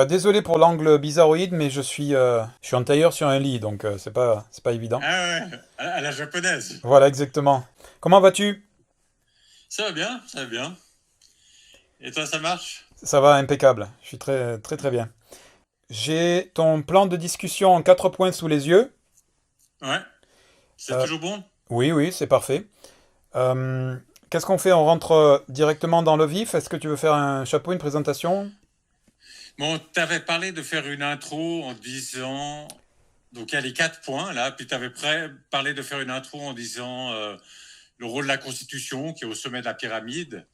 Désolé pour l'angle bizarroïde, mais je suis en tailleur sur un lit, donc c'est pas évident. Ah ouais, à la japonaise. Voilà, exactement. Comment vas-tu? Ça va bien, ça va bien. Et toi, ça marche? Ça va, impeccable. Je suis très très très bien. J'ai ton plan de discussion en 4 points sous les yeux. Ouais, c'est Euh, toujours bon? oui, oui, c'est parfait. Euh, Qu'est-ce qu'on fait? On rentre directement dans le vif. Est-ce que tu veux faire un chapeau, une présentation? Bon, t'avais parlé de faire une intro en disant... Donc, il y a les 4 points, là. Puis t'avais parlé de faire une intro en disant le rôle de la Constitution, qui est au sommet de la pyramide.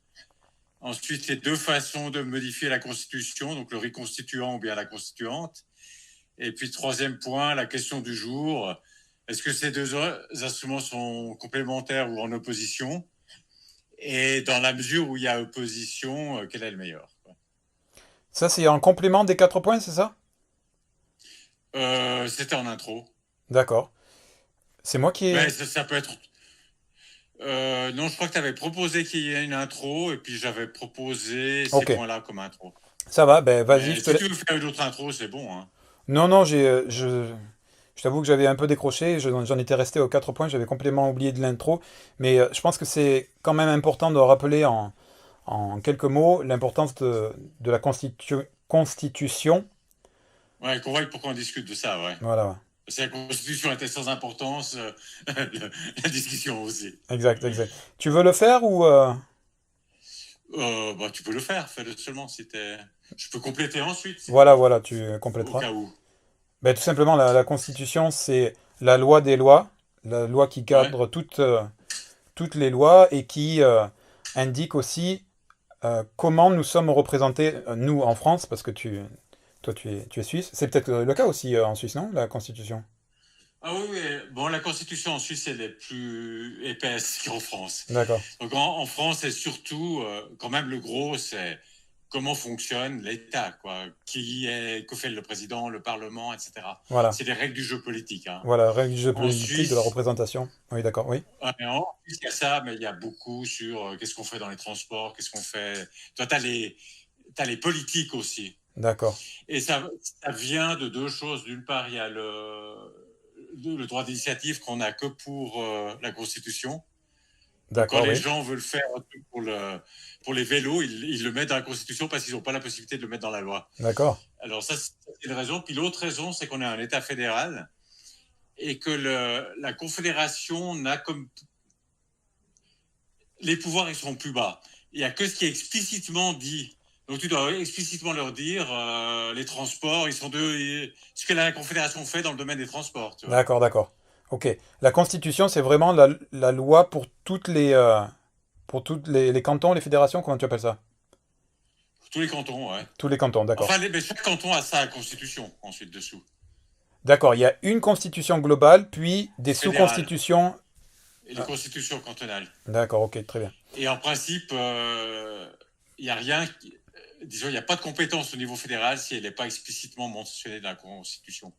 Ensuite, les deux façons de modifier la Constitution, donc le reconstituant ou bien la constituante. Et puis, troisième point, la question du jour. Est-ce que ces deux instruments sont complémentaires ou en opposition? Et dans la mesure où il y a opposition, quel est le meilleur, quoi. Ça, c'est en complément des 4 points, c'est ça? C'était en intro. D'accord. C'est moi qui ai... Mais ça peut être... non, je crois que tu avais proposé qu'il y ait une intro et puis j'avais proposé ces Ok, points-là comme intro. ça va. Ben vas-y, Mais je te si laisse. tu veux faire une autre intro, c'est bon, hein. Non, non, je t'avoue que j'avais un peu décroché, j'en étais resté aux 4 points, j'avais complètement oublié de l'intro, mais je pense que c'est quand même important de rappeler en quelques mots l'importance de la Constitution. Ouais, qu'on voit pourquoi on discute de ça, ouais. Voilà, ouais. Si la Constitution était sans importance, la discussion aussi. Exact, exact. Tu veux le faire ou... Bah, tu peux le faire, fais-le seulement si t'es... Je peux compléter ensuite, Voilà, voilà, tu au compléteras. cas où. Ben, tout simplement, la Constitution, c'est la loi des lois, la loi qui Ouais. cadre toutes les lois et qui indique aussi comment nous sommes représentés, nous, en France, parce que toi, tu es suisse. C'est peut-être le cas aussi en Suisse, non? La Constitution. Ah oui, oui. Bon, la Constitution en Suisse, elle est plus épaisse qu'en France. D'accord. Donc en France, c'est surtout, quand même, le gros, c'est comment fonctionne l'État, quoi. Que fait le président, le Parlement, etc. Voilà. C'est les règles du jeu politique, hein. Voilà, règle du jeu En politique de la Suisse, représentation. Oui, d'accord, oui. ouais, en Suisse, il y a ça, mais il y a beaucoup sur qu'est-ce qu'on fait dans les transports, qu'est-ce qu'on fait. Toi, t'as les politiques aussi. D'accord. Et ça vient de deux choses. D'une part, il y a le droit d'initiative qu'on n'a que pour la Constitution. Donc, quand D'accord, les oui. gens veulent faire un truc pour les vélos, ils le mettent dans la Constitution parce qu'ils n'ont pas la possibilité de le mettre dans la loi. D'accord. Alors, ça, c'est une raison. Puis l'autre raison, c'est qu'on est un État fédéral et que la Confédération n'a comme. Les pouvoirs, ils sont plus bas. Il n'y a que ce qui est explicitement dit. Donc, tu dois explicitement leur dire les transports, ils sont ce que la Confédération fait dans le domaine des transports, tu vois. D'accord, d'accord. Ok. La Constitution, c'est vraiment la loi pour toutes les cantons, les fédérations, comment tu appelles ça? Tous les cantons, ouais. Tous les cantons, d'accord. Enfin, mais chaque canton a sa constitution, ensuite, dessous. D'accord, il y a une constitution globale, puis des Fédérale. sous-constitutions. Et les Ah, constitutions cantonales. d'accord, ok, très bien. Et en principe, il n'y a rien. Disons, il n'y a pas de compétence au niveau fédéral si elle n'est pas explicitement mentionnée dans la Constitution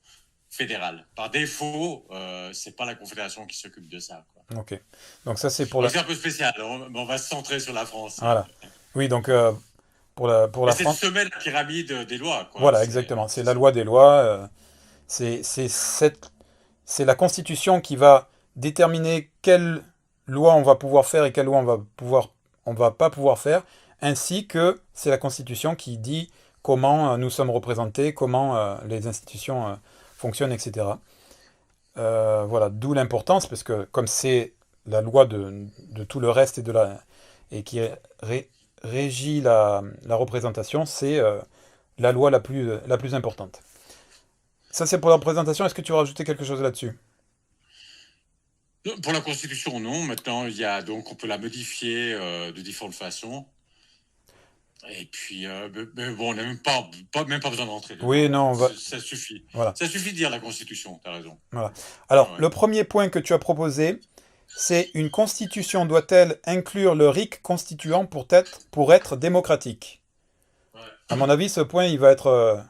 fédérale. Par défaut, c'est pas la Confédération qui s'occupe de ça, quoi. Ok. Donc ça, c'est pour Donc la... c'est un peu spécial. On va se centrer sur la France, hein. Voilà. Oui, donc pour Mais la c'est le France, sommet de la pyramide des lois, quoi. voilà, C'est exactement. C'est c'est la ça. loi des lois. C'est la Constitution qui va déterminer quelle loi on va pouvoir faire et quelle loi on va pas pouvoir faire, ainsi que c'est la Constitution qui dit comment nous sommes représentés, comment les institutions fonctionnent, etc. Voilà, d'où l'importance, parce que comme c'est la loi de tout le reste et qui ré- régit la représentation, c'est la loi la plus importante. Ça, c'est pour la représentation. Est-ce que tu veux rajouter quelque chose là-dessus? Pour la Constitution, non. Maintenant, il y a donc on peut la modifier de différentes façons. Et puis, mais bon, on n'a même pas besoin d'entrer Oui, dedans, là. non, Ça suffit. voilà, Ça suffit de dire la Constitution, t'as raison. voilà. Alors, Ouais. le premier point que tu as proposé, c'est une constitution doit-elle inclure le RIC constituant pour être démocratique? À Ouais. mon avis, ce point, il va être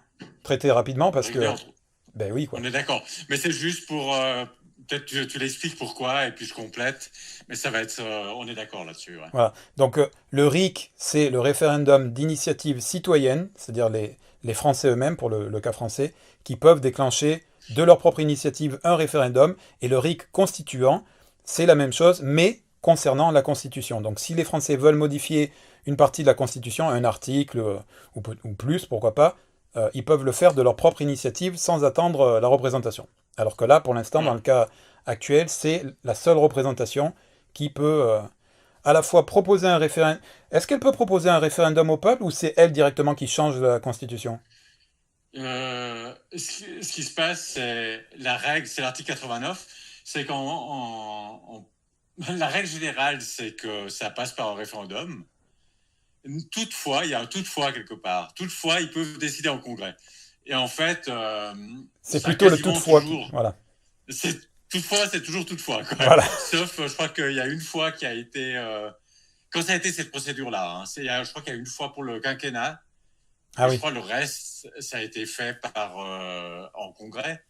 traité rapidement parce Réglé que, entre. ben oui, On quoi. est d'accord. Mais c'est juste pour peut-être tu l'expliques pourquoi, et puis je complète. Mais ça va être, on est d'accord là-dessus. Ouais. Voilà. Donc le RIC, c'est le référendum d'initiative citoyenne, c'est-à-dire les Français eux-mêmes, pour le cas français, qui peuvent déclencher de leur propre initiative un référendum. Et le RIC constituant, c'est la même chose, mais concernant la Constitution. Donc si les Français veulent modifier une partie de la Constitution, un article ou plus, pourquoi pas, ils peuvent le faire de leur propre initiative sans attendre la représentation. Alors que là, pour l'instant, dans Ouais. le cas actuel, c'est la seule représentation qui peut à la fois proposer un référendum. Est-ce qu'elle peut proposer un référendum au peuple ou c'est elle directement qui change la Constitution? Ce qui se passe, c'est la règle, c'est l'article 89, c'est la règle générale, c'est que ça passe par un référendum. Toutefois, il y a un toutefois quelque part. Toutefois, ils peuvent décider en congrès. Et en fait, C'est ça a plutôt le quasiment toutefois. toujours. Voilà. Toutefois, c'est toujours toutefois, quoi. Voilà. Sauf, je crois qu'il y a une fois qui a été. Quand ça a été cette procédure-là, hein, je crois qu'il y a une fois pour le quinquennat. Ah Et je oui. crois que le reste, ça a été fait en congrès.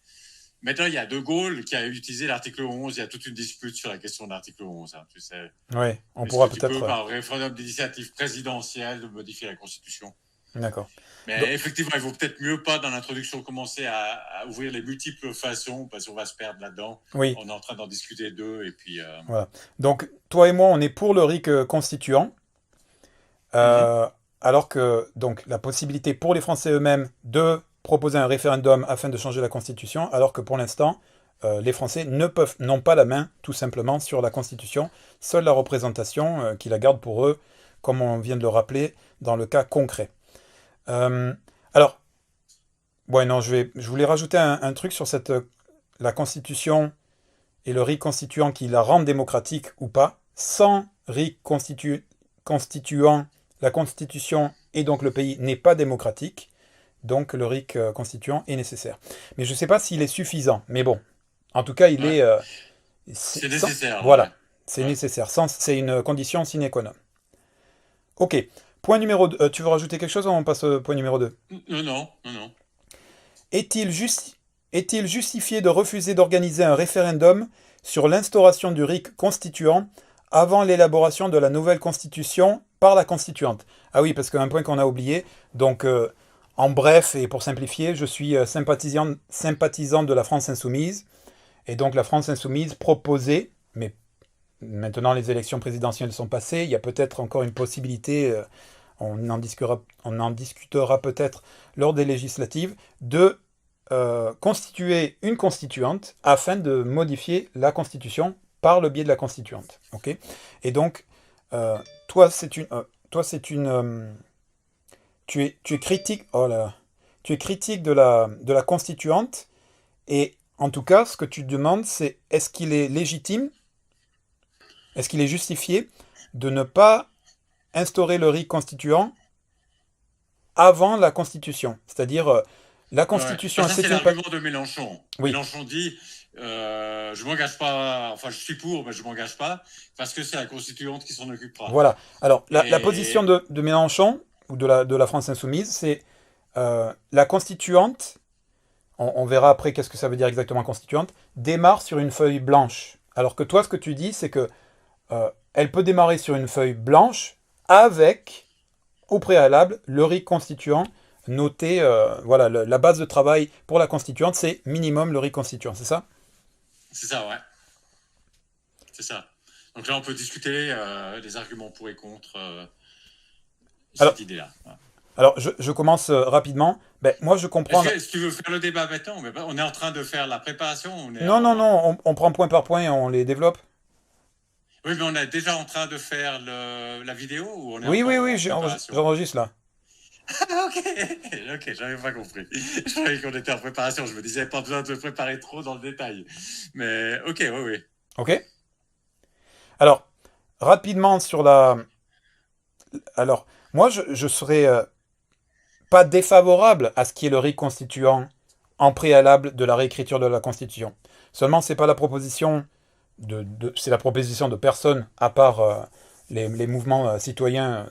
Maintenant, il y a De Gaulle qui a utilisé l'article 11. Il y a toute une dispute sur la question de l'article 11. Hein, tu sais. Oui, on Est-ce pourra que tu peux, peut-être. par référendum d'initiative présidentielle, modifier la Constitution? D'accord. Donc, Mais effectivement, il vaut peut-être mieux pas, dans l'introduction, commencer à ouvrir les multiples façons, parce qu'on va se perdre là-dedans. oui, On est en train d'en discuter d'eux, et puis... voilà. Donc, toi et moi, on est pour le RIC constituant, mhm. euh, alors que donc la possibilité pour les Français eux-mêmes de proposer un référendum afin de changer la Constitution, alors que pour l'instant, les Français n'ont pas la main, tout simplement, sur la Constitution. Seule la représentation qui la garde pour eux, comme on vient de le rappeler, dans le cas concret. Euh, alors, ouais, non, je voulais rajouter un truc sur la Constitution et le RIC constituant qui la rendent démocratique ou pas. Sans RIC constituant, la Constitution et donc le pays n'est pas démocratique. Donc le RIC constituant est nécessaire. Mais je ne sais pas s'il est suffisant. Mais bon, en tout cas, il Ouais. est... C'est nécessaire, ouais. voilà, c'est Ouais. nécessaire. C'est une condition sine qua non. Ok, point numéro 2. Tu veux rajouter quelque chose ou on passe au point numéro 2? Non, non, non, non. Est-il juste, est-il justifié de refuser d'organiser un référendum sur l'instauration du RIC constituant avant l'élaboration de la nouvelle constitution par la constituante? Ah oui, parce qu'un point qu'on a oublié, donc en bref et pour simplifier, je suis sympathisant de la France insoumise, et donc la France insoumise proposait, mais maintenant les élections présidentielles sont passées, il y a peut-être encore une possibilité, on en discutera peut-être lors des législatives, de constituer une constituante afin de modifier la constitution par le biais de la constituante. Ok. Et donc, euh, toi, c'est une, tu es critique, oh là, tu es critique de la constituante et en tout cas, ce que tu demandes, c'est est-ce qu'il est légitime, est-ce qu'il est justifié de ne pas instaurer le RIC constituant avant la constitution, c'est-à-dire la Ouais. constitution, Bah, ça, c'est c'est une... l'argument de Mélenchon. Oui, Mélenchon dit, je m'engage pas, enfin, je suis pour, mais je m'engage pas, parce que c'est la constituante qui s'en occupera. voilà. Alors, la position Et de Mélenchon, ou de la France insoumise, c'est la constituante, on verra après qu'est-ce que ça veut dire exactement constituante, démarre sur une feuille blanche. Alors que toi, ce que tu dis, c'est que elle peut démarrer sur une feuille blanche avec, au préalable, le RIC constituant noté. Voilà, la base de travail pour la constituante, c'est minimum le RIC constituant, c'est ça? c'est ça, ouais. C'est ça. Donc là, on peut discuter les arguments pour et contre Alors, cette idée-là. Ouais. alors je commence rapidement. Ben, moi, je comprends... Est-ce que si tu veux faire le débat maintenant, on est en train de faire la préparation, Non, non, non, on prend point par point et on les développe. Oui, mais on est déjà en train de faire la vidéo ou on est Oui, oui, encore oui, en préparation? j'enregistre là. Ah, ok, ok, j'avais pas compris. Je croyais qu'on était en préparation. Je me disais, pas besoin de se préparer trop dans le détail. Mais ok, oui, oui. Ok. Alors, rapidement sur la... Alors, moi, je serais pas défavorable à ce qui est le RIC constituant en préalable de la réécriture de la Constitution. Seulement, c'est pas la proposition c'est la proposition de personne à part les mouvements citoyens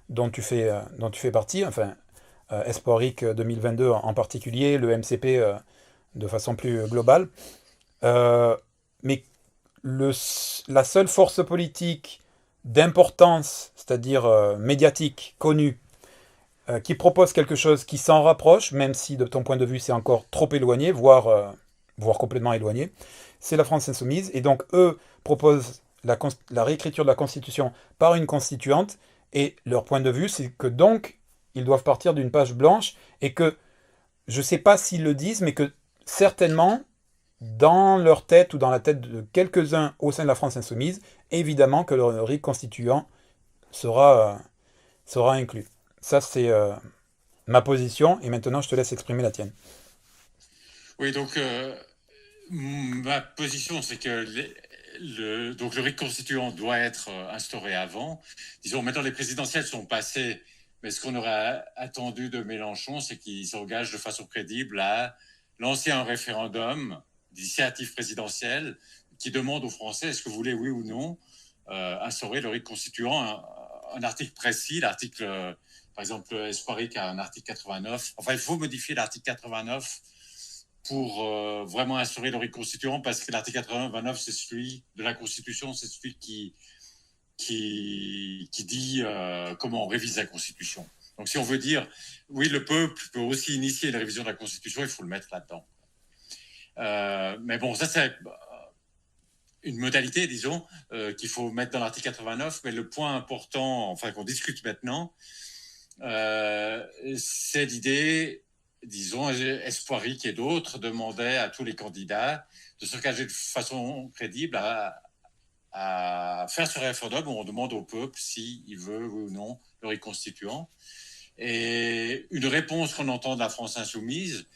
dont tu fais partie, enfin Espoiric 2022 en particulier, le MCP de façon plus globale. Euh, mais la seule force politique d'importance, c'est-à-dire médiatique, connue, qui propose quelque chose qui s'en rapproche, même si de ton point de vue c'est encore trop éloigné, voire complètement éloigné, c'est la France insoumise. Et donc eux proposent la réécriture de la Constitution par une constituante, et leur point de vue c'est que donc ils doivent partir d'une page blanche, et que, je ne sais pas s'ils le disent, mais que certainement, dans leur tête ou dans la tête de quelques-uns au sein de la France insoumise, évidemment que le rite constituant sera inclus. Ça, c'est ma position, et maintenant je te laisse exprimer la tienne. Oui, donc ma position, c'est que donc le rite constituant doit être instauré avant. Disons, maintenant les présidentielles sont passées, mais ce qu'on aurait attendu de Mélenchon, c'est qu'il s'engage de façon crédible à lancer un référendum d'initiative présidentielle qui demande aux Français est-ce que vous voulez, oui ou non, instaurer le rite constituant, un article précis, l'article, par exemple, Espoiric a un article 89. Enfin, il faut modifier l'article 89 pour vraiment instaurer le rite constituant, parce que l'article 89, c'est celui de la Constitution, c'est celui qui dit comment on révise la Constitution. Donc si on veut dire, oui, le peuple peut aussi initier la révision de la Constitution, il faut le mettre là-dedans. Mais bon, ça c'est une modalité, disons, qu'il faut mettre dans l'article 89, mais le point important, enfin qu'on discute maintenant, c'est l'idée, disons, Espoiric et d'autres demandaient à tous les candidats de s'engager de façon crédible à faire ce référendum où on demande au peuple s'il veut, oui ou non, le rite constituant. Et une réponse qu'on entend de la France insoumise,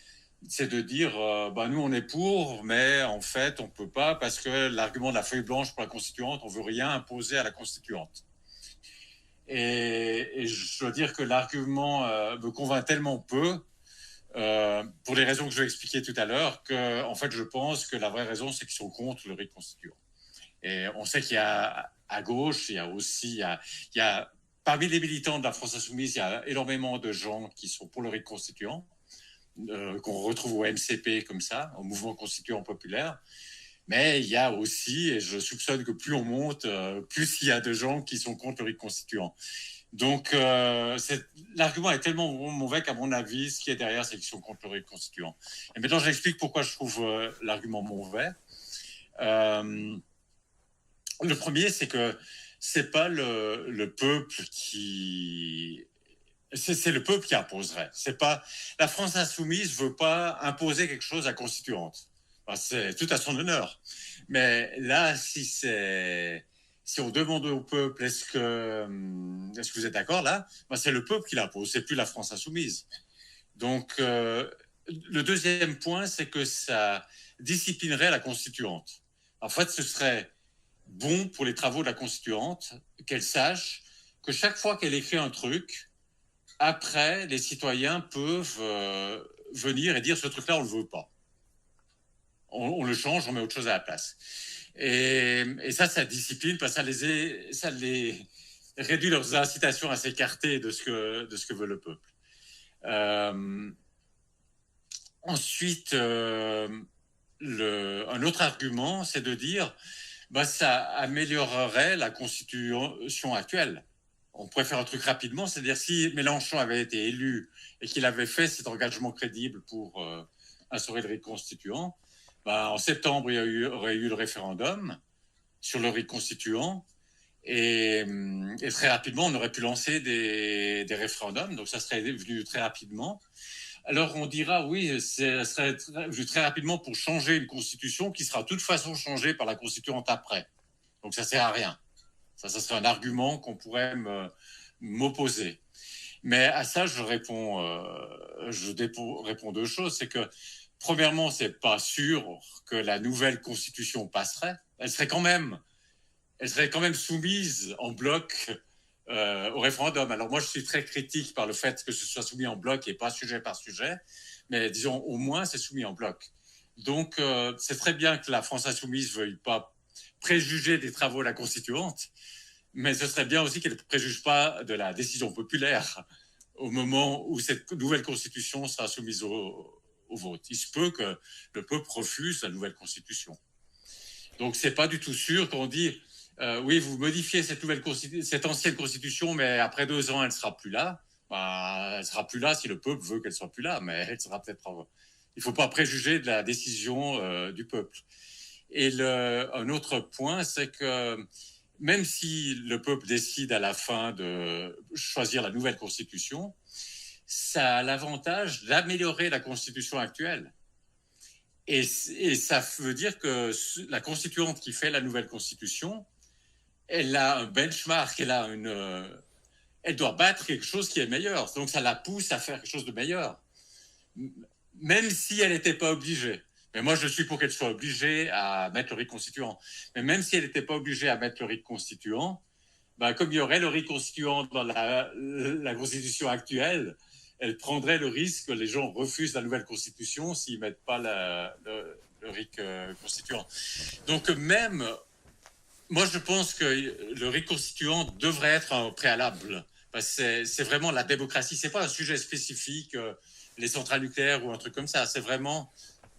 c'est de dire, nous on est pour, mais en fait on peut pas, parce que l'argument de la feuille blanche pour la constituante, on veut rien imposer à la constituante. Et je dois dire que l'argument me convainc tellement peu, pour les raisons que je vais expliquer tout à l'heure, que en fait je pense que la vraie raison c'est qu'ils sont contre le rite constituant. Et on sait qu'il y a à gauche, il y a aussi, il y a parmi les militants de la France insoumise, il y a énormément de gens qui sont pour le rite constituant, qu'on retrouve au MCP comme ça, au mouvement constituant populaire. Mais il y a aussi, et je soupçonne que plus on monte, plus il y a de gens qui sont contre le rite constituant. Donc, l'argument est tellement mauvais qu'à mon avis, ce qui est derrière, c'est qu'ils sont contre le rite constituant. Et maintenant, je l'explique pourquoi je trouve l'argument mauvais. Le premier, c'est que c'est pas le peuple qui... C'est le peuple qui imposerait. C'est pas... La France insoumise veut pas imposer quelque chose à la constituante. Enfin, c'est tout à son honneur. Mais là, si on demande au peuple, est-ce que vous êtes d'accord là, c'est le peuple qui l'impose, c'est plus la France insoumise. Donc, le deuxième point, c'est que ça disciplinerait la constituante. En fait, ce serait bon pour les travaux de la constituante qu'elle sache que chaque fois qu'elle écrit un truc, après, les citoyens peuvent venir et dire ce truc-là, on ne le veut pas. On le change, on met autre chose à la place. Et ça discipline, parce que ça les réduit leurs incitations à s'écarter de ce que veut le peuple. Ensuite, un autre argument, c'est de dire ça améliorerait la constitution actuelle. On pourrait faire un truc rapidement, c'est-à-dire si Mélenchon avait été élu et qu'il avait fait cet engagement crédible pour instaurer le rite constituant, en septembre, il y aurait eu le référendum sur le rite constituant, et très rapidement, on aurait pu lancer des référendums, donc ça serait venu très rapidement. Alors on dira, oui, ça serait venu très rapidement pour changer une constitution qui sera de toute façon changée par la constituante après. Donc ça ne sert à rien. Ça serait un argument qu'on pourrait m'opposer. Mais à ça, je réponds deux choses. C'est que, premièrement, c'est pas sûr que la nouvelle constitution passerait. Elle serait quand même soumise en bloc au référendum. Alors moi, je suis très critique par le fait que ce soit soumis en bloc et pas sujet par sujet. Mais disons, au moins, c'est soumis en bloc. Donc, c'est très bien que la France insoumise ne veuille pas préjuger des travaux de la constituante, mais ce serait bien aussi qu'elle ne préjuge pas de la décision populaire au moment où cette nouvelle constitution sera soumise au vote. Il se peut que le peuple refuse la nouvelle constitution. Donc, c'est pas du tout sûr qu'on dit oui, vous modifiez cette ancienne constitution, mais après 2 ans, elle sera plus là. Bah, elle sera plus là si le peuple veut qu'elle soit plus là, mais elle sera peut-être. Il faut pas préjuger de la décision du peuple. Et un autre point, c'est que même si le peuple décide à la fin de choisir la nouvelle constitution, ça a l'avantage d'améliorer la constitution actuelle. Et ça veut dire que la constituante qui fait la nouvelle constitution, elle a un benchmark, elle doit battre quelque chose qui est meilleur. Donc ça la pousse à faire quelque chose de meilleur, même si elle n'était pas obligée. Mais moi, je suis pour qu'elle soit obligée à mettre le rite constituant. Mais même si elle n'était pas obligée à mettre le rite constituant, ben, comme il y aurait le rite constituant dans la constitution actuelle, elle prendrait le risque que les gens refusent la nouvelle constitution s'ils ne mettent pas le rite constituant. Donc même, moi je pense que le rite constituant devrait être un préalable. Parce que c'est vraiment la démocratie. Ce n'est pas un sujet spécifique, les centrales nucléaires ou un truc comme ça. C'est vraiment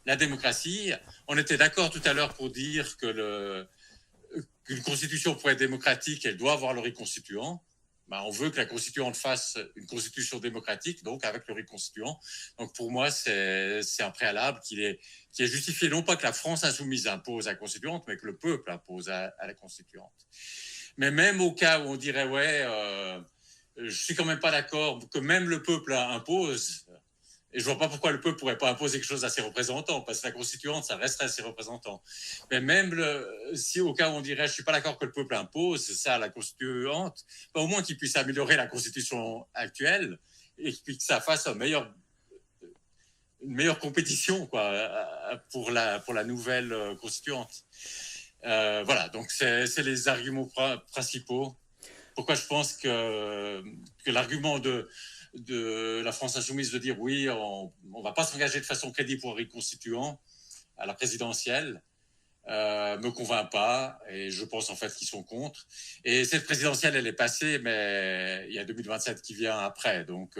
la démocratie. On était d'accord tout à l'heure pour dire que qu'une constitution pour être démocratique, elle doit avoir le rite constituant. Ben, on veut que la constituante fasse une constitution démocratique, donc avec le rite constituant. Donc pour moi, c'est un préalable qui est justifié, non pas que la France insoumise impose à la constituante, mais que le peuple impose à la constituante. Mais même au cas où on dirait, ouais, je suis quand même pas d'accord que même le peuple impose, et je vois pas pourquoi le peuple pourrait pas imposer quelque chose à ses représentants, parce que la constituante, ça resterait à ses représentants. Mais même si au cas où on dirait, je suis pas d'accord que le peuple impose ça à la constituante, ben au moins qu'il puisse améliorer la constitution actuelle et puis que ça fasse une meilleure compétition, quoi, pour la nouvelle constituante. Voilà, donc c'est les arguments principaux. Pourquoi je pense que l'argument de la France insoumise de dire oui, on ne va pas s'engager de façon crédible pour un rite constituant à la présidentielle me convainc pas, et je pense en fait qu'ils sont contre. Et cette présidentielle, elle est passée, mais il y a 2027 qui vient après, donc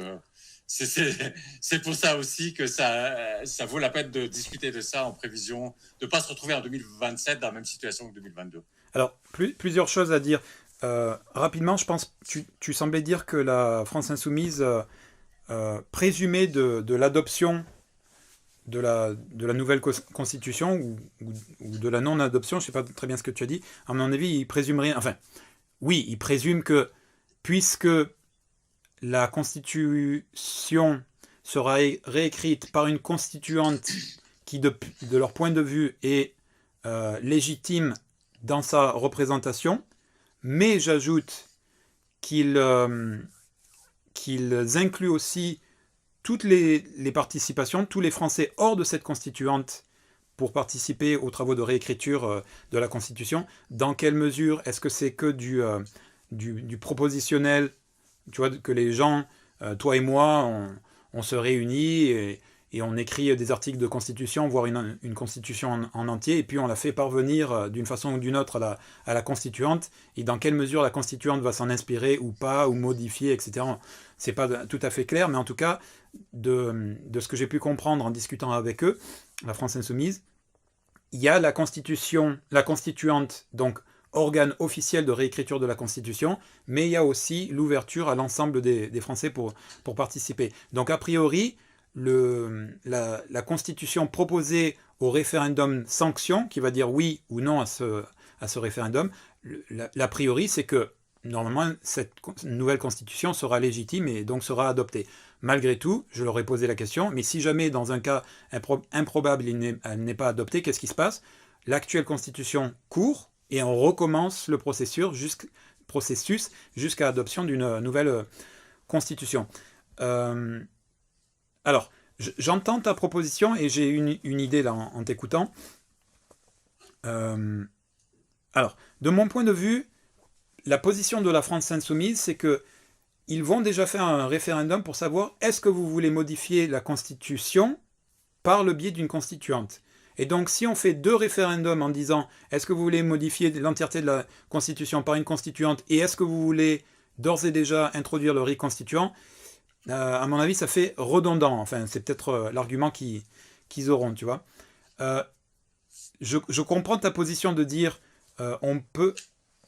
c'est pour ça aussi que ça vaut la peine de discuter de ça en prévision de ne pas se retrouver en 2027 dans la même situation que 2022. Alors, plusieurs choses à dire. Rapidement, je pense que tu semblais dire que la France insoumise présumait de l'adoption de la nouvelle constitution ou de la non-adoption, je ne sais pas très bien ce que tu as dit. À mon avis, il présumerait... Enfin, oui, il présume que puisque la constitution sera réécrite par une constituante qui, de leur point de vue, est légitime dans sa représentation, mais j'ajoute qu'ils incluent aussi toutes les participations, tous les Français hors de cette constituante pour participer aux travaux de réécriture de la Constitution. Dans quelle mesure est-ce que c'est que du propositionnel, tu vois, que les gens, toi et moi, on se réunit et on écrit des articles de Constitution, voire une Constitution en entier, et puis on la fait parvenir d'une façon ou d'une autre à la Constituante, et dans quelle mesure la Constituante va s'en inspirer ou pas, ou modifier, etc. C'est pas tout à fait clair, mais en tout cas, de ce que j'ai pu comprendre en discutant avec eux, la France Insoumise, il y a la Constitution, la Constituante, donc organe officiel de réécriture de la Constitution, mais il y a aussi l'ouverture à l'ensemble des Français pour participer. Donc a priori, la Constitution proposée au référendum sanction, qui va dire oui ou non à ce référendum, l'a priori, c'est que normalement, cette nouvelle Constitution sera légitime et donc sera adoptée. Malgré tout, je leur ai posé la question, mais si jamais, dans un cas improbable, elle n'est pas adoptée, qu'est-ce qui se passe? L'actuelle Constitution court et on recommence le processus jusqu'à l'adoption d'une nouvelle Constitution. Alors, j'entends ta proposition et j'ai une idée là en t'écoutant. Alors, de mon point de vue, la position de la France insoumise, c'est que ils vont déjà faire un référendum pour savoir est-ce que vous voulez modifier la Constitution par le biais d'une constituante. Et donc, si on fait 2 référendums en disant est-ce que vous voulez modifier l'entièreté de la Constitution par une constituante et est-ce que vous voulez d'ores et déjà introduire le rite constituant, à mon avis, ça fait redondant. Enfin, c'est peut-être l'argument qu'ils auront, tu vois. je comprends ta position de dire on peut,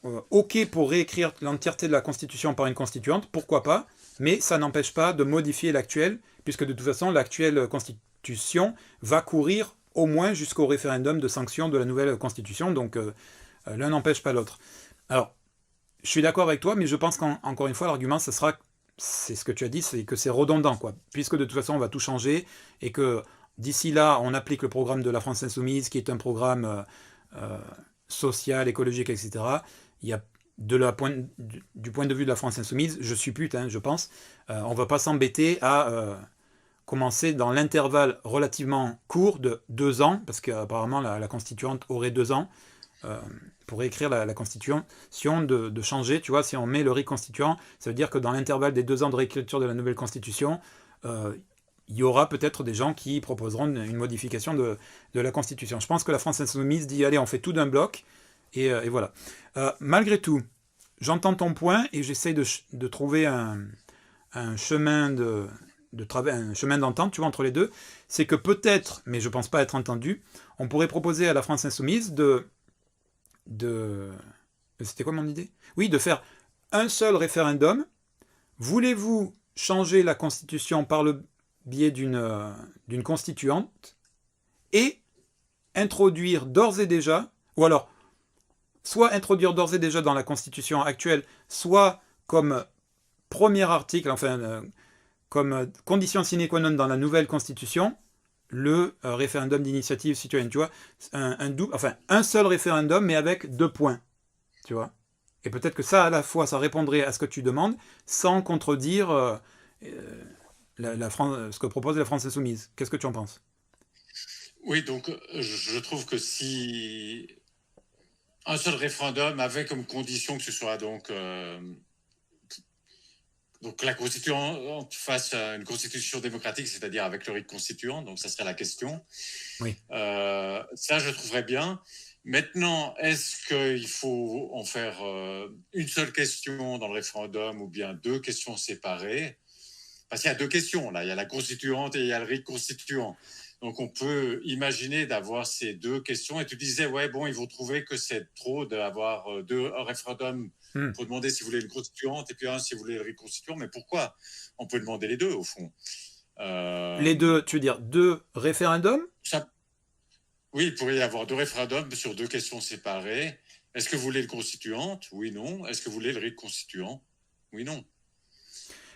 ok pour réécrire l'entièreté de la Constitution par une constituante, pourquoi pas, mais ça n'empêche pas de modifier l'actuelle, puisque de toute façon l'actuelle Constitution va courir au moins jusqu'au référendum de sanction de la nouvelle Constitution, donc l'un n'empêche pas l'autre. Alors, je suis d'accord avec toi, mais je pense qu'encore une fois, l'argument, c'est ce que tu as dit, c'est que c'est redondant, quoi, puisque de toute façon, on va tout changer, et que d'ici là, on applique le programme de la France Insoumise, qui est un programme social, écologique, etc. Il y a du point de vue de la France Insoumise, je suppute, hein, je pense, on ne va pas s'embêter à commencer dans l'intervalle relativement court de 2 ans, parce qu'apparemment la constituante aurait 2 ans, pour réécrire la Constitution, de changer, tu vois, si on met le RIC constituant, ça veut dire que dans l'intervalle des 2 ans de réécriture de la nouvelle Constitution, il y aura peut-être des gens qui proposeront une modification de la Constitution. Je pense que la France Insoumise dit, allez, on fait tout d'un bloc, et voilà. Malgré tout, j'entends ton point, et j'essaye de trouver un chemin un chemin d'entente, tu vois, entre les deux. C'est que peut-être, mais je pense pas être entendu, on pourrait proposer à la France Insoumise c'était quoi mon idée? Oui, de faire un seul référendum. Voulez-vous changer la Constitution par le biais d'une constituante et introduire d'ores et déjà, ou alors, soit introduire d'ores et déjà dans la Constitution actuelle, soit comme premier article, enfin, comme condition sine qua non dans la nouvelle Constitution, le référendum d'initiative citoyenne, tu vois, un seul référendum, mais avec 2 points, tu vois. Et peut-être que ça, à la fois, ça répondrait à ce que tu demandes, sans contredire ce que propose la France Insoumise. Qu'est-ce que tu en penses? Oui, donc je trouve que si un seul référendum avait comme condition que ce soit donc la constituante fasse une constitution démocratique, c'est-à-dire avec le rite constituant, donc ça serait la question. Oui. Ça, je trouverais bien. Maintenant, est-ce qu'il faut en faire une seule question dans le référendum ou bien 2 questions séparées? Parce qu'il y a 2 questions, là. Il y a la constituante et il y a le rite constituant. Donc, on peut imaginer d'avoir ces 2 questions. Et tu disais, ouais, bon, ils vont trouver que c'est trop d'avoir un référendum pour demander si vous voulez une constituante et puis un si vous voulez le rite constituant. Mais pourquoi? On peut demander les 2, au fond. Les 2, tu veux dire 2 référendums? Oui, il pourrait y avoir 2 référendums sur 2 questions séparées. Est-ce que vous voulez le constituante? Oui, non. Est-ce que vous voulez le rite constituant? Oui, non.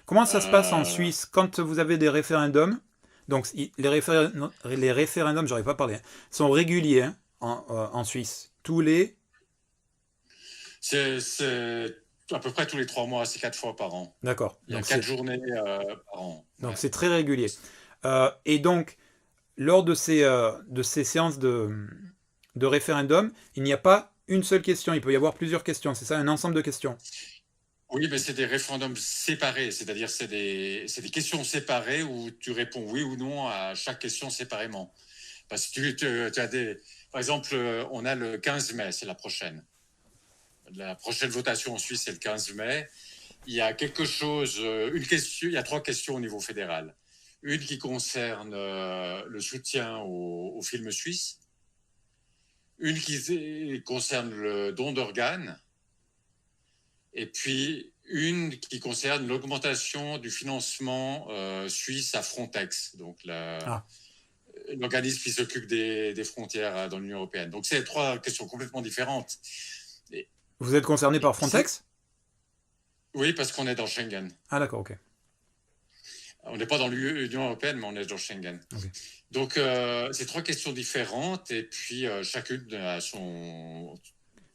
Comment ça se passe en Suisse quand vous avez des référendums? Donc les référendums, j'aurais pas parlé, sont réguliers hein, en Suisse. Tous les... C'est à peu près tous les 3 mois, c'est 4 fois par an. D'accord. Il y a 4 journées par an. Donc ouais. C'est très régulier. Et donc, lors de ces séances de référendum, il n'y a pas une seule question, il peut y avoir plusieurs questions, c'est ça, un ensemble de questions? Oui, mais c'est des référendums séparés, c'est-à-dire c'est des questions séparées où tu réponds oui ou non à chaque question séparément. Parce que tu as par exemple, on a le 15 mai, c'est la prochaine. La prochaine votation en Suisse, c'est le 15 mai. Il y a quelque chose, une question, il y a 3 questions au niveau fédéral. Une qui concerne le soutien au film suisse. Une qui concerne le don d'organes. Et puis une qui concerne l'augmentation du financement suisse à Frontex, donc l'organisme qui s'occupe des frontières dans l'Union européenne. Donc c'est 3 questions complètement différentes. Vous êtes concerné par Frontex? Oui, parce qu'on est dans Schengen. Ah d'accord, ok. On n'est pas dans l'Union européenne, mais on est dans Schengen. Okay. Donc c'est 3 questions différentes, et puis chacune a son...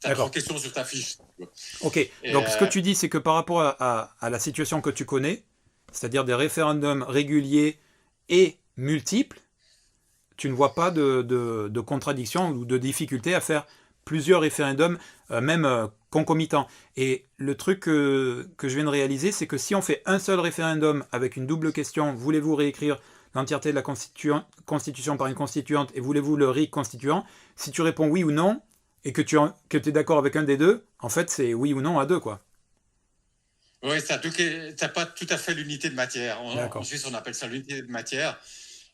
T'as 3 questions sur ta fiche. Ok, donc ce que tu dis, c'est que par rapport à la situation que tu connais, c'est-à-dire des référendums réguliers et multiples, tu ne vois pas de contradiction ou de difficulté à faire plusieurs référendums, même concomitants. Et le truc que je viens de réaliser, c'est que si on fait un seul référendum avec une double question, voulez-vous réécrire l'entièreté de la Constitution par une constituante et voulez-vous le RIC constituant, si tu réponds oui ou non, et que tu es d'accord avec un des 2, en fait, c'est oui ou non à 2, quoi. Oui, t'as pas tout à fait l'unité de matière. En Suisse, on appelle ça l'unité de matière.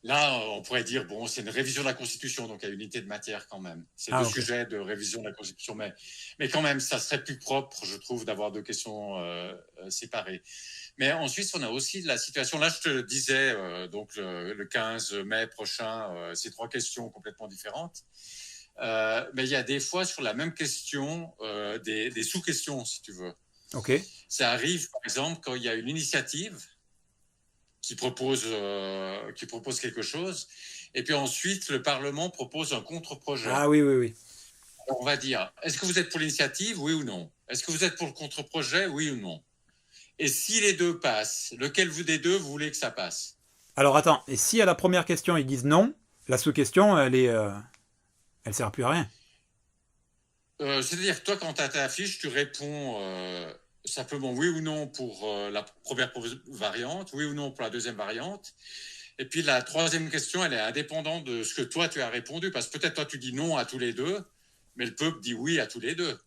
Là, on pourrait dire, bon, c'est une révision de la Constitution, donc il y a unité de matière quand même. C'est deux Ok. sujets de révision de la Constitution, mais quand même, ça serait plus propre, je trouve, d'avoir deux questions séparées. Mais en Suisse, on a aussi la situation, là, je te disais, donc le 15 mai prochain, c'est 3 questions complètement différentes. Mais il y a des fois, sur la même question, des sous-questions, si tu veux. Ok. Ça arrive, par exemple, quand il y a une initiative qui propose quelque chose. Et puis ensuite, le Parlement propose un contre-projet. Ah oui, oui, oui. Alors, on va dire, est-ce que vous êtes pour l'initiative, oui ou non? Est-ce que vous êtes pour le contre-projet, oui ou non? Et si les deux passent, lequel des deux vous voulez que ça passe? Alors attends, et si à la première question ils disent non, la sous-question, elle sert plus à rien. C'est-à-dire, toi, quand tu as ta fiche, tu réponds simplement oui ou non pour la première variante, oui ou non pour la deuxième variante. Et puis la troisième question, elle est indépendante de ce que toi, tu as répondu, parce que peut-être toi, tu dis non à tous les deux, mais le peuple dit oui à tous les deux.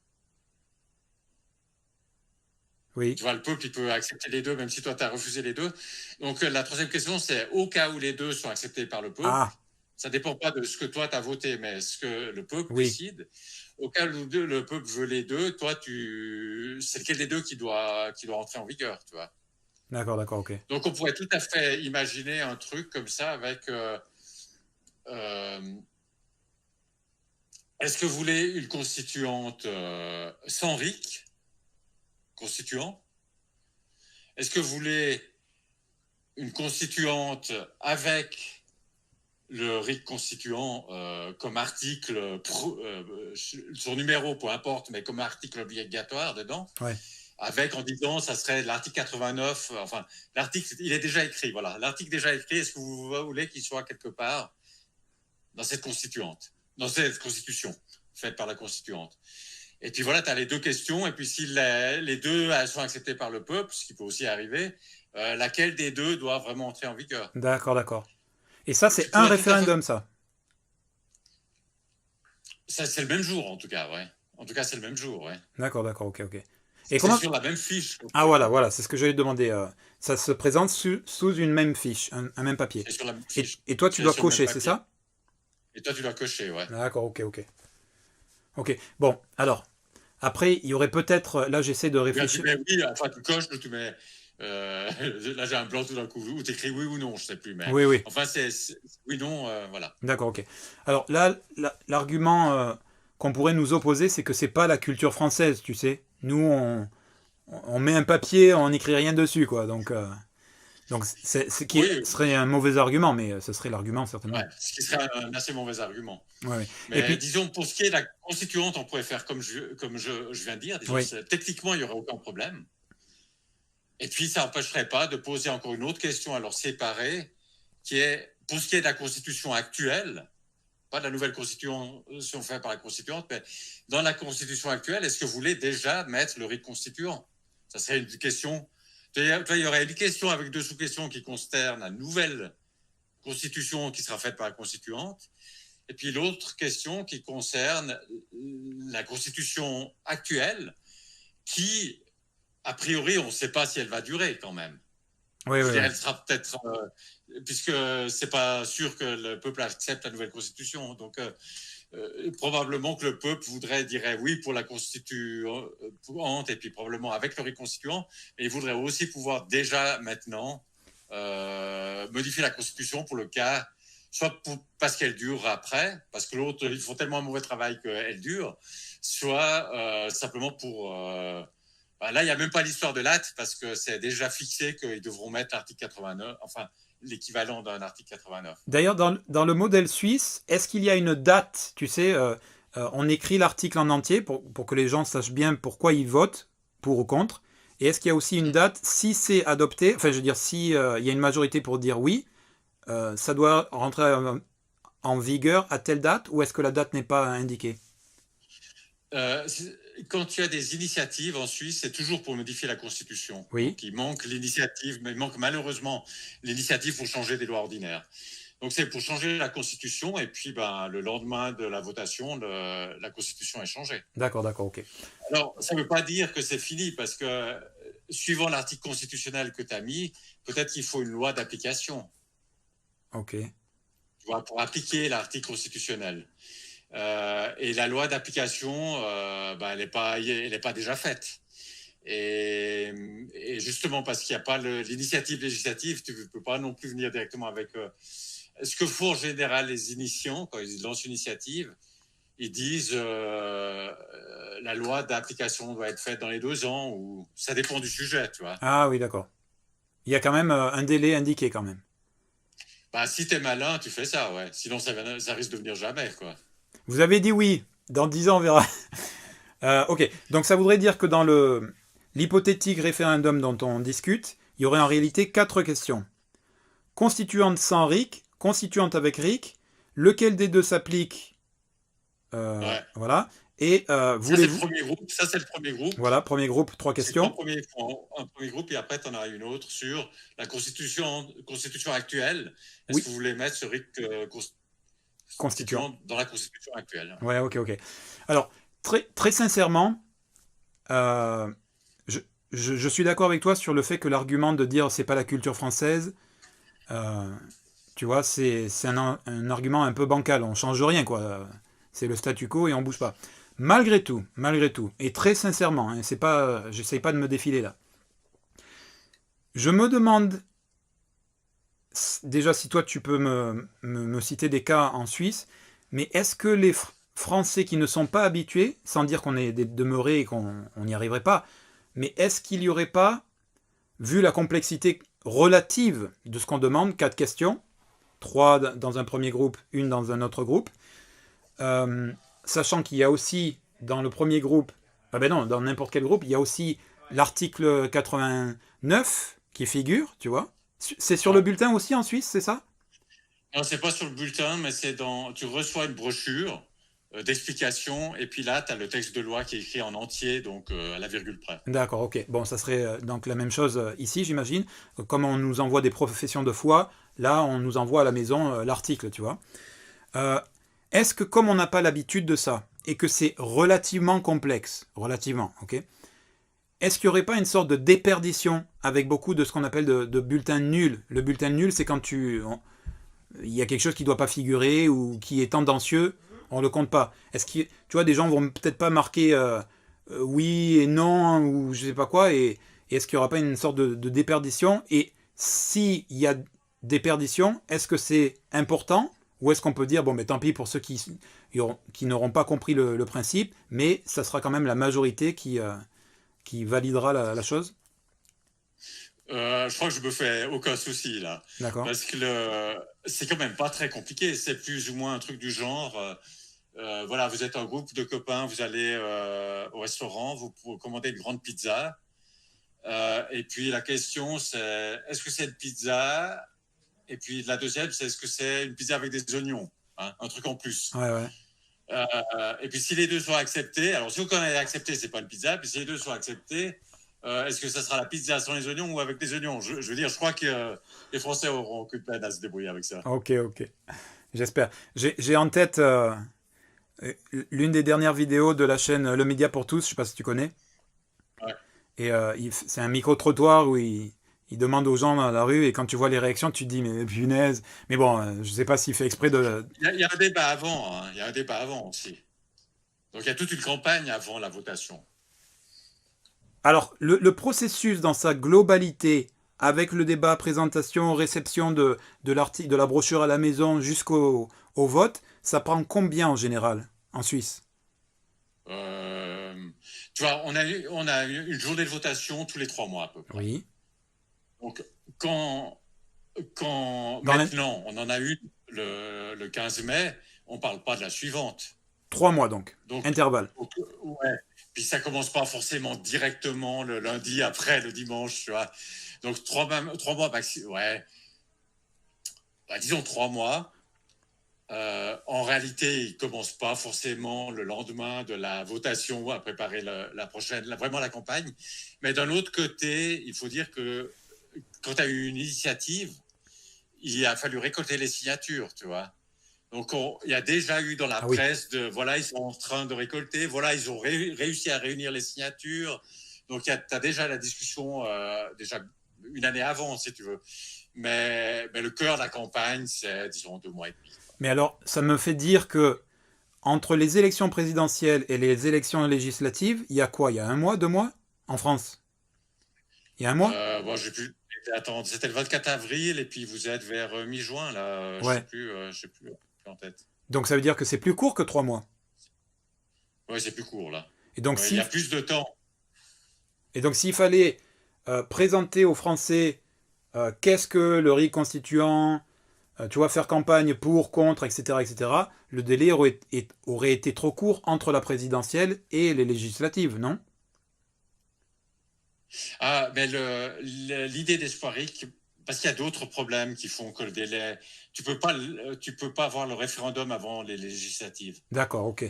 Oui. Tu vois, le peuple, il peut accepter les deux, même si toi, tu as refusé les deux. Donc, la troisième question, c'est au cas où les deux sont acceptés par le peuple, Ah, ça ne dépend pas de ce que toi, tu as voté, mais ce que le peuple oui. décide. Au cas où le peuple veut les deux, toi, c'est lequel des deux qui doit entrer en vigueur, tu vois. D'accord, d'accord, ok. Donc, on pourrait tout à fait imaginer un truc comme ça avec... est-ce que vous voulez une constituante sans RIC, constituant? Est-ce que vous voulez une constituante avec le RIC constituant comme article, son numéro, peu importe, mais comme article obligatoire dedans, Ouais. avec en disant, ça serait l'article 89, enfin, l'article, il est déjà écrit, voilà. L'article déjà écrit, est-ce que vous voulez qu'il soit quelque part dans cette constituante, dans cette constitution faite par la constituante? Et puis voilà, tu as les deux questions, et puis si les deux sont acceptées par le peuple, ce qui peut aussi arriver, laquelle des deux doit vraiment entrer en vigueur? D'accord, d'accord. Et ça, Tu c'est un pourrais tout à fait... référendum, ça. Ça, c'est le même jour, en tout cas, ouais. En tout cas, c'est le même jour, ouais. D'accord, d'accord, ok, ok. Et C'est comment... sur la même fiche. Donc, Ah voilà, voilà, c'est ce que j'allais te demander. Ça se présente sous une même fiche, un même papier. c'est sur la même fiche. Et toi, tu C'est dois sur le même cocher, c'est papier. ça? Et toi, tu dois cocher, ouais. D'accord, ok, ok. Ok, bon, alors, après, il y aurait peut-être... Là, j'essaie de Bien, tu réfléchir. mets oui, enfin, tu coches, tu mets... là, j'ai un blanc tout d'un coup, ou tu écris oui ou non, je sais plus, mais... Oui, oui, Enfin, c'est oui, non, voilà. d'accord, ok. Alors là, l'argument qu'on pourrait nous opposer, c'est que c'est pas la culture française, tu sais. Nous, on met un papier, on n'écrit rien dessus, quoi. Donc ce qui Oui, serait un mauvais argument, mais ce serait l'argument, ouais, certainement. ce qui serait un assez mauvais argument. Ouais, ouais. Et Mais puis, disons, pour ce qui est de la constituante, on pourrait faire comme je viens de dire. Disons, oui, techniquement, il n'y aurait aucun problème. Et puis, ça n'empêcherait pas de poser encore une autre question, alors séparée, qui est, pour ce qui est de la constitution actuelle, pas de la nouvelle constitution faite par la constituante, mais dans la constitution actuelle, est-ce que vous voulez déjà mettre le rite constituant? Ça serait une question. Il y aurait une question avec deux sous-questions qui concernent la nouvelle constitution qui sera faite par la constituante, et puis l'autre question qui concerne la constitution actuelle, qui, a priori, on ne sait pas si elle va durer quand même. oui, Je oui, veux dire, oui. elle sera peut-être, puisque c'est pas sûr que le peuple accepte la nouvelle constitution. Donc, probablement que le peuple dirait oui pour la constituante, et puis probablement avec le reconstituant, mais il voudrait aussi pouvoir déjà maintenant modifier la constitution pour le cas, soit parce qu'elle dure après, parce que l'autre, ils font tellement un mauvais travail qu'elle dure, soit simplement pour... là, il n'y a même pas l'histoire de l'acte, parce que c'est déjà fixé qu'ils devront mettre l'article 89, enfin, l'équivalent d'un article 89. D'ailleurs, dans le modèle suisse, est-ce qu'il y a une date? Tu sais, on écrit l'article en entier pour que les gens sachent bien pourquoi ils votent, pour ou contre. Et est-ce qu'il y a aussi une date, si c'est adopté, enfin, je veux dire, si il y a une majorité pour dire oui, ça doit rentrer en vigueur à telle date, ou est-ce que la date n'est pas indiquée? Euh, Quand tu as des initiatives en Suisse, c'est toujours pour modifier la Constitution. Oui, Donc, il manque l'initiative, mais il manque malheureusement l'initiative pour changer des lois ordinaires. Donc, c'est pour changer la Constitution, et puis le lendemain de la votation, la Constitution est changée. d'accord, d'accord, ok. Alors, ça ne veut pas dire que c'est fini, parce que suivant l'article constitutionnel que tu as mis, peut-être qu'il faut une loi d'application. Ok. vois, pour appliquer l'article constitutionnel. Et la loi d'application, elle n'est pas déjà faite. Et justement, parce qu'il n'y a pas l'initiative législative, tu ne peux pas non plus venir directement avec... ce que font en général les initiants, quand ils lancent une initiative, ils disent la loi d'application doit être faite dans les 2 ans, ou ça dépend du sujet, tu vois. Ah oui, d'accord. Il y a quand même un délai indiqué quand même. Bah, si t'es malin, tu fais ça, ouais. Sinon, ça risque de venir jamais, quoi. Vous avez dit oui. Dans 10 ans, on verra. Ok. Donc ça voudrait dire que dans l'hypothétique référendum dont on discute, il y aurait en réalité 4 questions. Constituante sans RIC, constituante avec RIC, lequel des deux s'applique Ouais. Voilà. Et Ça, c'est le voulez-vous... premier groupe. Ça, c'est le premier groupe. Voilà, premier groupe, 3 C'est questions. un premier groupe, et après, tu en as une autre sur la constitution actuelle. Est-ce Oui, que vous voulez mettre ce RIC constituant. constituant dans la constitution actuelle? Ouais, ok. Alors, très sincèrement, euh, je, je suis d'accord avec toi sur le fait que l'argument de dire c'est pas la culture française, euh, tu vois, c'est un argument un peu bancal. On change rien, quoi. C'est le statu quo et on bouge pas. Malgré tout, et très sincèrement, hein, c'est pas, j'essaye pas de me défiler là. Je me demande déjà si toi tu peux me citer des cas en Suisse, mais est-ce que les Français qui ne sont pas habitués, sans dire qu'on est demeuré et qu'on n'y arriverait pas, mais est-ce qu'il n'y aurait pas, vu la complexité relative de ce qu'on demande, 4 questions, 3 dans un premier groupe, une dans un autre groupe, sachant qu'il y a aussi dans le premier groupe, ah ben non, dans n'importe quel groupe, il y a aussi l'article 89 qui figure, tu vois. C'est sur le Ouais. bulletin aussi en Suisse, c'est ça? Non, c'est pas sur le bulletin, mais c'est dans. Tu reçois une brochure d'explication, et puis là, tu as le texte de loi qui est écrit en entier, donc à la virgule près. D'accord, ok. Bon, ça serait donc la même chose ici, j'imagine. Comme on nous envoie des professions de foi, là, on nous envoie à la maison l'article, tu vois. Euh, Est-ce que comme on n'a pas l'habitude de ça, et que c'est relativement complexe, relativement, ok, est-ce qu'il n'y aurait pas une sorte de déperdition avec beaucoup de ce qu'on appelle de bulletins nuls? Le bulletin nul, c'est quand il y a quelque chose qui ne doit pas figurer ou qui est tendancieux, on ne le compte pas. Est-ce que, tu vois, des gens vont peut-être pas marquer oui et non ou je sais pas quoi, et est-ce qu'il n'y aura pas une sorte de déperdition? Et s'il y a déperdition, est-ce que c'est important? Ou est-ce qu'on peut dire, bon, mais tant pis pour ceux qui n'auront pas compris le principe, mais ça sera quand même la majorité qui validera la chose? Je crois que je me fais aucun souci là, D'accord. parce que c'est quand même pas très compliqué. C'est plus ou moins un truc du genre. Voilà, vous êtes un groupe de copains, vous allez au restaurant, vous pouvez commander une grande pizza. Et puis la question, c'est est-ce que c'est une pizza? Et puis la deuxième, c'est est-ce que c'est une pizza avec des oignons, hein, un truc en plus. Ouais. Et puis si les deux sont acceptés, alors si aucun est accepté, c'est pas une pizza. Puis si les deux sont acceptés, est-ce que ça sera la pizza sans les oignons ou avec des oignons? Je veux dire, je crois que les Français auront aucune peine à se débrouiller avec ça. Ok. J'espère. J'ai en tête l'une des dernières vidéos de la chaîne Le Média pour tous, je sais pas si tu connais. Ouais. Et c'est un micro-trottoir où il demande aux gens dans la rue, et quand tu vois les réactions, tu te dis, mais punaise. Mais bon, je sais pas s'il fait exprès de... Il y a un débat avant, hein. Il y a un débat avant aussi. Donc il y a toute une campagne avant la votation. Alors, le processus dans sa globalité, avec le débat, présentation, réception de la brochure à la maison au vote, ça prend combien en général en Suisse? Euh, Tu vois, on a une journée de votation tous les 3 mois à peu près. Oui. Donc quand, Dans maintenant on en a une le 15 mai, on parle pas de la suivante. 3 mois donc. Donc, Intervalle. ouais. Puis ça commence pas forcément directement le lundi après le dimanche, tu vois. Donc 3 mois maxi, ouais. Bah, disons 3 mois. En réalité, il commence pas forcément le lendemain de la votation à préparer la prochaine, vraiment la campagne. Mais d'un autre côté, il faut dire que quand tu as eu une initiative, il a fallu récolter les signatures, tu vois. Donc, il y a déjà eu dans la Ah oui. presse voilà, ils sont en train de récolter, voilà, ils ont réussi à réunir les signatures. Donc, tu as déjà la discussion, déjà une année avant, si tu veux. mais le cœur de la campagne, c'est, disons, 2 mois et demi. Mais alors, ça me fait dire que entre les élections présidentielles et les élections législatives, il y a quoi? Il y a un mois, 2 mois? En France? Il y a un mois? Bon, j'ai plus. Attends, c'était le 24 avril et puis vous êtes vers mi-juin là. Ouais. Je sais plus en tête. Donc ça veut dire que c'est plus court que 3 mois. Ouais, c'est plus court là. Et donc, Ouais, il y a plus de temps. s'il fallait présenter aux Français qu'est-ce que le RIC constituant, tu vois, faire campagne pour, contre, etc., etc., le délai aurait été trop court entre la présidentielle et les législatives, non? Ah, mais l'idée d'Espoiric, parce qu'il y a d'autres problèmes qui font que le délai, tu peux pas avoir le référendum avant les législatives. D'accord, ok.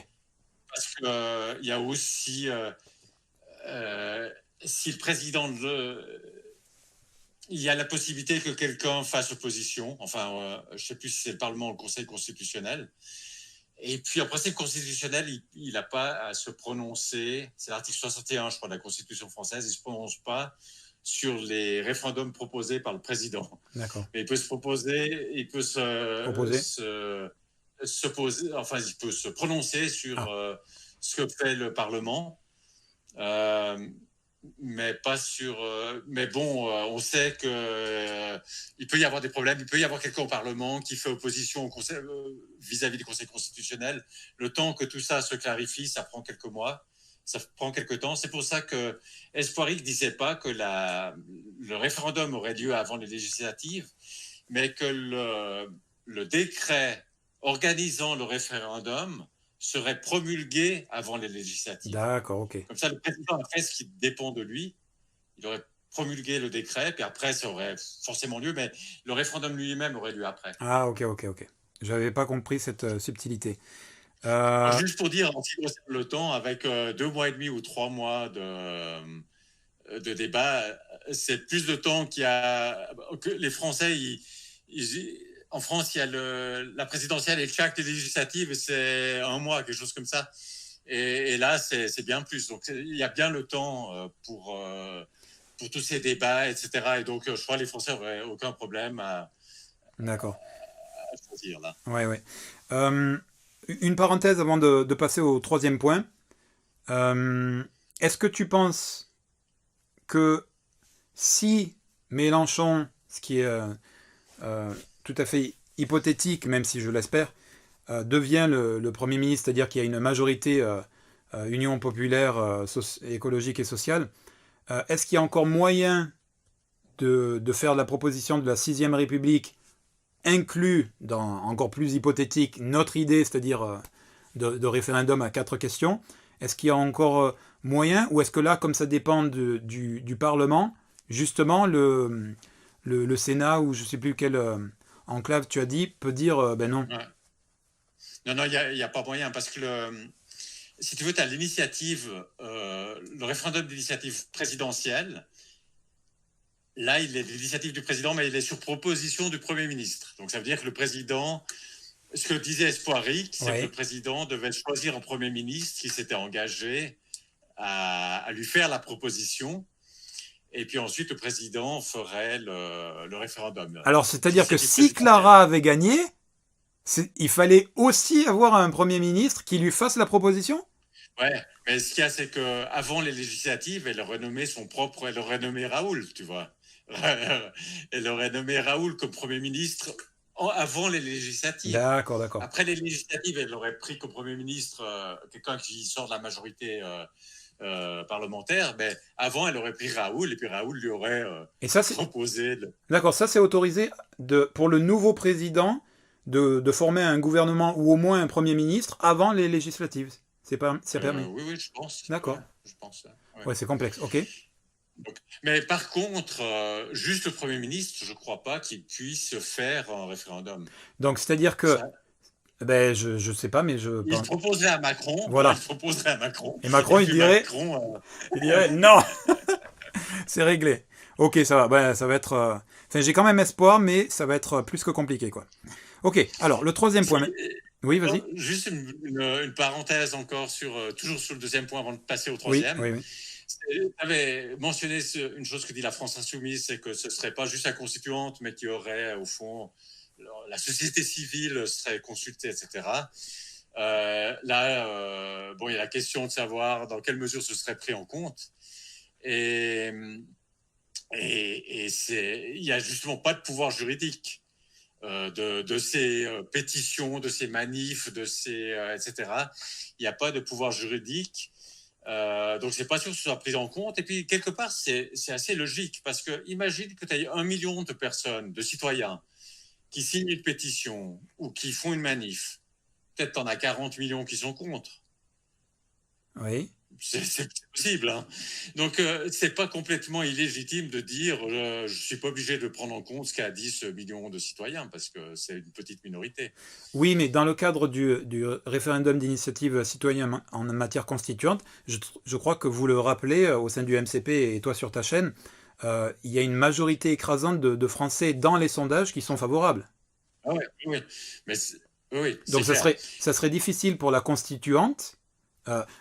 Parce que il y a aussi, euh, si le président il y a la possibilité que quelqu'un fasse opposition. Enfin, je ne sais plus si c'est le Parlement ou le Conseil constitutionnel. Et puis, après, c'est le constitutionnel, il n'a pas à se prononcer. C'est l'article 61, je crois, de la Constitution française. Il ne se prononce pas sur les référendums proposés par le président. D'accord. Mais il peut se proposer, il peut Proposer. enfin, il peut se prononcer sur ce que fait le Parlement. Mais pas sur. Mais bon, on sait que il peut y avoir des problèmes. Il peut y avoir quelqu'un au Parlement qui fait opposition au conseil, vis-à-vis du Conseil constitutionnel. Le temps que tout ça se clarifie, ça prend quelques mois, ça prend quelques temps. C'est pour ça que Espoiric disait pas que le référendum aurait lieu avant les législatives, mais que le décret organisant le référendum serait promulgué avant les législatives. D'accord, ok. Comme ça, le président a fait ce qui dépend de lui. Il aurait promulgué le décret, puis après, ça aurait forcément lieu, mais le référendum lui-même aurait lieu après. Ah, ok, ok, ok. J'avais pas compris cette subtilité. Alors, juste pour dire, en ce qui concerne le temps, avec 2 mois et demi ou 3 mois de débat, c'est plus de temps que les Français. En France, il y a la présidentielle et chaque législative, c'est un mois, quelque chose comme ça. Et là, c'est bien plus. Donc, il y a bien le temps pour tous ces débats, etc. Et donc, je crois que les Français n'auraient aucun problème D'accord. à choisir là. Ouais, ouais. Une parenthèse avant de passer au troisième point. Est-ce que tu penses que si Mélenchon, ce qui est tout à fait hypothétique, même si je l'espère, devient le Premier ministre, c'est-à-dire qu'il y a une majorité Union populaire écologique et sociale, est-ce qu'il y a encore moyen de faire la proposition de la 6ème République inclus dans, encore plus hypothétique, notre idée, c'est-à-dire de référendum à 4 questions? Est-ce qu'il y a encore moyen, ou est-ce que là, comme ça dépend du Parlement, justement, le Sénat, ou je ne sais plus quelle enclave tu as dit, peut dire ben non. Ouais. Non, il n'y a pas moyen, parce que si tu veux, tu as l'initiative, le référendum d'initiative présidentielle. Là, il est l'initiative du président, mais il est sur proposition du Premier ministre. Donc, ça veut dire que le président, ce que disait Espoiric, c'est que le président devait choisir un Premier ministre qui s'était engagé à lui faire la proposition. Et puis ensuite, le président ferait le référendum. Alors, c'est-à-dire que si Clara avait gagné, il fallait aussi avoir un Premier ministre qui lui fasse la proposition? Ouais, mais ce qu'il y a, c'est qu'avant les législatives, elle aurait nommé elle aurait nommé Raoul, tu vois. Elle aurait nommé Raoul comme Premier ministre avant les législatives. D'accord, d'accord. Après les législatives, elle aurait pris comme Premier ministre quelqu'un qui sort de la majorité parlementaire. Mais avant, elle aurait pris Raoul, et puis Raoul lui aurait proposé... D'accord, ça c'est autorisé pour le nouveau président de former un gouvernement ou au moins un Premier ministre avant les législatives. C'est permis. Oui, je pense. D'accord. Ouais, je pense. Ouais, c'est complexe, ok. Donc, mais par contre, juste le Premier ministre, je ne crois pas qu'il puisse faire un référendum. Donc, c'est-à-dire que... Ben, je ne sais pas, mais il se proposerait à Macron. Voilà. Il se proposerait à Macron. Et Macron, il dirait... il dirait non. C'est réglé. Ok, ça va. Ben, ça va être... Enfin, j'ai quand même espoir, mais ça va être plus que compliqué, quoi. Ok, alors, le troisième point... Oui, vas-y. Juste une parenthèse encore toujours sur le deuxième point avant de passer au troisième. Oui. Tu avais mentionné une chose que dit la France insoumise, c'est que ce ne serait pas juste la constituante, mais qu'il y aurait, au fond, la société civile serait consultée, etc. Bon, il y a la question de savoir dans quelle mesure ce serait pris en compte. Et il n'y a justement pas de pouvoir juridique de ces pétitions, de ces manifs, etc. Il n'y a pas de pouvoir juridique. Donc, c'est pas sûr que ce soit pris en compte. Et puis, quelque part, c'est assez logique parce que imagine que tu as 1 million de personnes, de citoyens, qui signent une pétition ou qui font une manif. Peut-être tu en as 40 millions qui sont contre. Oui. C'est possible. Hein. Donc, c'est pas complètement illégitime de dire je suis pas obligé de prendre en compte ce qu'a 10 millions de citoyens parce que c'est une petite minorité. Oui, mais dans le cadre du référendum d'initiative citoyenne en matière constituante, je crois que vous le rappelez au sein du MCP et toi sur ta chaîne, il y a une majorité écrasante de Français dans les sondages qui sont favorables. Ah ouais, oui, mais oui, c'est Donc clair. ça serait difficile pour la constituante,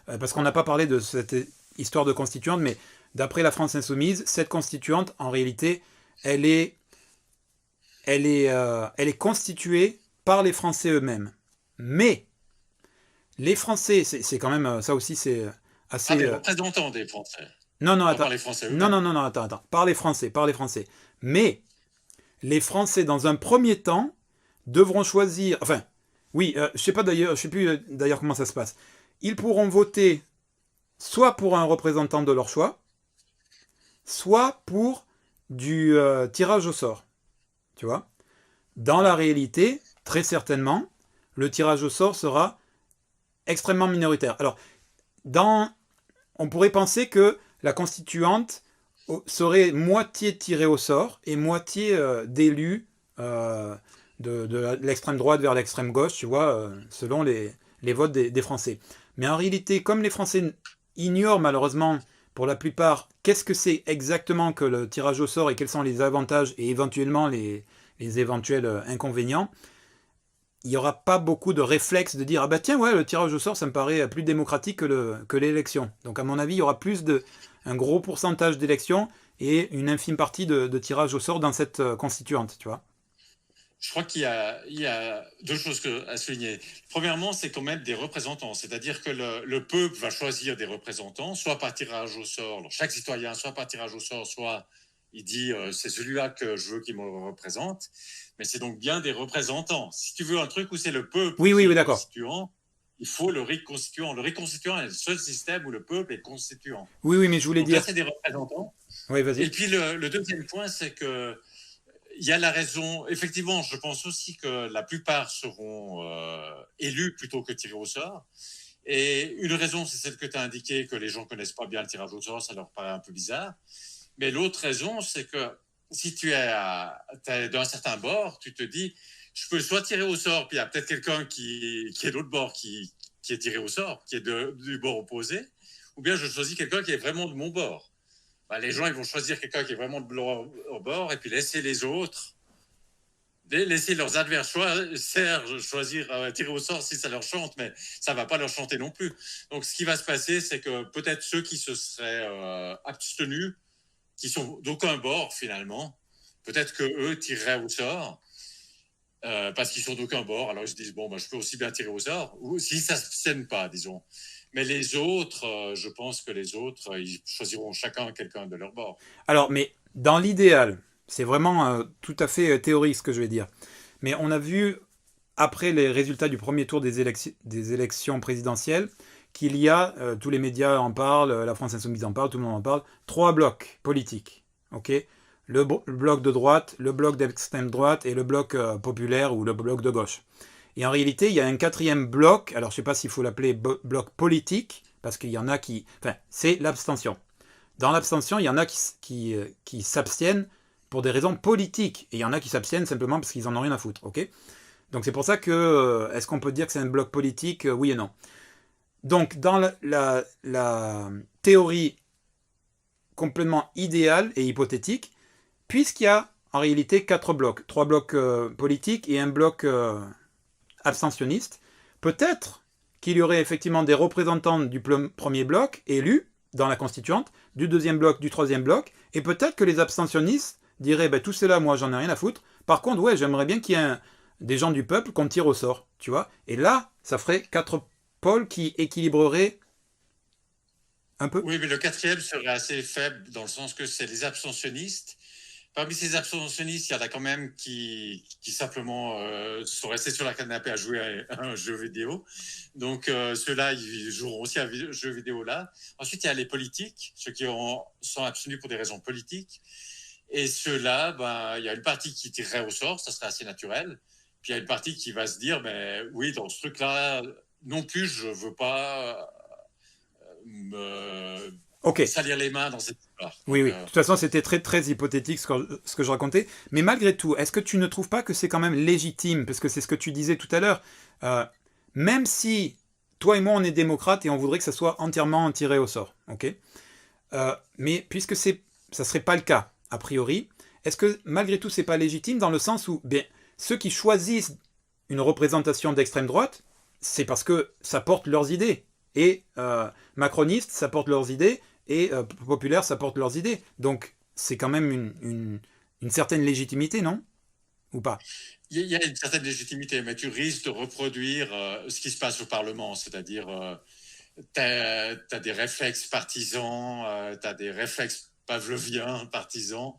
parce qu'on n'a pas parlé de cette histoire de constituante, mais d'après la France insoumise, cette constituante, en réalité, elle est, elle est constituée par les Français eux-mêmes. Mais les Français, c'est quand même, ça aussi c'est Ah, assez... des représentants des Français, non, non, pas attends. par les Français Non, eux-mêmes. non, non, non, attends, attends. Par les Français, par les Français. Mais les Français, dans un premier temps, devront choisir... Enfin, oui, je sais pas d'ailleurs, je sais plus d'ailleurs comment ça se passe. Ils pourront voter soit pour un représentant de leur choix, soit pour du tirage au sort. Tu vois? Dans la réalité, très certainement, le tirage au sort sera extrêmement minoritaire. Alors, dans, on pourrait penser que la constituante serait moitié tirée au sort et moitié d'élus de l'extrême droite vers l'extrême gauche, tu vois, selon les votes des Français. Mais en réalité, comme les Français ignorent malheureusement pour la plupart qu'est-ce que c'est exactement que le tirage au sort et quels sont les avantages et éventuellement les éventuels inconvénients, il n'y aura pas beaucoup de réflexes de dire ah bah tiens ouais le tirage au sort ça me paraît plus démocratique que l'élection. Donc à mon avis il y aura un gros pourcentage d'élections et une infime partie de tirage au sort dans cette constituante, tu vois. Je crois il y a deux choses à souligner. Premièrement, c'est qu'on met des représentants, c'est-à-dire que le peuple va choisir des représentants, soit par tirage au sort, alors chaque citoyen, soit par tirage au sort, soit il dit c'est celui-là que je veux qu'il me représente, mais c'est donc bien des représentants. Si tu veux un truc où c'est le peuple Oui, qui oui, oui, est d'accord. constituant, il faut le RIC constituant. Le RIC constituant est le seul système où le peuple est constituant. Oui, oui, mais je voulais Donc là, dire. c'est des représentants. Oui, Et vas-y. puis le deuxième point, c'est que il y a la raison. Effectivement, je pense aussi que la plupart seront élus plutôt que tirés au sort. Et une raison, c'est celle que tu as indiquée, que les gens ne connaissent pas bien le tirage au sort, ça leur paraît un peu bizarre. Mais l'autre raison, c'est que si tu es d'un certain bord, tu te dis, je peux soit tirer au sort, puis il y a peut-être quelqu'un qui est de l'autre bord qui est tiré au sort, qui est du bord opposé, ou bien je choisis quelqu'un qui est vraiment de mon bord. Bah, les gens ils vont choisir quelqu'un qui est vraiment de leur au bord et puis laisser les autres, laisser leurs adversaires choisir, tirer au sort si ça leur chante, mais ça va pas leur chanter non plus. Donc ce qui va se passer, c'est que peut-être ceux qui se seraient abstenus, qui sont d'aucun bord finalement, peut-être que eux tireraient au sort. Parce qu'ils sont d'aucun bord, alors ils se disent bon, bah, je peux aussi bien tirer au sort, ou si ça ne s'aime pas, disons. Mais les autres, je pense que les autres, ils choisiront chacun quelqu'un de leur bord. Alors, mais dans l'idéal, c'est vraiment tout à fait théorique ce que je vais dire. Mais on a vu, après les résultats du premier tour des élections présidentielles, qu'il y a, tous les médias en parlent, la France Insoumise en parle, tout le monde en parle, trois blocs politiques. Ok, le bloc de droite, le bloc d'extrême droite et le bloc populaire ou le bloc de gauche. Et en réalité, il y a un quatrième bloc, alors je ne sais pas s'il faut l'appeler bloc politique, parce qu'il y en a qui... Enfin, c'est l'abstention. Dans l'abstention, il y en a qui s'abstiennent pour des raisons politiques, et il y en a qui s'abstiennent simplement parce qu'ils en ont rien à foutre, ok? Donc c'est pour ça que, est-ce qu'on peut dire que c'est un bloc politique? Oui et non. Donc dans la théorie complètement idéale et hypothétique, puisqu'il y a en réalité quatre blocs, trois blocs politiques et un bloc abstentionniste, peut-être qu'il y aurait effectivement des représentants du premier bloc élus dans la constituante, du deuxième bloc, du troisième bloc, et peut-être que les abstentionnistes diraient, tout cela, moi, j'en ai rien à foutre. Par contre, ouais, j'aimerais bien qu'il y ait des gens du peuple qu'on tire au sort, tu vois. Et là, ça ferait 4 pôles qui équilibreraient un peu. Oui, mais le quatrième serait assez faible dans le sens que c'est les abstentionnistes. Parmi ces abstentionnistes, il y en a quand même qui simplement sont restés sur la canapé à jouer à un jeu vidéo. Donc ceux-là, ils joueront aussi à un jeu vidéo là. Ensuite, il y a les politiques, ceux qui sont abstenus pour des raisons politiques. Et ceux-là, il y a une partie qui tirerait au sort, ça serait assez naturel. Puis il y a une partie qui va se dire, oui, dans ce truc-là, non plus, je veux pas me salir les mains dans cette histoire. Oui, oui. De toute façon, c'était très, très hypothétique ce que je racontais. Mais malgré tout, est-ce que tu ne trouves pas que c'est quand même légitime, parce que c'est ce que tu disais tout à l'heure, même si toi et moi, on est démocrates et on voudrait que ça soit entièrement tiré au sort, ok, mais puisque ça ne serait pas le cas, a priori, est-ce que malgré tout, c'est pas légitime dans le sens où ceux qui choisissent une représentation d'extrême droite, c'est parce que ça porte leurs idées. Et macronistes, ça porte leurs idées, et populaires, ça porte leurs idées. Donc, c'est quand même une certaine légitimité, non? Ou pas? Il y a une certaine légitimité, mais tu risques de reproduire ce qui se passe au Parlement, c'est-à-dire tu as des réflexes partisans, tu as des réflexes pavloviens partisans,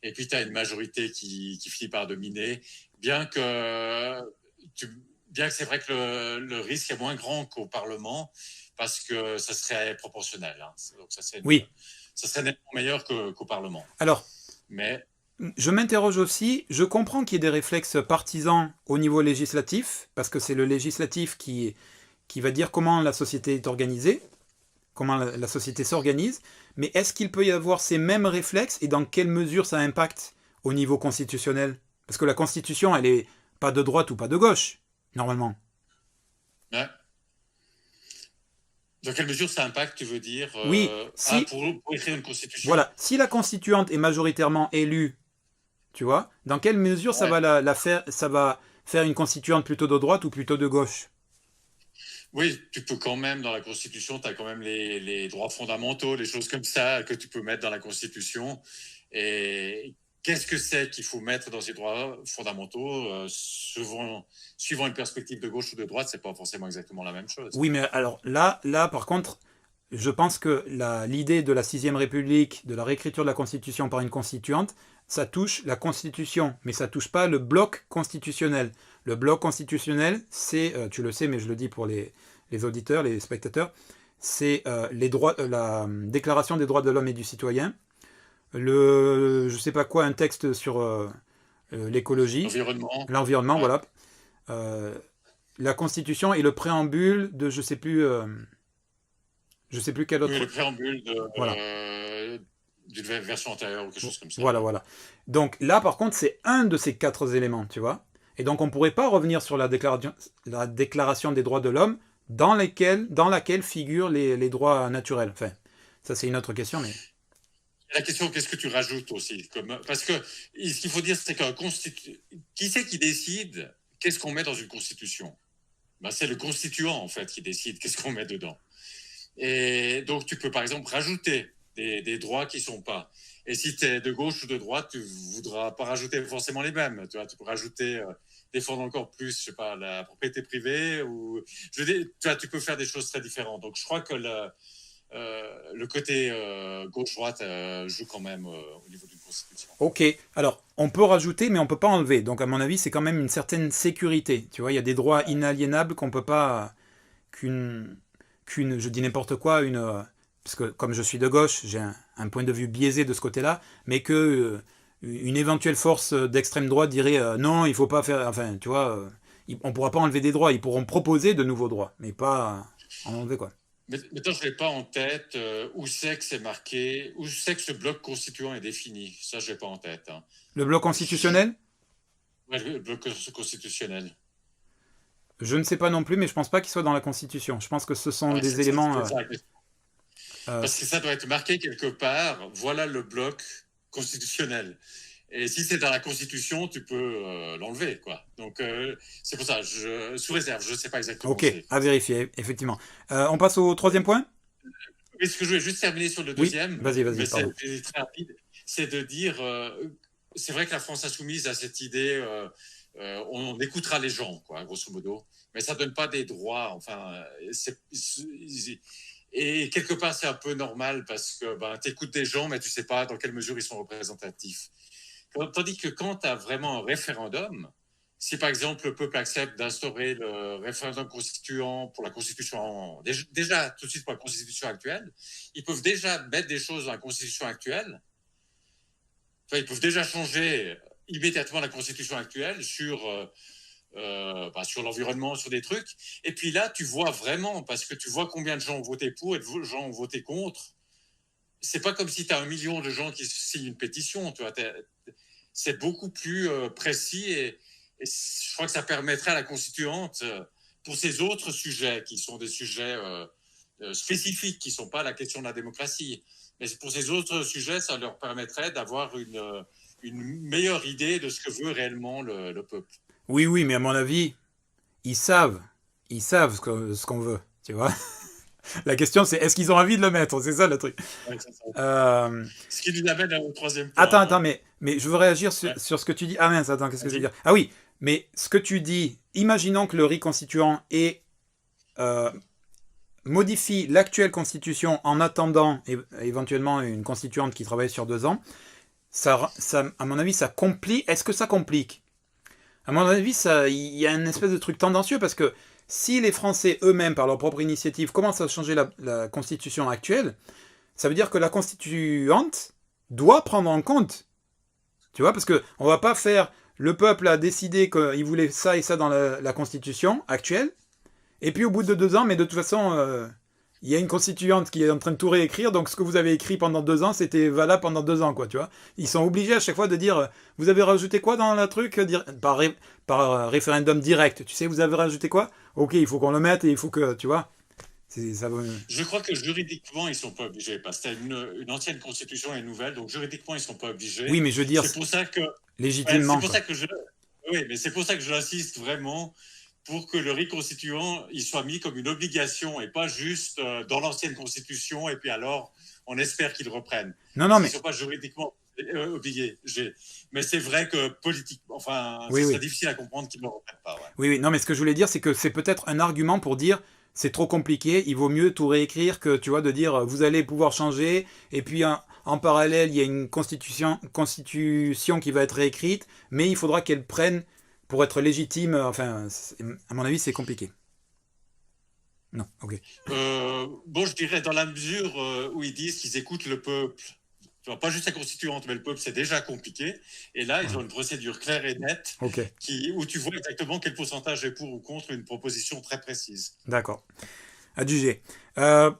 et puis tu as une majorité qui finit par dominer, bien que c'est vrai que le risque est moins grand qu'au Parlement, parce que ça serait proportionnel. Hein. Donc ça serait nettement meilleur qu'au Parlement. Alors, mais je m'interroge aussi, je comprends qu'il y ait des réflexes partisans au niveau législatif, parce que c'est le législatif qui va dire comment la société est organisée, comment la société s'organise, mais est-ce qu'il peut y avoir ces mêmes réflexes et dans quelle mesure ça impacte au niveau constitutionnel? Parce que la Constitution, elle est pas de droite ou pas de gauche, normalement. Ouais. Dans quelle mesure ça impacte, tu veux dire Oui, pour écrire une constitution. Voilà, si la constituante est majoritairement élue, tu vois, dans quelle mesure ça va ça va faire une constituante plutôt de droite ou plutôt de gauche? Oui, tu peux quand même, dans la Constitution, tu as quand même les droits fondamentaux, les choses comme ça que tu peux mettre dans la Constitution. Et qu'est-ce que c'est qu'il faut mettre dans ces droits fondamentaux suivant une perspective de gauche ou de droite, c'est pas forcément exactement la même chose. Oui, mais alors là par contre, je pense que l'idée de la 6ème République, de la réécriture de la Constitution par une constituante, ça touche la Constitution, mais ça touche pas le bloc constitutionnel. Le bloc constitutionnel, c'est, tu le sais, mais je le dis pour les auditeurs, les spectateurs, c'est la Déclaration des droits de l'homme et du citoyen, je sais pas quoi, un texte sur l'écologie, l'environnement, voilà, la Constitution et le préambule de je sais plus quel autre. Oui, le préambule voilà. D'une version antérieure ou quelque chose comme ça. Voilà. Donc là, par contre, c'est un de ces 4 éléments, tu vois. Et donc, on ne pourrait pas revenir sur la déclaration des droits de l'homme dans laquelle figurent les droits naturels. Enfin, ça, c'est une autre question, mais... La question, qu'est-ce que tu rajoutes aussi parce que ce qu'il faut dire, c'est qui c'est qui décide qu'est-ce qu'on met dans une constitution? C'est le constituant, en fait, qui décide qu'est-ce qu'on met dedans. Et donc, tu peux, par exemple, rajouter des droits qui ne sont pas. Et si tu es de gauche ou de droite, tu ne voudras pas rajouter forcément les mêmes. Tu peux rajouter, défendre encore plus, je sais pas, la propriété privée. Tu peux faire des choses très différentes. Donc, je crois que le côté gauche-droite joue quand même au niveau d'une constitution. Ok, alors on peut rajouter, mais on peut pas enlever. Donc à mon avis, c'est quand même une certaine sécurité. Tu vois, il y a des droits inaliénables qu'on peut pas je dis n'importe quoi, parce que comme je suis de gauche, j'ai un point de vue biaisé de ce côté-là, mais que une éventuelle force d'extrême droite dirait non, il faut pas faire. Enfin, tu vois, on pourra pas enlever des droits. Ils pourront proposer de nouveaux droits, mais pas en enlever quoi. Maintenant, je n'ai pas en tête où c'est que c'est marqué, où c'est que ce bloc constituant est défini. Ça, je n'ai pas en tête. Hein. Le bloc constitutionnel? Ouais, le bloc constitutionnel. Je ne sais pas non plus, mais je pense pas qu'il soit dans la Constitution. Je pense que ce sont des éléments... Parce que ça doit être marqué quelque part, voilà le bloc constitutionnel. Et si c'est dans la Constitution, tu peux l'enlever, quoi. Donc, c'est pour ça, sous réserve, je ne sais pas exactement. Ok, à vérifier, effectivement. On passe au 3e point? Et ce que je voulais juste terminer sur le Oui, deuxième, vas-y, mais c'est pardon. très rapide, c'est de dire, c'est vrai que la France insoumise a cette idée, on écoutera les gens, quoi, grosso modo, mais ça donne pas des droits. Enfin, et quelque part c'est un peu normal parce que ben, tu écoutes des gens, mais tu sais pas dans quelle mesure ils sont représentatifs. Tandis que quand tu as vraiment un référendum, si par exemple le peuple accepte d'instaurer le référendum constituant pour la constitution, déjà tout de suite pour la constitution actuelle, ils peuvent déjà mettre des choses dans la constitution actuelle. Enfin, ils peuvent déjà changer immédiatement la constitution actuelle sur l'environnement, sur des trucs. Et puis là, tu vois vraiment, parce que tu vois combien de gens ont voté pour et de gens ont voté contre. C'est pas comme si tu as 1 million de gens qui signent une pétition. Tu vois, c'est beaucoup plus précis et je crois que ça permettrait à la constituante, pour ces autres sujets qui sont des sujets spécifiques, qui ne sont pas la question de la démocratie, mais pour ces autres sujets, ça leur permettrait d'avoir une meilleure idée de ce que veut réellement le peuple. Oui, mais à mon avis, ils savent. Ils savent ce qu'on veut, tu vois. La question, c'est est-ce qu'ils ont envie de le mettre? C'est ça le truc. Ouais, Euh, ce qui nous amène au troisième Attends, point. attends, mais je veux réagir Ouais, sur ce que tu dis. Ah mince, attends, qu'est-ce que je veux vas-y. dire? Ah oui, mais ce que tu dis, imaginons que le riz constituant euh, modifie l'actuelle constitution en attendant éventuellement une constituante qui travaille sur 2 ans. À mon avis, ça complique. Est-ce que ça complique? À mon avis, il y a une espèce de truc tendancieux parce que si les Français eux-mêmes, par leur propre initiative, commencent à changer la constitution actuelle, ça veut dire que la constituante doit prendre en compte. Tu vois, parce que on va pas faire. Le peuple a décidé qu'il voulait ça et ça dans la constitution actuelle, et puis au bout de 2 ans, mais de toute façon, il y a une constituante qui est en train de tout réécrire, donc ce que vous avez écrit pendant 2 ans, c'était valable pendant 2 ans, quoi, tu vois. Ils sont obligés à chaque fois de dire, vous avez rajouté quoi dans le truc par référendum direct. Tu sais, vous avez rajouté quoi? Ok, il faut qu'on le mette et il faut que, tu vois, ça Je crois que juridiquement, ils ne sont pas obligés, parce que c'est une ancienne constitution et une nouvelle, donc juridiquement, ils ne sont pas Oui, obligés. mais je veux dire, C'est pour ça que, ouais, c'est légitimement, pour quoi. ça que oui, mais c'est pour ça que j'insiste vraiment pour que le riz constituant, il soit mis comme une obligation et pas juste dans l'ancienne constitution, et puis alors, on espère qu'ils reprennent. Non, non, Parce qu'ils mais ne sont pas juridiquement obligés. Mais c'est vrai que politiquement, enfin, oui, ce serait oui. difficile à comprendre qu'ils ne le reprennent pas. Ouais. Oui, oui, non, mais ce que je voulais dire, c'est que c'est peut-être un argument pour dire c'est trop compliqué, il vaut mieux tout réécrire que, tu vois, de dire vous allez pouvoir changer, et puis en parallèle, il y a une constitution qui va être réécrite, mais il faudra qu'elle prenne pour être légitime. Enfin, à mon avis, c'est compliqué. Non, ok. Bon, je dirais dans la mesure où ils disent qu'ils écoutent le peuple. Enfin, pas juste la constituante, mais le peuple, c'est déjà compliqué. Et là, ils Ouais. ont une procédure claire et nette Ok, où tu vois exactement quel pourcentage est pour ou contre une proposition très précise. d'accord. Adjugé.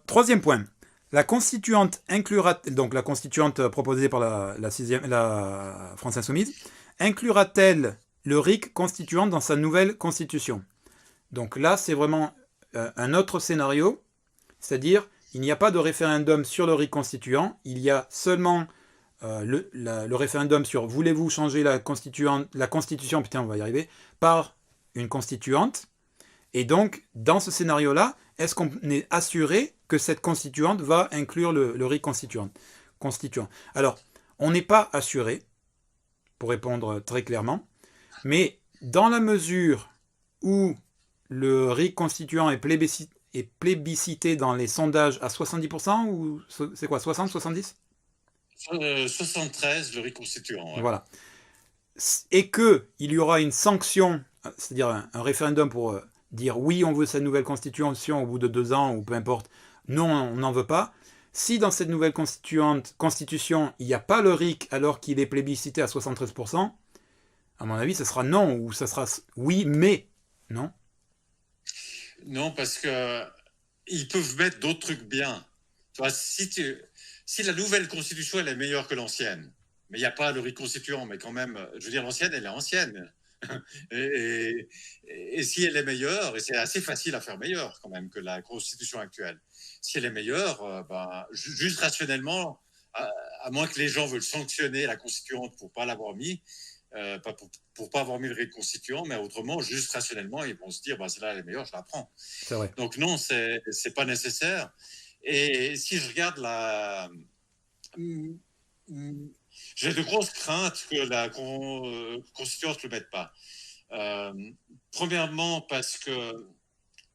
Troisième point. La constituante inclura, donc la constituante proposée par la France Insoumise, inclura-t-elle le RIC constituant dans sa nouvelle constitution? Donc là, c'est vraiment un autre scénario, c'est-à-dire il n'y a pas de référendum sur le RIC constituant, il y a seulement le référendum sur voulez-vous changer la constitution, putain, on va y arriver, par une constituante. Et donc, dans ce scénario-là, est-ce qu'on est assuré que cette constituante va inclure le RIC constituant? Alors, on n'est pas assuré, pour répondre très clairement, mais dans la mesure où le RIC constituant est plébiscité dans les sondages à 70%, ou c'est quoi, 60, 70? 73, le riz constituant. Ouais. Voilà. Et qu'il y aura une sanction, c'est-à-dire un référendum pour dire oui, on veut cette nouvelle constitution au bout de 2 ans, ou peu importe, non, on n'en veut pas. Si dans cette nouvelle constitution, il n'y a pas le RIC alors qu'il est plébiscité à 73%, à mon avis, ce sera non, ou ça sera oui, mais non. Non, parce que ils peuvent mettre d'autres trucs bien. Tu vois, si la nouvelle constitution elle est meilleure que l'ancienne, mais il n'y a pas le riz constituant, mais quand même, je veux dire, l'ancienne, elle est ancienne. et, et si elle est meilleure, et c'est assez facile à faire meilleure quand même que la constitution actuelle, si elle est meilleure, ben, juste rationnellement, à moins que les gens veulent sanctionner la constituante pour pas l'avoir mis, pas pour pas avoir mis le réconstituant, mais autrement, juste rationnellement, ils vont se dire, bah, celle-là, elle est meilleure, je la prends. C'est vrai. Donc non, c'est pas nécessaire. Et si je regarde j'ai de grosses craintes que la constituante ne le mette pas. Premièrement, parce que,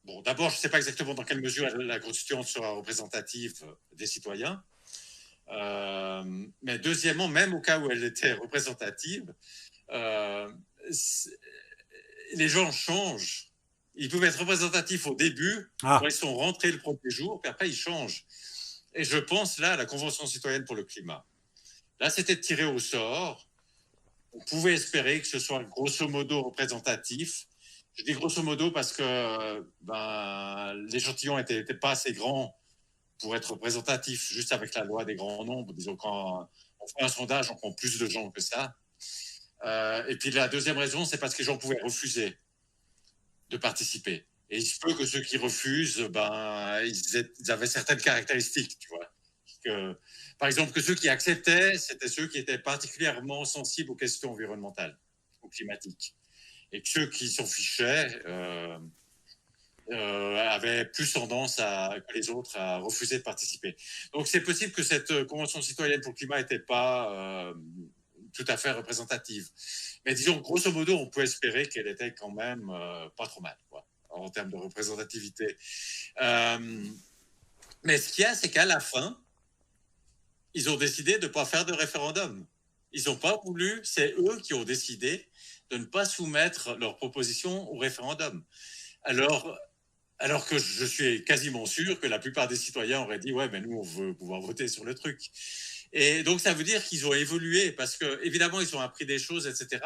bon, d'abord, je ne sais pas exactement dans quelle mesure la constituante sera représentative des citoyens. Mais deuxièmement, même au cas où elle était représentative, les gens changent. Ils peuvent être représentatifs au début, quand ils sont rentrés le premier jour, puis après ils changent. Et je pense là à la Convention citoyenne pour le climat. Là, c'était tiré au sort. On pouvait espérer que ce soit grosso modo représentatif. Je dis grosso modo parce que l'échantillon n'était pas assez grand pour être représentatif, juste avec la loi des grands nombres. Disons, quand on fait un sondage, on prend plus de gens que ça. Et puis la deuxième raison, c'est parce que les gens pouvaient refuser de participer. Et il se peut que ceux qui refusent, ils avaient certaines caractéristiques, tu vois. Par exemple, que ceux qui acceptaient, c'était ceux qui étaient particulièrement sensibles aux questions environnementales, ou climatiques. Et que ceux qui s'en fichaient avaient plus tendance que les autres à refuser de participer. Donc c'est possible que cette Convention citoyenne pour le climat n'était pas tout à fait représentative. Mais disons, grosso modo, on peut espérer qu'elle était quand même pas trop mal, quoi, en termes de représentativité. Mais ce qu'il y a, c'est qu'à la fin, ils ont décidé de ne pas faire de référendum. Ils n'ont pas voulu, c'est eux qui ont décidé de ne pas soumettre leurs propositions au référendum. Alors que je suis quasiment sûr que la plupart des citoyens auraient dit « Ouais, mais nous, on veut pouvoir voter sur le truc ». Et donc, ça veut dire qu'ils ont évolué parce que, évidemment, ils ont appris des choses, etc.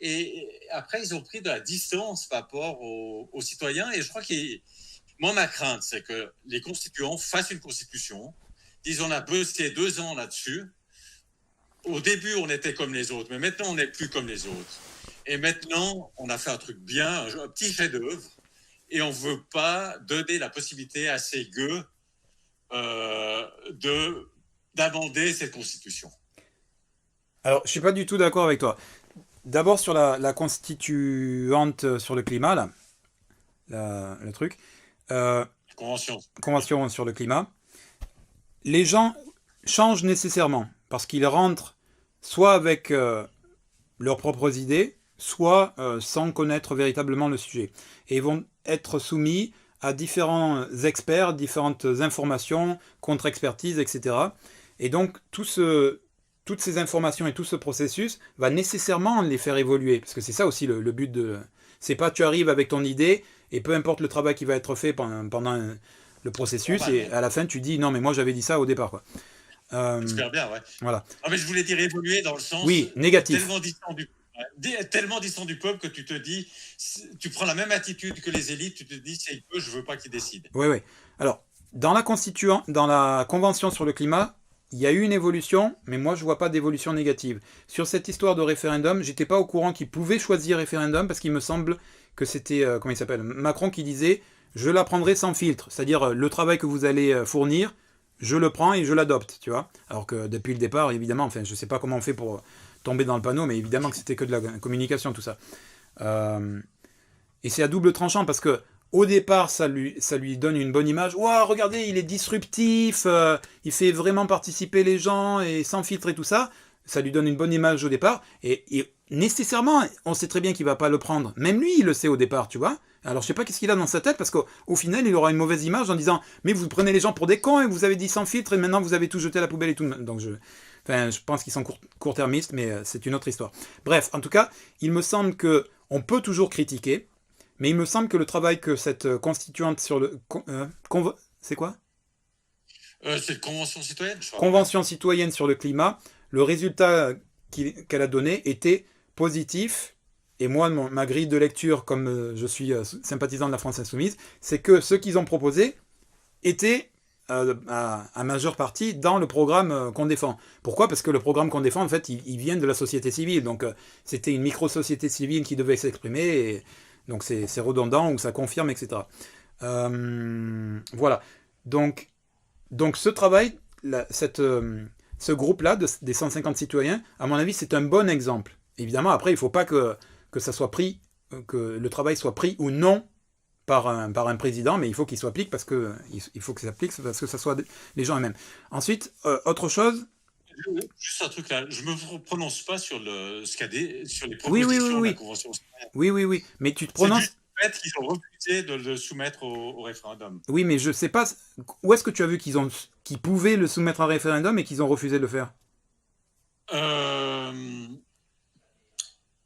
Et après, ils ont pris de la distance par rapport aux citoyens. Et je crois que moi, ma crainte, c'est que les constituants fassent une constitution, disent on a bossé 2 ans là-dessus. Au début, on était comme les autres, mais maintenant, on n'est plus comme les autres. Et maintenant, on a fait un truc bien, un petit chef-d'œuvre, et on ne veut pas donner la possibilité à ces gueux d'amender cette constitution. Alors, je ne suis pas du tout d'accord avec toi. D'abord, sur la constituante sur le climat, là, le truc. Convention sur le climat. Les gens changent nécessairement parce qu'ils rentrent soit avec leurs propres idées, soit sans connaître véritablement le sujet. Et ils vont être soumis à différents experts, différentes informations, contre-expertise, etc. Et donc, toutes ces informations et tout ce processus va nécessairement les faire évoluer. Parce que c'est ça aussi le but de... C'est pas tu arrives avec ton idée, et peu importe le travail qui va être fait pendant le processus, et à la fin tu dis non mais moi j'avais dit ça au départ, quoi. J'espère bien, ouais. Voilà. Ah, mais je voulais dire évoluer dans le sens... Oui, négatif. Tellement distant du peuple que tu te dis, tu prends la même attitude que les élites, tu te dis c'est eux, je veux pas qu'ils décident. Oui, oui. Alors, dans la Convention sur le climat, il y a eu une évolution, mais moi je vois pas d'évolution négative. Sur cette histoire de référendum, j'étais pas au courant qu'ils pouvaient choisir référendum, parce qu'il me semble que c'était, comment il s'appelle, Macron qui disait « je la prendrai sans filtre », c'est-à-dire le travail que vous allez fournir, je le prends et je l'adopte, tu vois. Alors que depuis le départ, évidemment, enfin je sais pas comment on fait pour tomber dans le panneau, mais évidemment que c'était que de la communication, tout ça. Et c'est à double tranchant, parce que au départ, ça lui donne une bonne image. Ouah, regardez, il est disruptif, il fait vraiment participer les gens, et sans filtre et tout ça. Ça lui donne une bonne image au départ. Et nécessairement, on sait très bien qu'il va pas le prendre. Même lui, il le sait au départ, tu vois. Alors, je sais pas qu'est-ce qu'il a dans sa tête, parce qu'au final, il aura une mauvaise image en disant « Mais vous prenez les gens pour des cons, et vous avez dit sans filtre, et maintenant vous avez tout jeté à la poubelle et tout. » Donc, je pense qu'ils sont court-termistes, mais c'est une autre histoire. Bref, en tout cas, il me semble qu'on peut toujours critiquer, mais il me semble que le travail que cette constituante sur le... c'est quoi ? C'est Convention citoyenne, je crois. Convention citoyenne sur le climat, le résultat qu'elle a donné était positif. Et moi, ma grille de lecture, comme je suis sympathisant de la France Insoumise, c'est que ce qu'ils ont proposé était à majeure partie dans le programme qu'on défend. Pourquoi ? Parce que le programme qu'on défend, en fait, il vient de la société civile. Donc, c'était une micro-société civile qui devait s'exprimer. Et donc, c'est redondant ou ça confirme, etc. Voilà. Donc ce travail, ce groupe-là, des 150 citoyens, à mon avis, c'est un bon exemple. Évidemment, après, il ne faut pas que ça soit pris, que le travail soit pris ou non par un président, mais il faut qu'il s'applique parce que il faut que ça s'applique parce que ça soit les gens eux-mêmes. Ensuite, autre chose. Juste un truc là, je me prononce pas sur sur les Oui, oui, oui, propositions de la oui, Convention citoyenne. oui, oui, oui. Mais tu te C'est du prononces. fait qu'ils ont refusé de le soumettre au référendum. Oui, mais je sais pas où est-ce que tu as vu qu'ils pouvaient le soumettre à référendum et qu'ils ont refusé de le faire. Euh,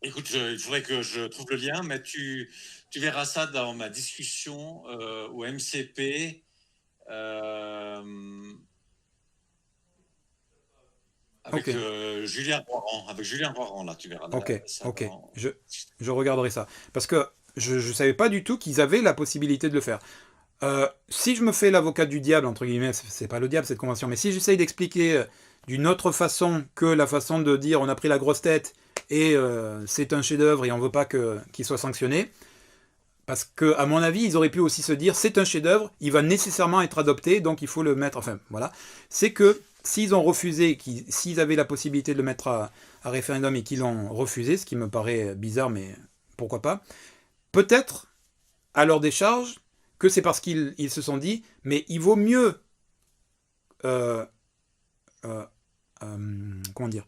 Écoute, il faudrait que je trouve le lien, mais tu verras ça dans ma discussion au MCP euh, Ok, avec Julien Roiran. Avec Julien Roiran, là, tu verras ok, ça ok. dans. Je regarderai ça parce que je savais pas du tout qu'ils avaient la possibilité de le faire. Si je me fais l'avocat du diable, entre guillemets, c'est pas le diable cette convention, mais si j'essaye d'expliquer d'une autre façon que la façon de dire on a pris la grosse tête et c'est un chef-d'œuvre et on veut pas qu'il soit sanctionné, parce que à mon avis ils auraient pu aussi se dire c'est un chef-d'œuvre, il va nécessairement être adopté, donc il faut le mettre. Enfin voilà, c'est que s'ils ont refusé, s'ils avaient la possibilité de le mettre à référendum et qu'ils l'ont refusé, ce qui me paraît bizarre, mais pourquoi pas, peut-être à leur décharge que c'est parce qu'ils se sont dit, mais il vaut mieux, euh, euh, comment dire,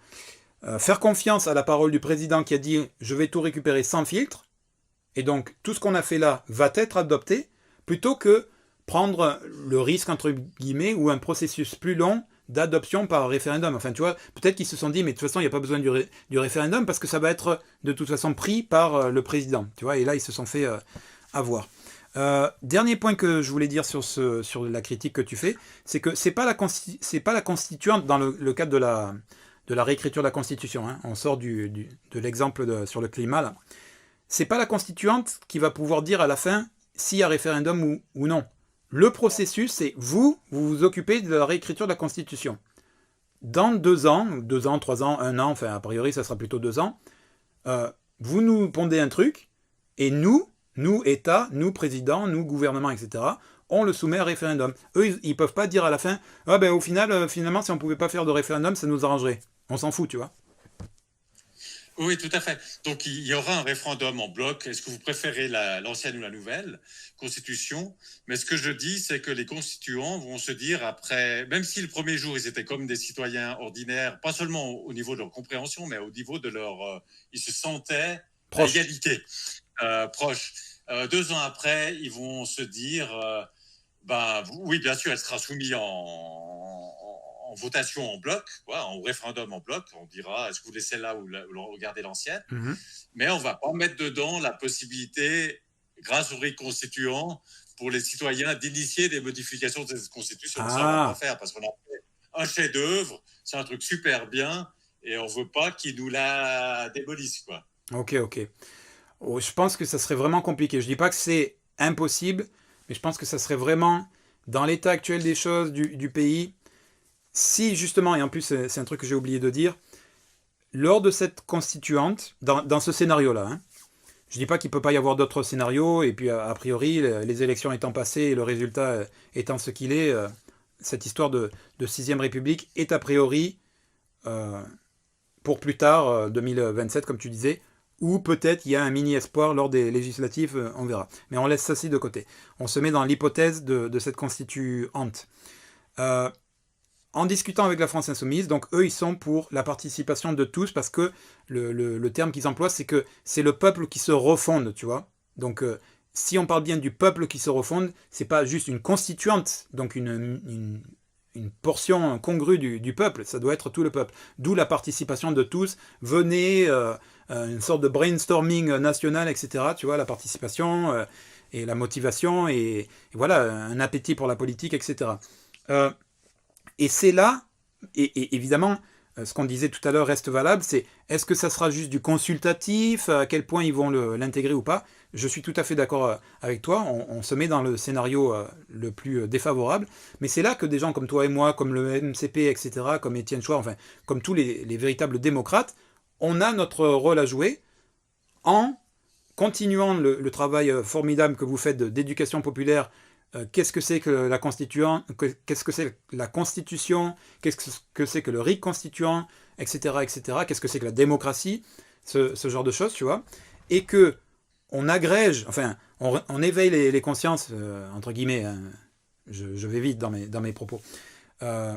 faire confiance à la parole du président qui a dit je vais tout récupérer sans filtre, et donc tout ce qu'on a fait là va être adopté, plutôt que prendre le risque, entre guillemets, ou un processus plus long d'adoption par référendum. Enfin, tu vois, peut-être qu'ils se sont dit, mais de toute façon, il n'y a pas besoin du référendum parce que ça va être de toute façon pris par le président. Tu vois, et là, ils se sont fait avoir. Dernier point que je voulais dire sur la critique que tu fais, c'est que c'est pas la constituante dans le cadre de la réécriture de la Constitution. Hein. On sort de l'exemple sur le climat là. C'est pas la constituante qui va pouvoir dire à la fin s'il y a référendum ou non. Le processus, c'est vous occupez de la réécriture de la Constitution. Dans 2 ans, 3 ans, 1 an, enfin a priori ça sera plutôt 2 ans, vous nous pondez un truc, et nous, État, nous, président, nous, gouvernement, etc., on le soumet à référendum. Eux, ils peuvent pas dire à la fin, ah ben au final, finalement, si on pouvait pas faire de référendum, ça nous arrangerait. On s'en fout, tu vois. Oui, tout à fait. Donc, il y aura un référendum en bloc. Est-ce que vous préférez l'ancienne ou la nouvelle constitution? Mais ce que je dis, c'est que les constituants vont se dire après, même si le premier jour, ils étaient comme des citoyens ordinaires, pas seulement au niveau de leur compréhension, mais au niveau de ils se sentaient à Proche. égalité, proches. 2 ans après, ils vont se dire, ben, oui, bien sûr, elle sera soumise en votation en bloc, en référendum en bloc. On dira, est-ce que vous laissez là ou regardez l'ancienne? Mhm. Mais on ne va pas mettre dedans la possibilité, grâce aux reconstituants, pour les citoyens d'initier des modifications de cette constitution. Ça, on ne va pas Ah, faire parce qu'on a fait un chef-d'œuvre, c'est un truc super bien et on ne veut pas qu'ils nous la démolissent, quoi. ok, ok. Oh, je pense que ça serait vraiment compliqué. Je dis pas que c'est impossible, mais je pense que ça serait vraiment, dans l'état actuel des choses du pays, si justement, et en plus c'est un truc que j'ai oublié de dire, lors de cette constituante, dans ce scénario-là, hein, je dis pas qu'il peut pas y avoir d'autres scénarios, et puis a priori, les élections étant passées et le résultat étant ce qu'il est, cette histoire de 6ème République est a priori euh, pour plus tard, 2027 comme tu disais, ou peut-être il y a un mini espoir lors des législatives, on verra. Mais on laisse ça ci de côté. On se met dans l'hypothèse de cette constituante. Euh, En discutant avec la France Insoumise, donc eux ils sont pour la participation de tous parce que le terme qu'ils emploient c'est que c'est le peuple qui se refonde, tu vois. Donc si on parle bien du peuple qui se refonde, c'est pas juste une constituante, donc une portion congrue du peuple, ça doit être tout le peuple. D'où la participation de tous. Venez, une sorte de brainstorming national, etc. Tu vois, la participation et la motivation et voilà, un appétit pour la politique, etc. Euh, et c'est là, et évidemment, ce qu'on disait tout à l'heure reste valable, c'est est-ce que ça sera juste du consultatif, à quel point ils vont l'intégrer ou pas. Je suis tout à fait d'accord avec toi, on se met dans le scénario le plus défavorable, mais c'est là que des gens comme toi et moi, comme le MCP, etc., comme Étienne Chouard, enfin, comme tous les véritables démocrates, on a notre rôle à jouer en continuant le travail formidable que vous faites d'éducation populaire. Qu'est-ce que c'est que la constituante, qu'est-ce que c'est la constitution, qu'est-ce que c'est que le RIC constituant, etc., etc., qu'est-ce que c'est que la démocratie, ce genre de choses, tu vois, et que on agrège, enfin, on éveille les consciences, entre guillemets, hein, je vais vite dans mes propos, euh,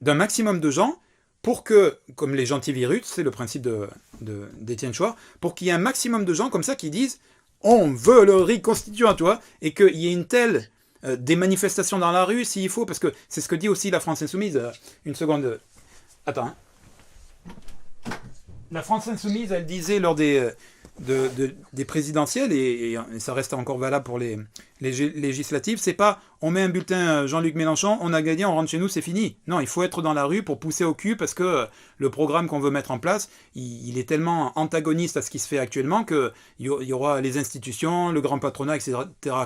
d'un maximum de gens pour que, comme les gentils-virus, c'est le principe d'Étienne Chouard, pour qu'il y ait un maximum de gens comme ça qui disent on veut le riz constituant, tu vois, et qu'il y ait une telle des manifestations dans la rue s'il faut, parce que c'est ce que dit aussi la France Insoumise. Une seconde. Attends. Hein. La France Insoumise, elle disait lors des présidentielles, et ça reste encore valable pour les législatives, c'est pas on met un bulletin Jean-Luc Mélenchon, on a gagné, on rentre chez nous, c'est fini. Non, il faut être dans la rue pour pousser au cul parce que le programme qu'on veut mettre en place, il est tellement antagoniste à ce qui se fait actuellement qu'il y aura les institutions, le grand patronat, etc.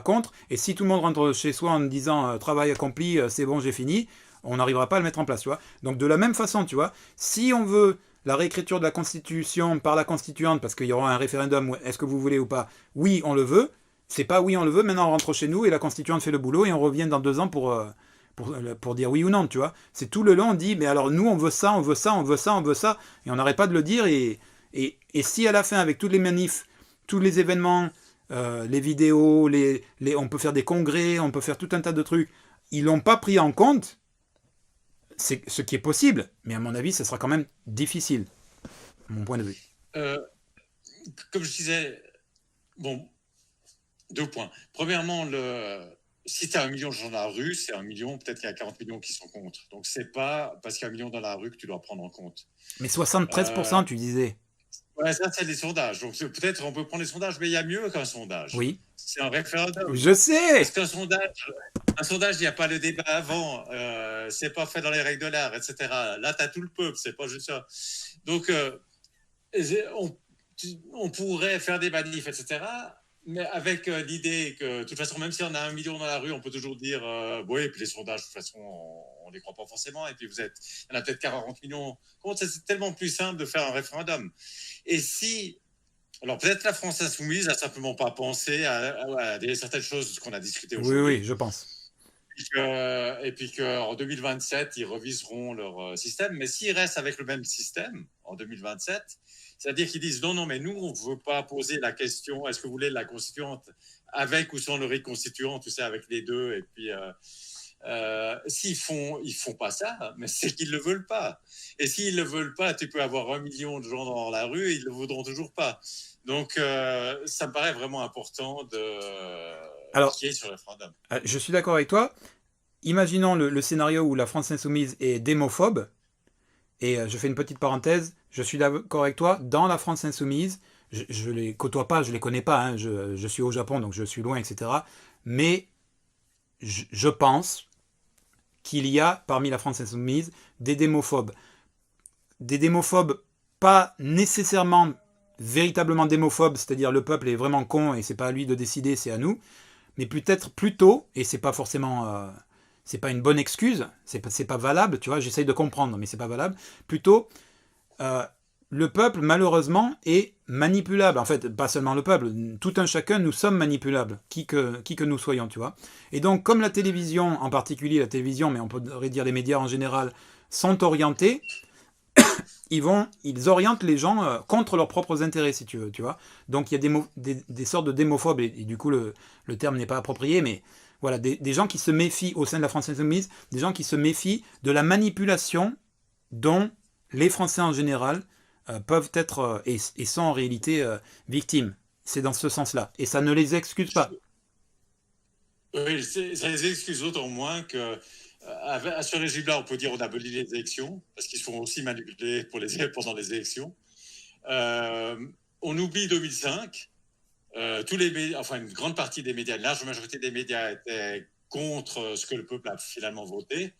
contre. Et si tout le monde rentre chez soi en disant travail accompli, c'est bon, j'ai fini, on n'arrivera pas à le mettre en place, tu vois. Donc de la même façon, tu vois, si on veut la réécriture de la Constitution par la Constituante, parce qu'il y aura un référendum, est-ce que vous voulez ou pas? Oui, on le veut. C'est pas oui, on le veut, maintenant on rentre chez nous et la Constituante fait le boulot et on revient dans 2 ans pour dire oui ou non, tu vois. C'est tout le long, on dit, mais alors nous on veut ça, on veut ça, on veut ça, on veut ça, et on n'arrête pas de le dire, et si à la fin, avec toutes les manifs, tous les événements, les vidéos, on peut faire des congrès, on peut faire tout un tas de trucs, ils l'ont pas pris en compte, c'est ce qui est possible, mais à mon avis, ce sera quand même difficile, mon point de vue. Comme je disais, bon, 2 points. Premièrement, si tu as 1 million de gens dans la rue, c'est 1 million, peut-être qu'il y a 40 millions qui sont contre. Donc, c'est pas parce qu'il y a 1 million dans la rue que tu dois prendre en compte. Mais 73%, tu disais. Ouais, ça, c'est des sondages. Donc, peut-être on peut prendre les sondages, mais il y a mieux qu'un sondage. Oui. C'est un référendum. Je sais. Parce qu'un sondage, il n'y a pas le débat avant. C'est pas fait dans les règles de l'art, etc. Là, tu as tout le peuple, c'est pas juste ça. Donc, on pourrait faire des manifs, etc. Mais avec l'idée que, de toute façon, même si on a 1 million dans la rue, on peut toujours dire oui, et puis les sondages, de toute façon, on ne les croit pas forcément. Et puis, il y en a peut-être 40 millions contre. C'est tellement plus simple de faire un référendum. Et si. Alors, peut-être la France Insoumise n'a simplement pas pensé à certaines choses de ce qu'on a discuté aujourd'hui. Oui, je pense. Et puis qu'en 2027, ils reviseront leur système. Mais s'ils restent avec le même système en 2027, c'est-à-dire qu'ils disent non, mais nous, on ne veut pas poser la question est-ce que vous voulez la constituante avec ou sans le reconstituant, tu sais, avec les deux. Et puis, s'ils font pas ça, mais c'est qu'ils ne le veulent pas. Et s'ils ne le veulent pas, tu peux avoir 1 million de gens dans la rue et ils ne le voudront toujours pas. Donc, ça me paraît vraiment important qu'il y ait sur le référendum. Je suis d'accord avec toi. Imaginons le scénario où la France Insoumise est démophobe. Et je fais une petite parenthèse. Je suis d'accord avec toi. Dans la France Insoumise, je les côtoie pas, je les connais pas. Hein, je suis au Japon, donc je suis loin, etc. Mais je pense qu'il y a parmi la France Insoumise des démophobes. Des démophobes pas nécessairement véritablement démophobes, c'est-à-dire le peuple est vraiment con et c'est pas à lui de décider, c'est à nous. Mais peut-être plutôt, et c'est pas forcément, c'est pas une bonne excuse, c'est pas valable, tu vois, j'essaye de comprendre, mais c'est pas valable. Plutôt, le peuple, malheureusement, est manipulable. En fait, pas seulement le peuple, tout un chacun, nous sommes manipulables, qui que nous soyons, tu vois. Et donc, comme la télévision, en particulier la télévision, mais on pourrait dire les médias en général, sont orientés, ils orientent les gens contre leurs propres intérêts, si tu veux, tu vois. Donc il y a des sortes de démophobes, et du coup le terme n'est pas approprié, mais voilà, des gens qui se méfient au sein de la France Insoumise, des gens qui se méfient de la manipulation dont les Français en général peuvent être et sont en réalité victimes. C'est dans ce sens-là. Et ça ne les excuse pas. Oui, ça les excuse d'autant moins que à ce régime-là, on peut dire on abolit les élections, parce qu'ils se font aussi manipuler pendant les élections. On oublie 2005. Une grande partie des médias, une large majorité des médias étaient contre ce que le peuple a finalement voté.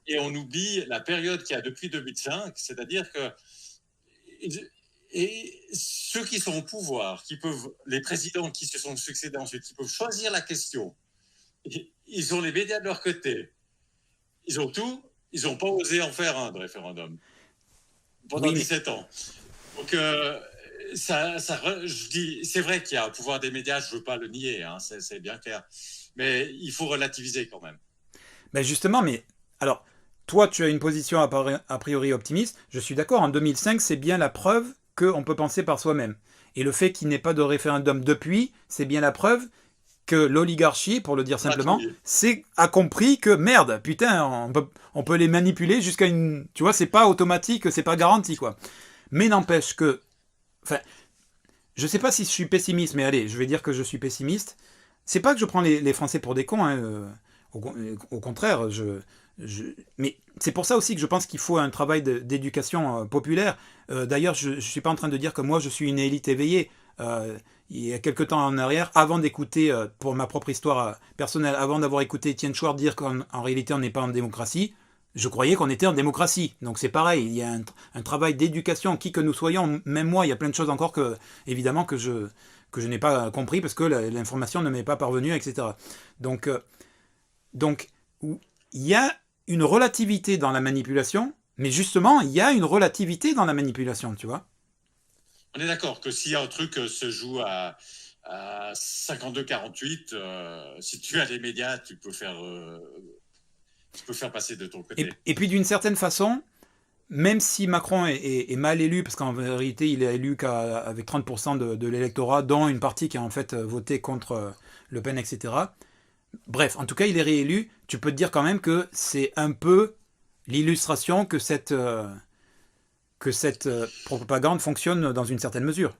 Et on oublie la période qu'il y a depuis 2005, c'est-à-dire que ceux qui sont au pouvoir, les présidents qui se sont succédés ensuite, qui peuvent choisir la question, ils ont les médias de leur côté. Ils ont tout, ils n'ont pas osé en faire un de référendum pendant 17 ans. Donc, je dis, c'est vrai qu'il y a un pouvoir des médias, je ne veux pas le nier, hein, c'est bien clair. Mais il faut relativiser quand même. Ben justement, mais alors, toi, tu as une position a priori optimiste. Je suis d'accord, en 2005, c'est bien la preuve qu'on peut penser par soi-même. Et le fait qu'il n'y ait pas de référendum depuis, c'est bien la preuve que l'oligarchie, pour le dire simplement, a compris que merde, putain, on peut les manipuler jusqu'à une... Tu vois, c'est pas automatique, c'est pas garanti, quoi. Mais n'empêche que... Enfin, je sais pas si je suis pessimiste, mais allez, je vais dire que je suis pessimiste. C'est pas que je prends les Français pour des cons, hein, au contraire, mais c'est pour ça aussi que je pense qu'il faut un travail d'éducation populaire. D'ailleurs, je ne suis pas en train de dire que moi je suis une élite éveillée. Il y a quelques temps en arrière, avant d'écouter, pour ma propre histoire personnelle, avant d'avoir écouté Étienne Chouard dire qu'en réalité on n'est pas en démocratie, je croyais qu'on était en démocratie. Donc c'est pareil, il y a un travail d'éducation, qui que nous soyons, même moi, il y a plein de choses encore que, évidemment, que je n'ai pas compris parce que l'information ne m'est pas parvenue, etc. Donc, donc, il y a une relativité dans la manipulation, mais justement, il y a une relativité dans la manipulation, tu vois. On est d'accord que si un truc se joue à 52-48, si tu as les médias, tu peux faire passer de ton côté. Et puis d'une certaine façon, même si Macron est mal élu, parce qu'en vérité il est élu qu'avec 30% de l'électorat, dont une partie qui a en fait voté contre Le Pen, etc. Bref, en tout cas il est réélu, tu peux te dire quand même que c'est un peu l'illustration que cette propagande fonctionne dans une certaine mesure.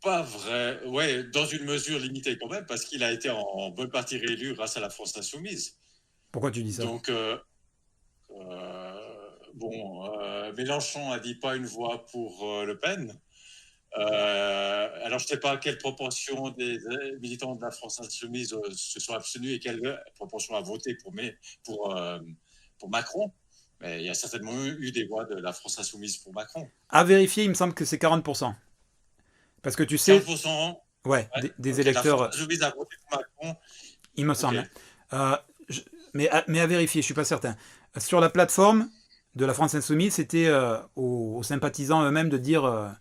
Pas vrai, ouais, dans une mesure limitée quand même, parce qu'il a été en bonne partie réélu grâce à la France Insoumise. Pourquoi tu dis ça? Donc, Mélenchon a dit pas une voix pour Le Pen. Alors, je ne sais pas quelle proportion des militants de la France Insoumise se sont abstenus et quelle proportion a voté pour Macron. Mais il y a certainement eu des voix de la France Insoumise pour Macron. À vérifier, il me semble que c'est 40%. Parce que tu sais... 40%. Ouais, des électeurs... La France Insoumise a voté pour Macron. Il me semble. Mais à vérifier, je ne suis pas certain. Sur la plateforme de la France Insoumise, c'était aux sympathisants eux-mêmes de dire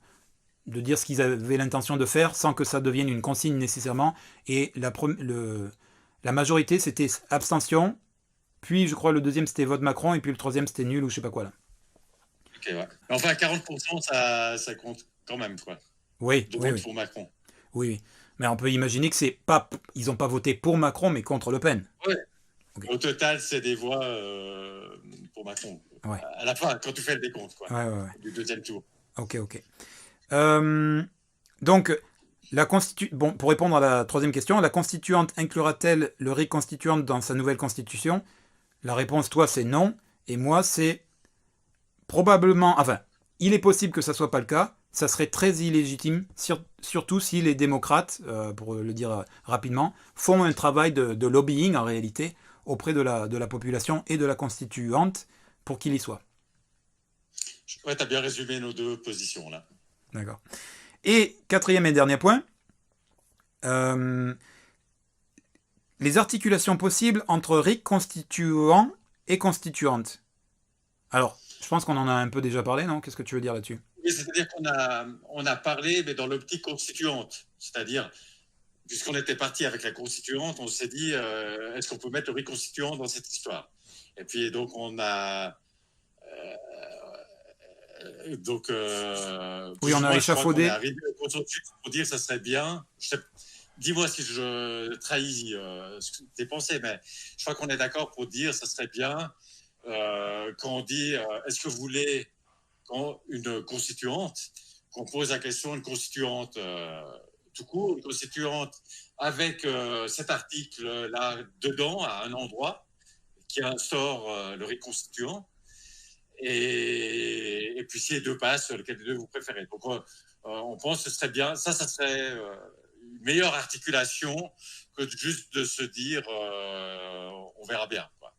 ce qu'ils avaient l'intention de faire sans que ça devienne une consigne nécessairement. Et la majorité, c'était abstention. Puis, je crois, le deuxième, c'était vote Macron. Et puis, le troisième, c'était nul ou je sais pas quoi, là. Ok, ouais. Enfin, 40%, ça compte quand même, quoi. Oui, de vote pour Macron. Oui. Mais on peut imaginer que c'est pas... Ils n'ont pas voté pour Macron, mais contre Le Pen. Oui. Okay. Au total, c'est des voix pour Macron. Ouais. À la fin, quand tu fais le décompte, quoi. Ouais. Du deuxième tour. Ok. Donc, pour répondre à la troisième question, la constituante inclura-t-elle le RIC constituante dans sa nouvelle constitution? La réponse, toi, c'est non. Et moi, c'est probablement... Enfin, il est possible que ça soit pas le cas. Ça serait très illégitime, surtout si les démocrates, pour le dire rapidement, font un travail de lobbying, en réalité, auprès de la population et de la constituante pour qu'il y soit. Ouais, tu as bien résumé nos deux positions, là. D'accord. Et quatrième et dernier point, les articulations possibles entre RIC constituant et constituante. Alors, je pense qu'on en a un peu déjà parlé, non? Qu'est-ce que tu veux dire là-dessus? Oui, c'est-à-dire qu'on a parlé, mais dans l'optique constituante. C'est-à-dire, puisqu'on était parti avec la constituante, on s'est dit, est-ce qu'on peut mettre le RIC constituant dans cette histoire? Et puis, donc, on a... oui, on a échafaudé. On est arrivé au consensus pour dire que ça serait bien. Dis-moi si je trahis tes pensées, mais je crois qu'on est d'accord pour dire que ça serait bien quand on dit est-ce que vous voulez une constituante, qu'on pose la question une constituante tout court, une constituante avec cet article-là dedans, à un endroit, qui instaure le RIC constituant. Et puis si les deux passent, lequel des deux vous préférez. Donc on pense que ce serait bien, ça serait une meilleure articulation que juste de se dire on verra bien, quoi.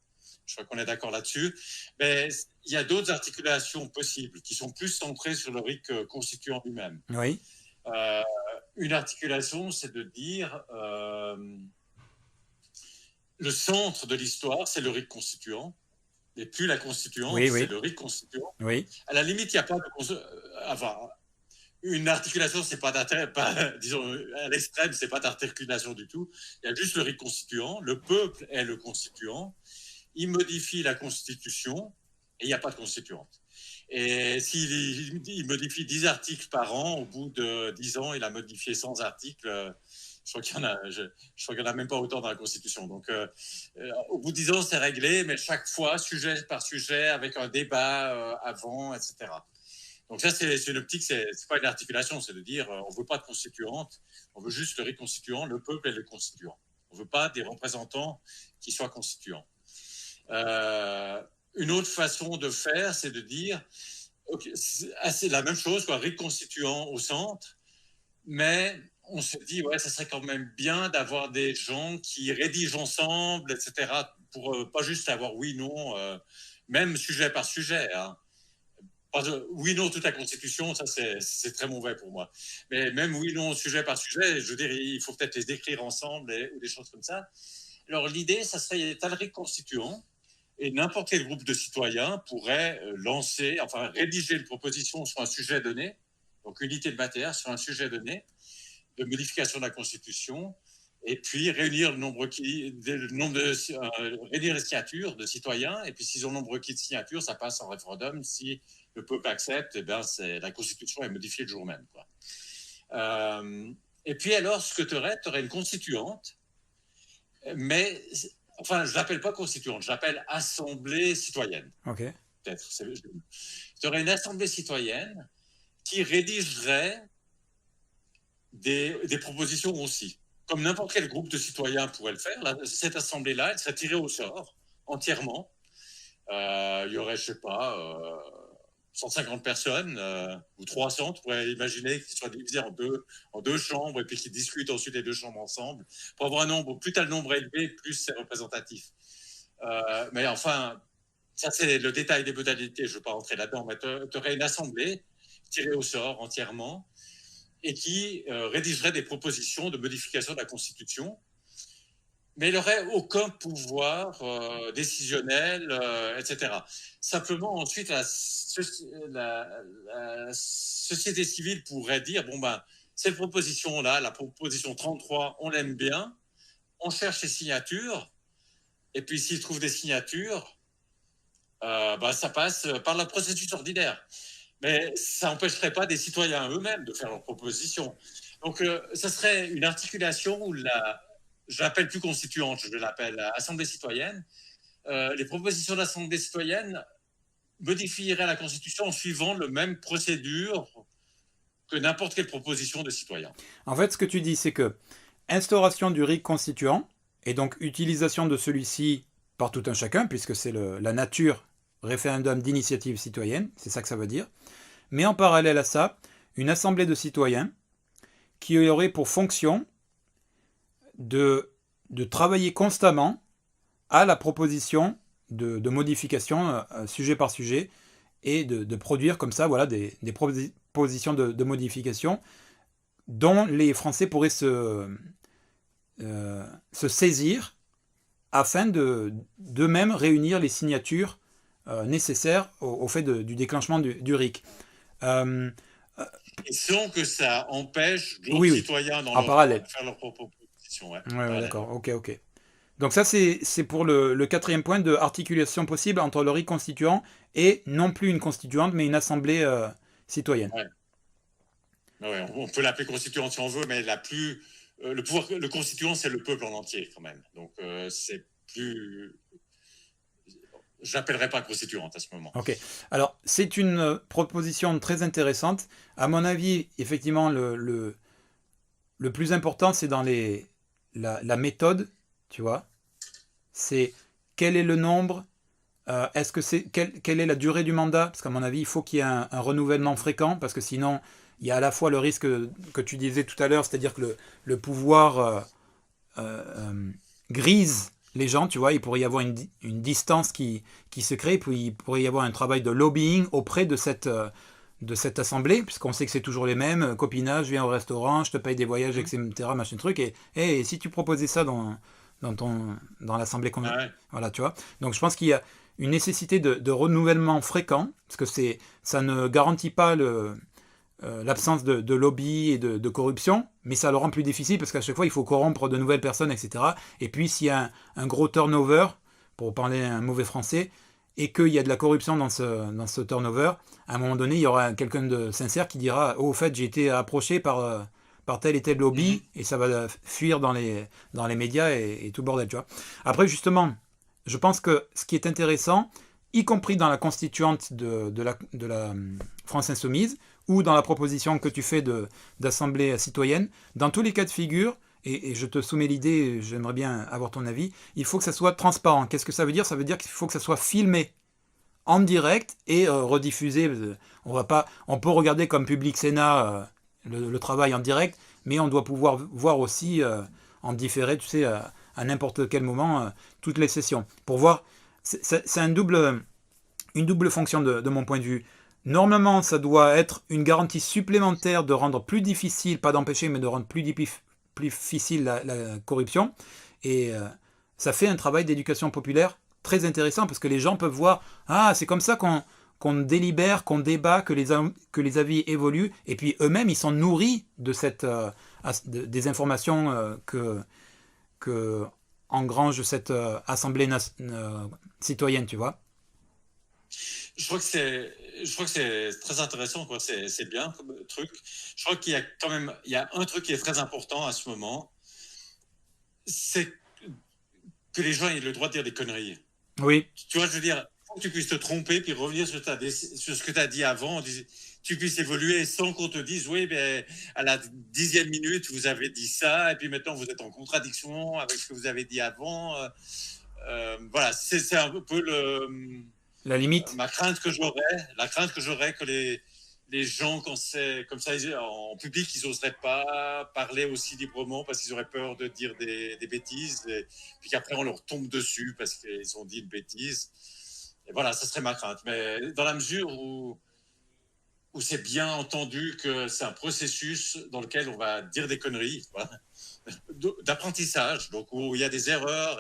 Je crois qu'on est d'accord là-dessus. Mais il y a d'autres articulations possibles qui sont plus centrées sur le RIC constituant lui-même. Oui. Une articulation, c'est de dire le centre de l'histoire, c'est le RIC constituant. Et plus la constituante, c'est le RIC constituant. Oui. À la limite, il n'y a pas de... Enfin, une articulation, c'est pas disons, à l'extrême, c'est pas d'articulation du tout. Il y a juste le RIC constituant. Le peuple est le constituant. Il modifie la Constitution et il n'y a pas de constituante. Et s'il modifie 10 articles par an, au bout de 10 ans, il a modifié 100 articles. Je crois qu'il y en a, je crois qu'il n'y en a même pas autant dans la Constitution. Donc, au bout de 10 ans, c'est réglé, mais chaque fois, sujet par sujet, avec un débat avant, etc. Donc ça, c'est une optique, c'est pas une articulation, c'est de dire, on ne veut pas de constituante, on veut juste le reconstituant, le peuple et le constituant. On ne veut pas des représentants qui soient constituants. Une autre façon de faire, c'est de dire, okay, c'est la même chose, quoi, reconstituant au centre, mais on se dit, ouais, ça serait quand même bien d'avoir des gens qui rédigent ensemble, etc., pour pas juste avoir oui, non, même sujet par sujet. Hein. Oui, non, toute la Constitution, ça c'est très mauvais pour moi. Mais même oui, non, sujet par sujet, je veux dire, il faut peut-être les écrire ensemble ou des choses comme ça. Alors l'idée, ça serait t'as le constituant, et n'importe quel groupe de citoyens pourrait lancer, enfin rédiger une proposition sur un sujet donné, donc unité de matière sur un sujet donné, de modification de la Constitution, et puis réunir le nombre de réunir les signatures de citoyens, et puis s'ils ont le nombre requis de signatures, ça passe en référendum. Si le peuple accepte, eh bien, la Constitution est modifiée le jour même. Quoi. Et puis alors, ce que tu aurais une constituante, mais enfin, je l'appelle pas constituante, je l'appelle assemblée citoyenne. Ok. Peut-être. Tu aurais une assemblée citoyenne qui rédigerait des propositions aussi. Comme n'importe quel groupe de citoyens pourrait le faire, cette assemblée-là, elle serait tirée au sort entièrement. Il y aurait, je sais pas, 150 personnes ou 300, tu pourrais imaginer qu'ils soient divisés en deux chambres et puis qu'ils discutent ensuite les deux chambres ensemble. Pour avoir un nombre, plus tu as le nombre élevé, plus c'est représentatif. Mais enfin, ça c'est le détail des modalités, je ne veux pas rentrer là-dedans, mais tu aurais une assemblée tirée au sort entièrement et qui rédigerait des propositions de modification de la Constitution, mais il n'aurait aucun pouvoir décisionnel, etc. Simplement, ensuite, la société civile pourrait dire, bon ben, cette proposition-là, la proposition 33, on l'aime bien, on cherche les signatures, et puis s'ils trouvent des signatures, ça passe par le processus ordinaire. Mais ça n'empêcherait pas des citoyens eux-mêmes de faire leurs propositions. Donc, ça serait une articulation où je l'appelle plus constituante, je l'appelle assemblée citoyenne. Les propositions d'assemblée citoyenne modifieraient la Constitution en suivant la même procédure que n'importe quelle proposition de citoyen. En fait, ce que tu dis, c'est que instauration du RIC constituant, et donc utilisation de celui-ci par tout un chacun, puisque c'est la nature référendum d'initiative citoyenne, c'est ça que ça veut dire. Mais en parallèle à ça, une assemblée de citoyens qui aurait pour fonction de travailler constamment à la proposition de modification sujet par sujet et de produire comme ça voilà, des propositions de modification dont les Français pourraient se saisir afin d'eux-mêmes réunir les signatures nécessaires au fait du déclenchement du RIC. Et sans que ça empêche d'autres citoyens dans en parallèle de faire leur propre proposition. Ouais, d'accord, ok. Donc ça, c'est pour le quatrième point de articulation possible entre le RIC constituant et non plus une constituante, mais une assemblée citoyenne. Ouais, on peut l'appeler constituante si on veut, mais le constituant, c'est le peuple en entier quand même. Donc c'est plus... Je l'appellerai pas constituante à ce moment. Ok. Alors, c'est une proposition très intéressante. À mon avis, effectivement, le plus important, c'est dans la méthode, tu vois. C'est quel est le nombre, quelle est la durée du mandat, parce qu'à mon avis, il faut qu'il y ait un renouvellement fréquent, parce que sinon, il y a à la fois le risque que tu disais tout à l'heure, c'est-à-dire que le pouvoir grise les gens, tu vois, il pourrait y avoir une distance qui se crée, puis il pourrait y avoir un travail de lobbying auprès de cette assemblée, puisqu'on sait que c'est toujours les mêmes, copinage, viens au restaurant, je te paye des voyages, etc., machin truc, et si tu proposais ça dans l'assemblée conventionnelle, voilà, tu vois. Donc je pense qu'il y a une nécessité de renouvellement fréquent, parce que ça ne garantit pas l'absence de lobby et de corruption, mais ça le rend plus difficile parce qu'à chaque fois il faut corrompre de nouvelles personnes, etc. Et puis s'il y a un gros turnover, pour parler un mauvais français, et qu'il y a de la corruption dans ce turnover, à un moment donné, il y aura quelqu'un de sincère qui dira oh, au fait, j'ai été approché par tel et tel lobby, Mhm. et ça va fuir dans les médias et tout le bordel, tu vois. Après, justement, je pense que ce qui est intéressant, y compris dans la constituante de la France Insoumise, ou dans la proposition que tu fais d'assemblée citoyenne, dans tous les cas de figure, et je te soumets l'idée, j'aimerais bien avoir ton avis, il faut que ça soit transparent. Qu'est-ce que ça veut dire? Ça veut dire qu'il faut que ça soit filmé en direct et rediffusé. On peut regarder comme Public Sénat le travail en direct, mais on doit pouvoir voir aussi en différé, tu sais, à n'importe quel moment, toutes les sessions. Pour voir, c'est une double fonction de mon point de vue. Normalement, ça doit être une garantie supplémentaire de rendre plus difficile, pas d'empêcher, mais de rendre plus difficile la corruption. Et ça fait un travail d'éducation populaire très intéressant parce que les gens peuvent voir, ah, c'est comme ça qu'on délibère, qu'on débat, que les avis évoluent. Et puis eux-mêmes, ils sont nourris des informations que engrange cette assemblée citoyenne, tu vois. Je crois que c'est très intéressant, quoi. C'est bien comme truc. Je crois qu'il y a quand même, il y a un truc qui est très important à ce moment, c'est que les gens aient le droit de dire des conneries. Oui, Tu vois, je veux dire, faut que tu puisses te tromper puis revenir sur, sur ce que tu as dit avant, tu puisses évoluer sans qu'on te dise, oui, ben, à la 10e minute, vous avez dit ça, et puis maintenant vous êtes en contradiction avec ce que vous avez dit avant. Voilà, c'est un peu la limite. ma crainte que j'aurais, la crainte que j'aurais que les gens, quand c'est comme ça, en public, ils n'oseraient pas parler aussi librement parce qu'ils auraient peur de dire des bêtises, et puis qu'après on leur tombe dessus parce qu'ils ont dit une bêtise. Et voilà, ça serait ma crainte. Mais dans la mesure où c'est bien entendu que c'est un processus dans lequel on va dire des conneries, voilà, d'apprentissage, donc où il y a des erreurs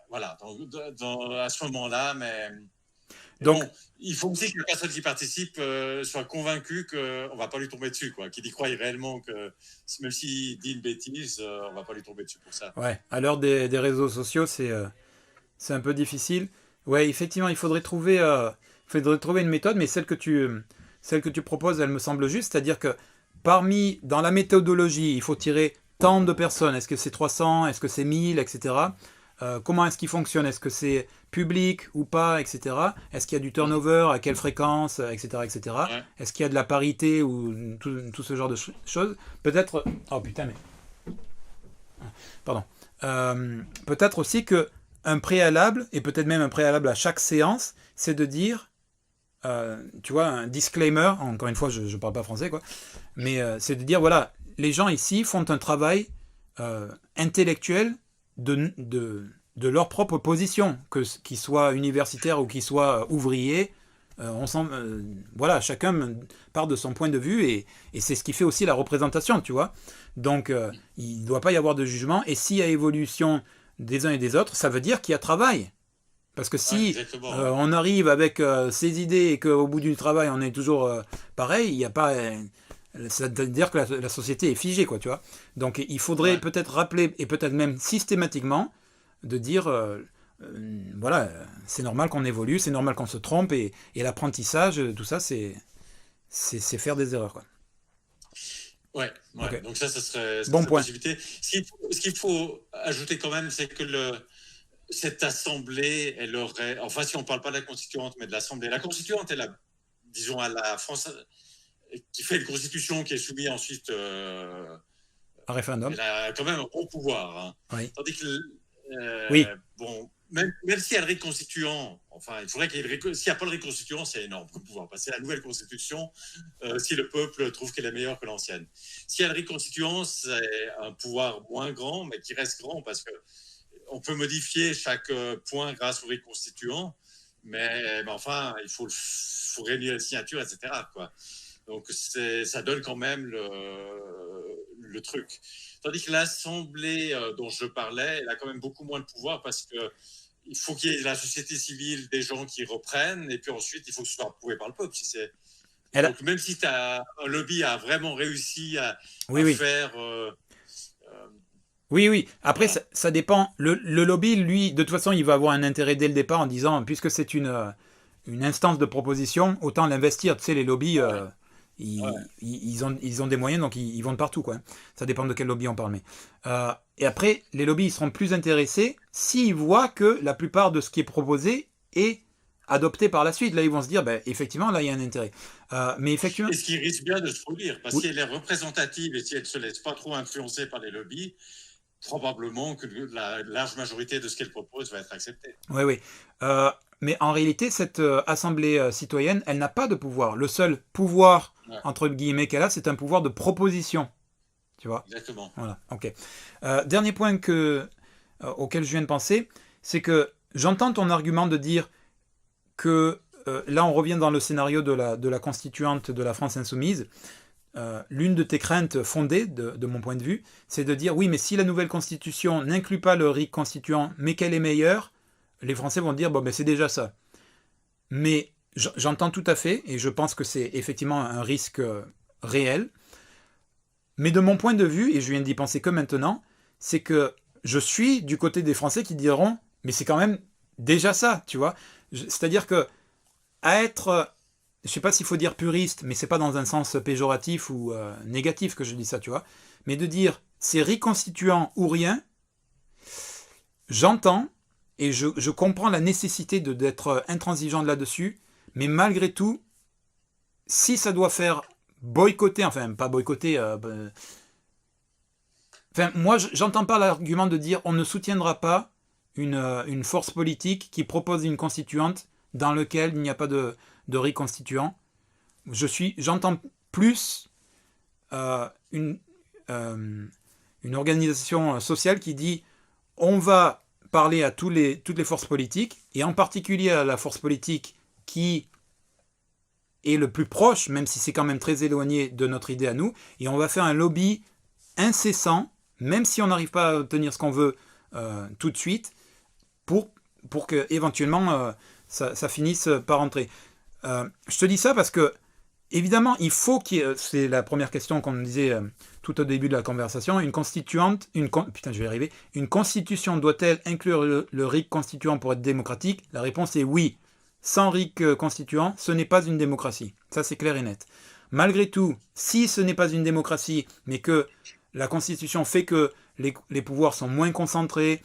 voilà, à ce moment-là, mais Donc, bon, il faut aussi que la personne qui participe soit convaincue qu'on ne va pas lui tomber dessus, quoi, qu'il y croit réellement que même s'il dit une bêtise, on ne va pas lui tomber dessus pour ça. ouais, à l'heure des réseaux sociaux, c'est un peu difficile. Ouais, effectivement, il faudrait trouver une méthode, mais celle que tu proposes, elle me semble juste, c'est-à-dire que dans la méthodologie, il faut tirer tant de personnes. Est-ce que c'est 300? Est-ce que c'est 1000, etc. Comment est-ce qu'il fonctionne? Est-ce que c'est public ou pas, etc. Est-ce qu'il y a du turnover? À quelle fréquence, etc., etc. Ouais. Est-ce qu'il y a de la parité ou tout ce genre de choses? Peut-être. Oh putain, mais. Pardon. Peut-être aussi que un préalable, et peut-être même un préalable à chaque séance, c'est de dire, tu vois, un disclaimer, encore une fois, je ne parle pas français, quoi, mais c'est de dire, voilà, les gens ici font un travail intellectuel de leur propre position, qu'ils soient universitaires ou qu'ils soient ouvriers. Voilà, chacun part de son point de vue et c'est ce qui fait aussi la représentation, tu vois. Donc, il ne doit pas y avoir de jugement. Et s'il y a évolution des uns et des autres, ça veut dire qu'il y a travail. Parce que Ouais, si exactement. Ouais. on arrive avec ses idées et qu'au bout du travail, on est toujours pareil, il n'y a pas. Ça veut dire que la société est figée, quoi, tu vois. Donc, il faudrait Ouais. peut-être rappeler, et peut-être même systématiquement, de dire voilà, c'est normal qu'on évolue, c'est normal qu'on se trompe, et l'apprentissage, tout ça, c'est faire des erreurs, quoi. Ouais, ouais. Ok, Donc ça bon serait une point. possibilité. Ce qu'il faut ajouter quand même, c'est que cette assemblée, elle aurait, enfin si on ne parle pas de la constituante, mais de l'assemblée, la constituante, elle a, disons, à la France, qui fait une constitution qui est soumise ensuite, Un référendum. elle a quand même un bon pouvoir, hein. Oui. Tandis que, Oui. bon, même si elle est réconstituant, enfin, il faudrait qu'il y ait s'il n'y a pas le réconstituant, c'est énorme comme pouvoir. Passer la nouvelle constitution, si le peuple trouve qu'elle est meilleure que l'ancienne. Si elle est réconstituant, c'est un pouvoir moins grand, mais qui reste grand parce que on peut modifier chaque point grâce au reconstituant, mais enfin, faut réunir les signatures, etc., quoi. Donc, ça donne quand même le truc. Tandis que l'Assemblée dont je parlais, elle a quand même beaucoup moins de pouvoir parce que il faut qu'il y ait la société civile, des gens qui reprennent, et puis ensuite, il faut que ce soit approuvé par le peuple. Elle a- Donc, même si un lobby a vraiment réussi Oui, à oui. faire Oui, oui. Après, Voilà. ça dépend. Le lobby, lui, de toute façon, il va avoir un intérêt dès le départ en disant, puisque c'est une instance de proposition, autant l'investir. Tu sais, les lobbies, Ouais, ouais. ils ont des moyens, donc ils vont de partout, quoi. Ça dépend de quel lobby on parle. Et après, les lobbies, ils seront plus intéressés s'ils voient que la plupart de ce qui est proposé est adopté par la suite. Là, ils vont se dire, ben, effectivement, là, il y a un intérêt. Mais effectivement, Et ce qui risque bien de se produire, parce oui, si elle est représentative et si elle ne se laisse pas trop influencer par les lobbies, probablement que la large majorité de ce qu'elle propose va être acceptée. oui, oui. Euh, mais en réalité, cette assemblée citoyenne, elle n'a pas de pouvoir. Le seul pouvoir, Ouais, entre guillemets, qu'elle a, c'est un pouvoir de proposition. Tu vois. exactement. Voilà, ok. Dernier point auquel je viens de penser, c'est que j'entends ton argument de dire que là, on revient dans le scénario de la constituante de la France insoumise. L'une de tes craintes fondées, de mon point de vue, c'est de dire oui, mais si la nouvelle constitution n'inclut pas le RIC constituant, mais qu'elle est meilleure, les Français vont dire bon, ben c'est déjà ça. Mais j'entends tout à fait, et je pense que c'est effectivement un risque réel. Mais de mon point de vue, et je viens d'y penser que maintenant, c'est que je suis du côté des Français qui diront mais c'est quand même déjà ça, tu vois. C'est-à-dire que à être, je sais pas s'il faut dire puriste, mais c'est pas dans un sens péjoratif ou négatif que je dis ça, tu vois. Mais de dire c'est reconstituant ou rien, j'entends et je comprends la nécessité d'être intransigeant là-dessus, mais malgré tout, si ça doit faire boycotter, enfin pas boycotter, enfin moi j'entends pas l'argument de dire on ne soutiendra pas une force politique qui propose une constituante dans laquelle il n'y a pas de reconstituant. J'entends plus une, euh, une organisation sociale qui dit on va parler à toutes les forces politiques, et en particulier à la force politique qui est le plus proche, même si c'est quand même très éloigné de notre idée à nous, et on va faire un lobby incessant, même si on n'arrive pas à obtenir ce qu'on veut tout de suite, pour, pour que éventuellement ça finisse par entrer. Je te dis ça parce que évidemment, il faut qu'il y ait, c'est la première question qu'on me disait tout au début de la conversation, une constituante, putain, je vais y arriver, une constitution doit-elle inclure le RIC constituant pour être démocratique? La réponse est oui. Sans RIC constituant, ce n'est pas une démocratie. Ça, c'est clair et net. Malgré tout, si ce n'est pas une démocratie, mais que la constitution fait que les pouvoirs sont moins concentrés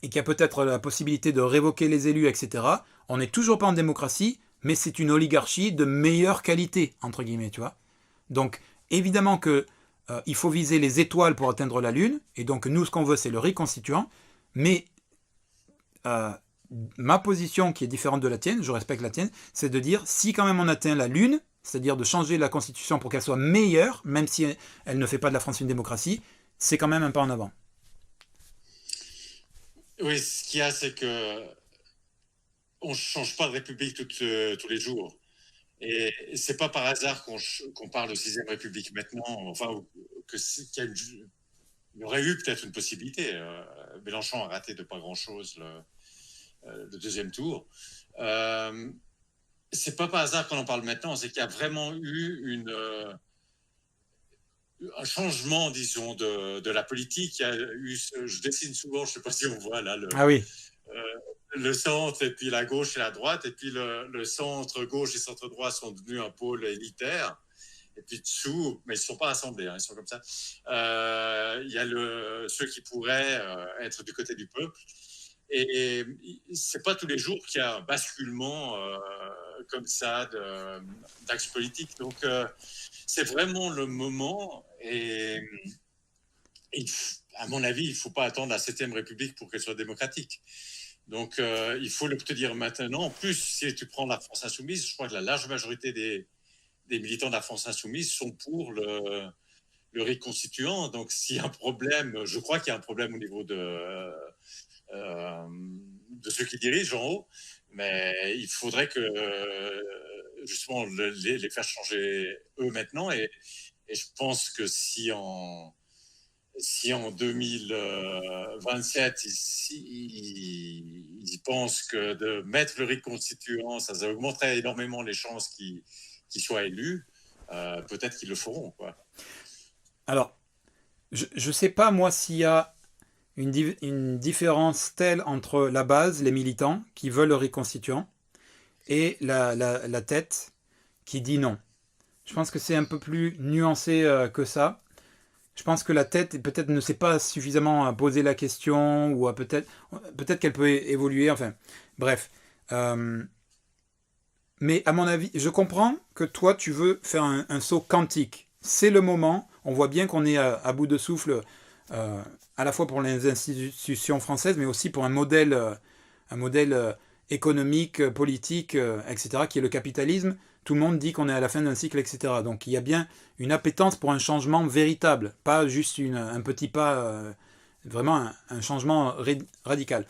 et qu'il y a peut-être la possibilité de révoquer les élus, etc., on n'est toujours pas en démocratie, mais c'est une oligarchie de meilleure qualité, entre guillemets, tu vois. Donc, évidemment que il faut viser les étoiles pour atteindre la Lune, et donc nous, ce qu'on veut, c'est le reconstituant, mais euh, ma position, qui est différente de la tienne, je respecte la tienne, c'est de dire, si quand même on atteint la Lune, c'est-à-dire de changer la Constitution pour qu'elle soit meilleure, même si elle ne fait pas de la France une démocratie, c'est quand même un pas en avant. Oui, ce qu'il y a, c'est que on change pas de république tous les jours. Et c'est pas par hasard qu'on parle de sixième république maintenant, enfin, qu'il y, il y aurait eu peut-être une possibilité. Mélenchon a raté de pas grand-chose le deuxième tour. C'est pas par hasard qu'on en parle maintenant, c'est qu'il y a vraiment eu un changement, disons, de la politique. Il y a eu, je dessine souvent, je sais pas si on voit là, Ah oui. euh, le centre et puis la gauche et la droite, et puis le centre gauche et centre droit sont devenus un pôle élitaire. Et puis dessous, mais ils ne sont pas assemblés, hein, ils sont comme ça. Il y a ceux qui pourraient être du côté du peuple. Et c'est pas tous les jours qu'il y a un basculement comme ça d'axe politique. Donc c'est vraiment le moment. Et à mon avis, il ne faut pas attendre la 7e République pour qu'elle soit démocratique. Donc il faut l'obtenir maintenant. En plus, si tu prends la France insoumise, je crois que la large majorité des militants de la France insoumise sont pour le reconstituant. Donc, s'il y a un problème, je crois qu'il y a un problème au niveau de ceux qui dirigent en haut, mais il faudrait que justement les faire changer eux maintenant. Et je pense que si en 2027, ils pensent que de mettre le RIC constituant, ça augmenterait énormément les chances qu'ils soient élus, peut-être qu'ils le feront, quoi. Alors, Je sais pas, moi, s'il y a une différence telle entre la base, les militants, qui veulent le reconstituant, et la tête, qui dit non. Je pense que c'est un peu plus nuancé que ça. Je pense que la tête peut-être ne sait pas suffisamment à poser la question ou à peut-être qu'elle peut évoluer. Enfin, bref. Euh, mais à mon avis, je comprends que toi tu veux faire un saut quantique. C'est le moment. On voit bien qu'on est à bout de souffle, euh, à la fois pour les institutions françaises, mais aussi pour un modèle économique, politique, etc., qui est le capitalisme. Tout le monde dit qu'on est à la fin d'un cycle, etc. Donc il y a bien une appétence pour un changement véritable, pas juste un petit pas, vraiment un changement radical.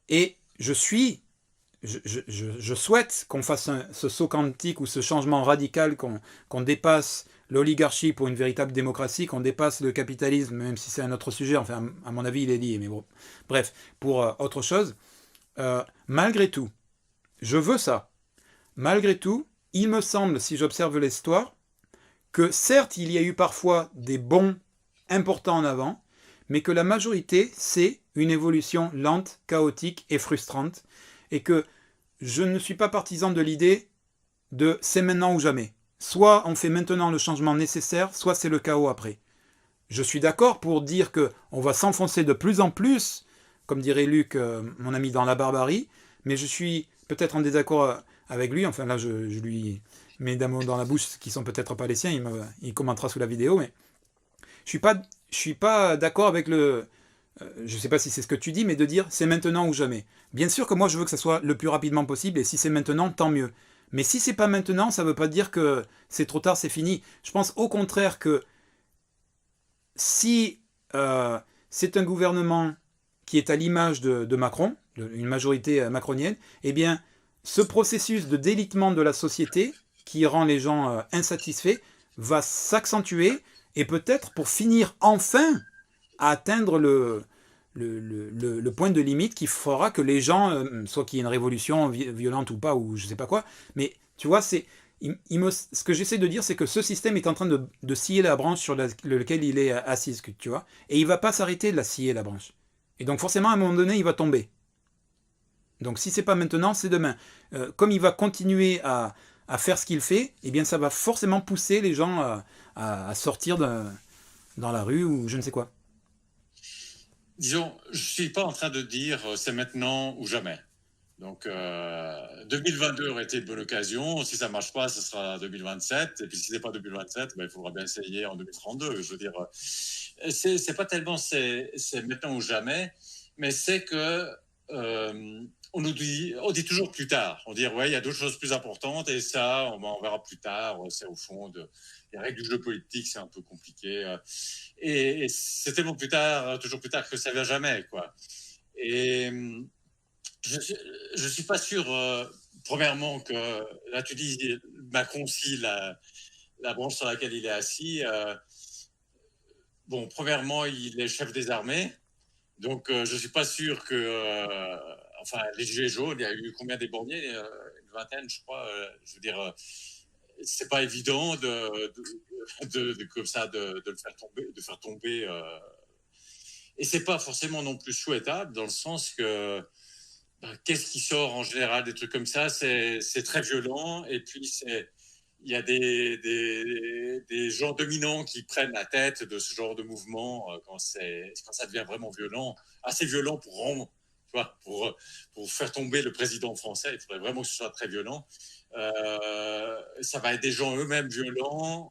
Et je souhaite qu'on fasse ce saut quantique ou ce changement radical, qu'on dépasse l'oligarchie pour une véritable démocratie, qu'on dépasse le capitalisme, même si c'est un autre sujet, enfin à mon avis il est lié, mais bon. Bref, pour autre chose, malgré tout, je veux ça. Malgré tout, il me semble, si j'observe l'histoire, que certes, il y a eu parfois des bons importants en avant, mais que la majorité, c'est une évolution lente, chaotique et frustrante, et que je ne suis pas partisan de l'idée de c'est maintenant ou jamais. Soit on fait maintenant le changement nécessaire, soit c'est le chaos après. Je suis d'accord pour dire que on va s'enfoncer de plus en plus, comme dirait Luc, mon ami, dans la barbarie, mais je suis peut-être en désaccord avec lui. Enfin là, je lui mets des mots dans la bouche qui sont peut-être pas les siens. Il commentera sous la vidéo, mais je suis pas, je suis pas d'accord avec le. Je sais pas si c'est ce que tu dis, mais de dire c'est maintenant ou jamais. Bien sûr que moi je veux que ça soit le plus rapidement possible, et si c'est maintenant, tant mieux. Mais si c'est pas maintenant, ça veut pas dire que c'est trop tard, c'est fini. Je pense au contraire que si c'est un gouvernement qui est à l'image de Macron, une majorité macronienne, eh bien, ce processus de délitement de la société qui rend les gens insatisfaits va s'accentuer et peut-être pour finir enfin à atteindre le point de limite qui fera que les gens, soit qu'il y ait une révolution violente ou pas, ou je sais pas quoi, mais tu vois, ce que j'essaie de dire, c'est que ce système est en train de scier la branche sur laquelle il est assis, tu vois, et il va pas s'arrêter de la scier, la branche. Et donc forcément, à un moment donné, il va tomber. Donc si c'est pas maintenant, c'est demain. Comme il va continuer à faire ce qu'il fait, eh bien ça va forcément pousser les gens à sortir dans la rue ou je ne sais quoi. Disons, je suis pas en train de dire c'est maintenant ou jamais. Donc, 2022 aurait été une bonne occasion. Si ça marche pas, ce sera 2027. Et puis, si c'est pas 2027, ben, il faudra bien essayer en 2032. Je veux dire, c'est pas tellement c'est maintenant ou jamais, mais c'est que on dit toujours plus tard. On dit ouais, il y a d'autres choses plus importantes et ça, on verra plus tard. C'est au fond les règles du jeu politique, c'est un peu compliqué. Et c'est tellement plus tard, toujours plus tard que ça vient jamais, quoi. Et je suis pas sûr, premièrement, que là tu dis Macron, si la branche sur laquelle il est assis, bon, premièrement, il est chef des armées, donc je suis pas sûr que, enfin, les gilets jaunes, il y a eu combien des borniers, une vingtaine, je crois, je veux dire, c'est pas évident comme ça de le faire tomber, de faire tomber, et c'est pas forcément non plus souhaitable dans le sens que qu'est-ce qui sort en général des trucs comme ça, c'est très violent et puis il y a des gens dominants qui prennent la tête de ce genre de mouvement quand ça devient vraiment violent, assez violent tu vois, pour faire tomber le président français. Il faudrait vraiment que ce soit très violent. Ça va être des gens eux-mêmes violents.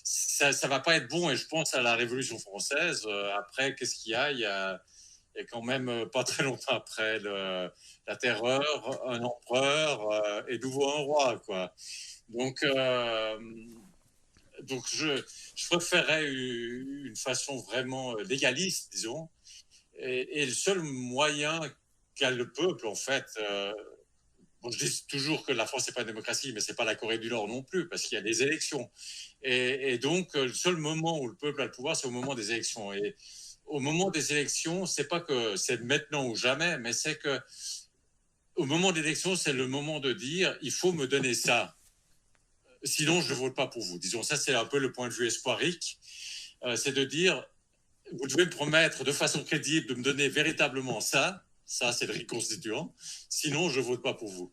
Ça va pas être bon et je pense à la Révolution française. Après, qu'est-ce qu'il y a? Il y a quand même pas très longtemps après la terreur, un empereur et nouveau un roi, quoi. Donc, donc je préférerais une façon vraiment légaliste, disons. Et le seul moyen qu'a le peuple, en fait, bon, je dis toujours que la France n'est pas une démocratie, mais c'est pas la Corée du Nord non plus, parce qu'il y a des élections. Et donc, le seul moment où le peuple a le pouvoir, c'est au moment des élections. Et au moment des élections, c'est pas que c'est maintenant ou jamais, mais c'est que au moment des élections, c'est le moment de dire il faut me donner ça. Sinon, je ne vote pas pour vous. Disons, ça, c'est un peu le point de vue espoirique. c'est de dire, vous devez me promettre de façon crédible de me donner véritablement ça c'est le RIC constituant, sinon je vote pas pour vous.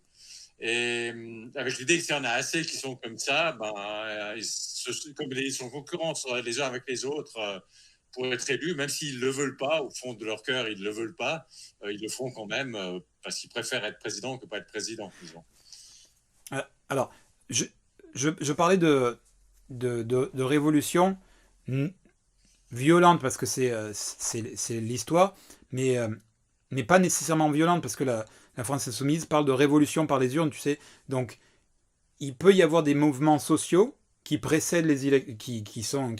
Et avec l'idée que s'il y en a assez qui sont comme ça, comme ils sont en concurrence les uns avec les autres pour être élus, même s'ils ne le veulent pas, au fond de leur cœur, ils ne le veulent pas, ils le feront quand même parce qu'ils préfèrent être président que pas être président, disons. Alors, je parlais de révolution violente parce que c'est l'histoire, mais pas nécessairement violente parce que la France insoumise parle de révolution par les urnes, tu sais. Donc, il peut y avoir des mouvements sociaux qui précèdent les qui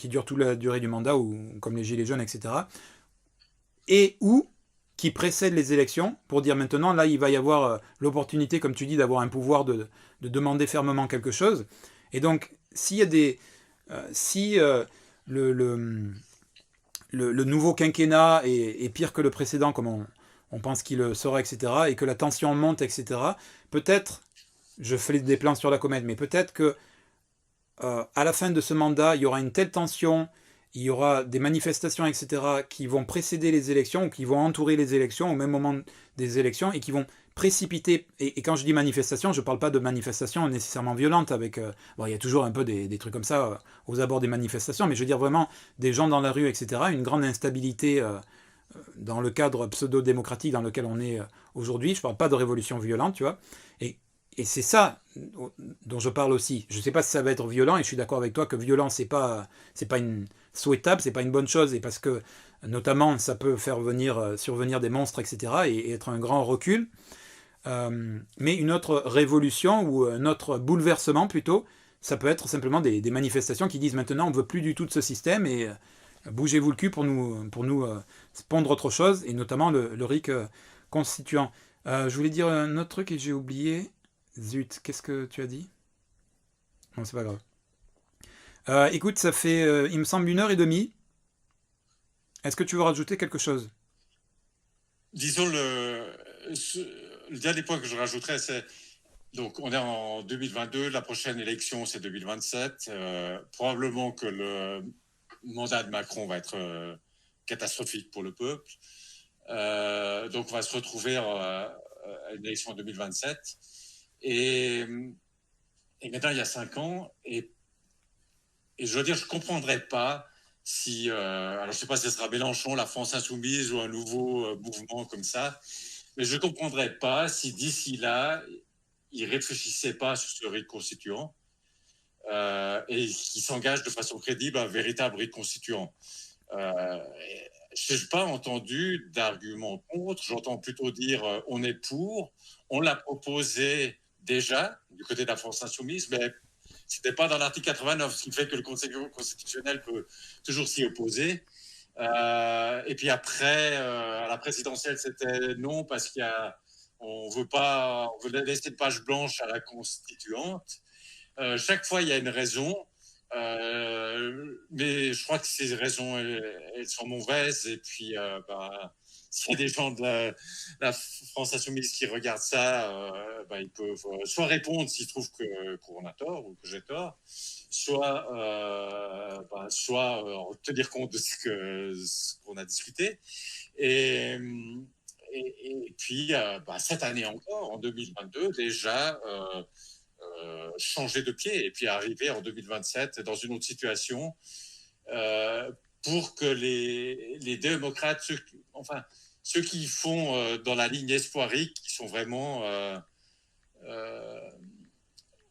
durent toute la durée du mandat, ou comme les Gilets jaunes, etc. Et ou qui précèdent les élections pour dire maintenant, là, il va y avoir l'opportunité, comme tu dis, d'avoir un pouvoir de demander fermement quelque chose. Et donc, s'il y a des... si le nouveau quinquennat est pire que le précédent, comme on pense qu'il le sera, etc., et que la tension monte, etc., peut-être, je fais des plans sur la comète, mais peut-être que à la fin de ce mandat, il y aura une telle tension, il y aura des manifestations, etc., qui vont précéder les élections, ou qui vont entourer les élections au même moment des élections, et qui vont précipiter. Et quand je dis manifestation, je ne parle pas de manifestations nécessairement violentes, avec... bon, il y a toujours un peu des trucs comme ça aux abords des manifestations, mais je veux dire vraiment des gens dans la rue, etc., une grande instabilité dans le cadre pseudo-démocratique dans lequel on est aujourd'hui. Je ne parle pas de révolution violente, tu vois. Et c'est ça dont je parle aussi. Je ne sais pas si ça va être violent, et je suis d'accord avec toi que violent, c'est pas une souhaitable, c'est pas une bonne chose, et parce que notamment ça peut faire survenir des monstres, etc., et être un grand recul. Mais une autre révolution ou un autre bouleversement plutôt, ça peut être simplement des manifestations qui disent maintenant on ne veut plus du tout de ce système et bougez-vous le cul pour nous pondre autre chose, et notamment le RIC constituant. Je voulais dire un autre truc et j'ai oublié. Zut, qu'est-ce que tu as dit? Non, c'est pas grave. Écoute, ça fait, il me semble, 1 heure et demie. Est-ce que tu veux rajouter quelque chose? Disons, le dernier point que je rajouterais, c'est donc on est en 2022, la prochaine élection c'est 2027. Probablement que le mandat de Macron va être catastrophique pour le peuple. Donc on va se retrouver à une élection en 2027. Et maintenant, il y a 5 ans, et je veux dire, je ne comprendrais pas si, alors je ne sais pas si ce sera Mélenchon, la France Insoumise ou un nouveau mouvement comme ça, mais je ne comprendrais pas si d'ici là, ils ne réfléchissaient pas sur ce rite constituant et qu'ils s'engagent de façon crédible à un véritable rite constituant. Je n'ai pas entendu d'argument contre, j'entends plutôt dire on est pour, on l'a proposé déjà du côté de la France Insoumise, mais ce n'était pas dans l'article 89, ce qui fait que le Conseil constitutionnel peut toujours s'y opposer. Et puis après, à la présidentielle, c'était non, parce on veut laisser une page blanche à la constituante. Chaque fois, il y a une raison. Mais je crois que ces raisons, elles sont mauvaises. Et puis, s'il y a des gens de la France Insoumise qui regardent ça, ils peuvent soit répondre s'ils trouvent qu'on a tort ou que j'ai tort, soit tenir compte de ce qu'on a discuté. Et puis, cette année encore, en 2022, déjà, changer de pied et puis arriver en 2027 dans une autre situation pour que les démocrates, ceux qui font dans la ligne espoirique, qui sont vraiment...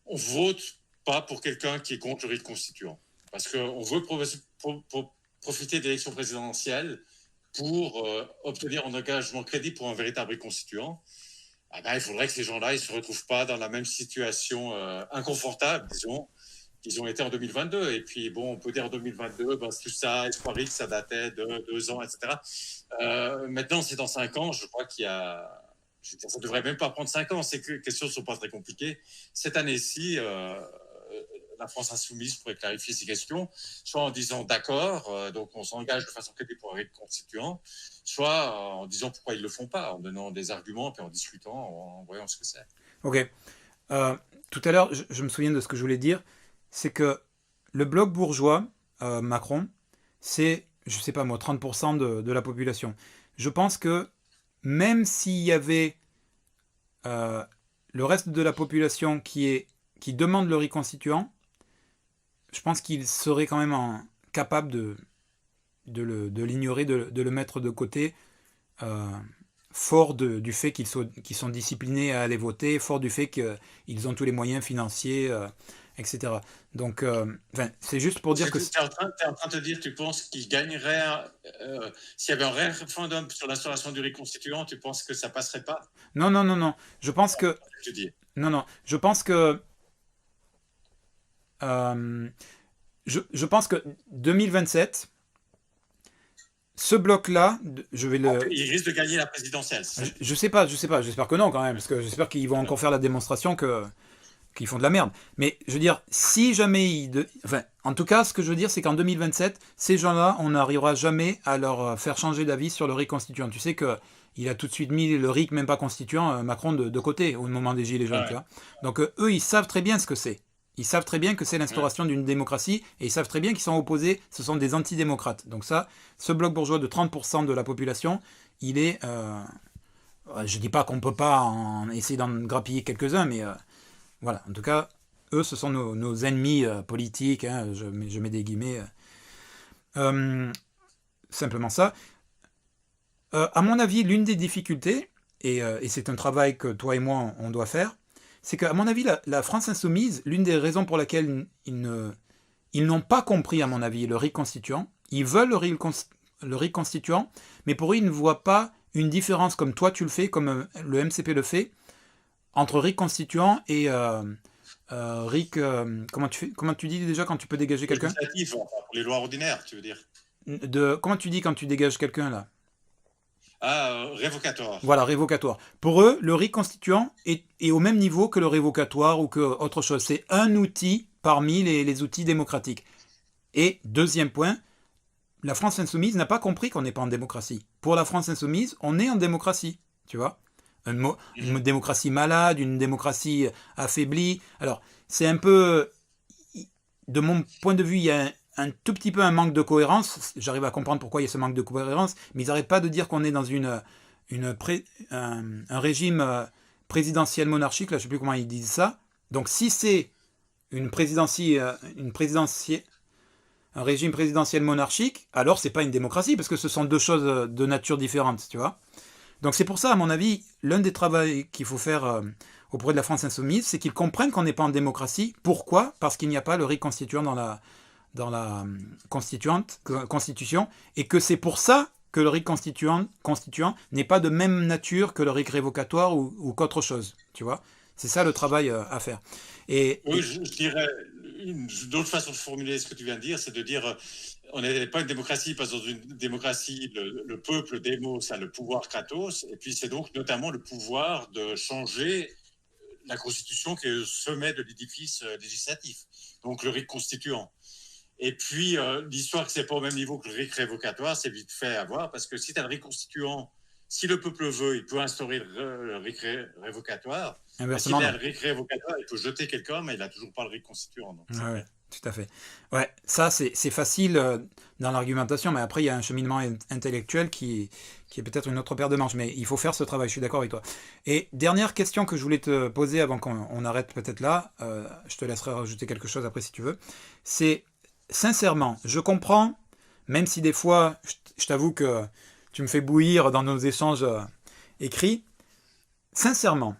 on vote pas pour quelqu'un qui est contre le rite constituant. Parce qu'on veut profiter de l'élection présidentielle pour obtenir un engagement crédible pour un véritable rite constituant. Il faudrait que ces gens-là ne se retrouvent pas dans la même situation inconfortable, disons, qu'ils ont été en 2022. Et puis, bon, on peut dire en 2022, tout ça, espoirique, ça datait de 2 ans, etc. Maintenant, c'est dans 5 ans. Je crois qu'il y a... ça ne devrait même pas prendre 5 ans. C'est que les questions ne sont pas très compliquées. Cette année-ci, la France Insoumise pourrait clarifier ces questions, soit en disant d'accord, donc on s'engage de façon crédible pour un rite constituant, soit en disant pourquoi ils ne le font pas, en donnant des arguments, puis en discutant, en voyant ce que c'est. Ok. Tout à l'heure, je me souviens de ce que je voulais dire, c'est que le bloc bourgeois, Macron, c'est, je sais pas moi, 30% de la population. Je pense que même s'il y avait euh, le reste de la population qui demande le riz constituant, je pense qu'il serait quand même capable de l'ignorer, de le mettre de côté, euh, fort du fait qu'ils sont disciplinés à aller voter, fort du fait qu'ils ont tous les moyens financiers, etc. Donc, enfin, c'est juste pour dire que... T'es en train de te dire, tu penses qu'il gagnerait, s'il y avait un référendum sur l'instauration du riz constituant, tu penses que ça passerait pas? Non, non, non, non. Je pense que... Je dis. Non, non. Euh, je pense que 2027, ce bloc-là, je vais le... Il risque de gagner la présidentielle, c'est ça? Je sais pas, je sais pas. J'espère que non quand même, parce que j'espère qu'ils vont encore faire la démonstration qu'ils font de la merde. Mais je veux dire, si jamais enfin, en tout cas, ce que je veux dire, c'est qu'en 2027, ces gens-là, on n'arrivera jamais à leur faire changer d'avis sur le RIC constituant. Tu sais que il a tout de suite mis le RIC, même pas constituant, Macron de côté au moment des Gilets jaunes, tu Ouais, vois. Donc eux, ils savent très bien ce que c'est. Ils savent très bien que c'est ouais. l'instauration d'une démocratie et ils savent très bien qu'ils sont opposés, ce sont des antidémocrates. Donc ça, ce bloc bourgeois de 30% de la population, il est... je dis pas qu'on peut pas essayer d'en grappiller quelques-uns, mais voilà, en tout cas, eux, ce sont nos ennemis politiques, hein, je mets des guillemets, euh, simplement ça. À mon avis, l'une des difficultés, et c'est un travail que toi et moi, on doit faire, c'est qu'à mon avis, la France insoumise, l'une des raisons pour laquelle ils n'ont pas compris, à mon avis, le RIC constituant, ils veulent le RIC constituant, mais pour eux, ils ne voient pas une différence comme toi tu le fais, comme le MCP le fait, entre RIC constituant et RIC, comment tu dis déjà quand tu peux dégager quelqu'un? Législatif, enfin, pour les lois ordinaires, tu veux dire. Comment tu dis quand tu dégages quelqu'un là? Ah, révocatoire. Voilà, révocatoire. Pour eux, le RIC constituant est au même niveau que le révocatoire ou que autre chose. C'est un outil parmi les outils démocratiques. Et deuxième point, la France insoumise n'a pas compris qu'on n'est pas en démocratie. Pour la France insoumise, on est en démocratie, tu vois. Une démocratie malade, une démocratie affaiblie. Alors, c'est un peu, de mon point de vue, il y a un tout petit peu un manque de cohérence. J'arrive à comprendre pourquoi il y a ce manque de cohérence, mais ils n'arrêtent pas de dire qu'on est dans un régime présidentiel monarchique, là je ne sais plus comment ils disent ça. Donc si c'est une présidentielle, un régime présidentiel monarchique, alors c'est pas une démocratie, parce que ce sont deux choses de nature différente, tu vois. Donc c'est pour ça, à mon avis, l'un des travaux qu'il faut faire auprès de la France insoumise, c'est qu'ils comprennent qu'on n'est pas en démocratie. Pourquoi? Parce qu'il n'y a pas le RIC constituant dans la constitution, et que c'est pour ça que le RIC constituant n'est pas de même nature que le RIC révocatoire ou qu'autre chose, tu vois. C'est ça le travail à faire. Oui, je dirais, une autre façon de formuler ce que tu viens de dire, c'est de dire on n'est pas une démocratie, parce que dans une démocratie, le peuple démos a le pouvoir kratos, et puis c'est donc notamment le pouvoir de changer la constitution qui est au sommet de l'édifice législatif, donc le RIC constituant. Et puis, l'histoire que c'est pas au même niveau que le RIC révocatoire, c'est vite fait à voir, parce que si tu as le RIC constituant, si le peuple veut, il peut instaurer le RIC révocatoire. Mais s'il inversement, a non. le RIC révocatoire, il peut jeter quelqu'un, mais il n'a toujours pas le RIC constituant. Donc Ouais, c'est ouais, fait. tout à fait. Ouais, ça c'est facile dans l'argumentation, mais après il y a un cheminement intellectuel qui est peut-être une autre paire de manches, mais il faut faire ce travail, je suis d'accord avec toi. Et dernière question que je voulais te poser avant qu'on arrête peut-être là, je te laisserai rajouter quelque chose après si tu veux, c'est sincèrement, je comprends, même si des fois je t'avoue que tu me fais bouillir dans nos échanges écrits, sincèrement,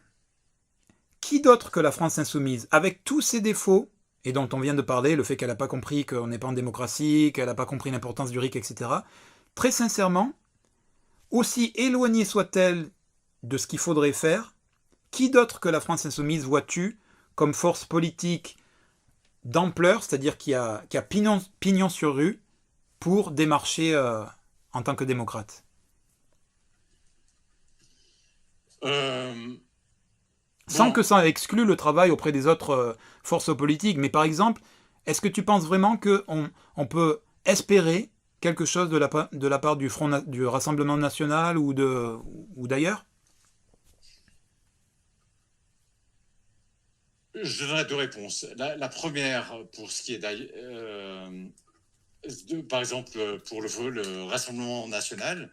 qui d'autre que la France insoumise, avec tous ses défauts, et dont on vient de parler, le fait qu'elle n'a pas compris qu'on n'est pas en démocratie, qu'elle n'a pas compris l'importance du RIC, etc., très sincèrement, aussi éloignée soit-elle de ce qu'il faudrait faire, qui d'autre que la France insoumise vois-tu comme force politique d'ampleur, c'est-à-dire qui a pignon sur rue, pour démarcher en tant que démocrate? Euh, Sans que bon, ça exclue le travail auprès des autres forces politiques. Mais par exemple, est-ce que tu penses vraiment qu'on peut espérer quelque chose de la part du Rassemblement national ou d'ailleurs? je donnerai deux réponses. La première, pour ce qui est par exemple, pour le Rassemblement national,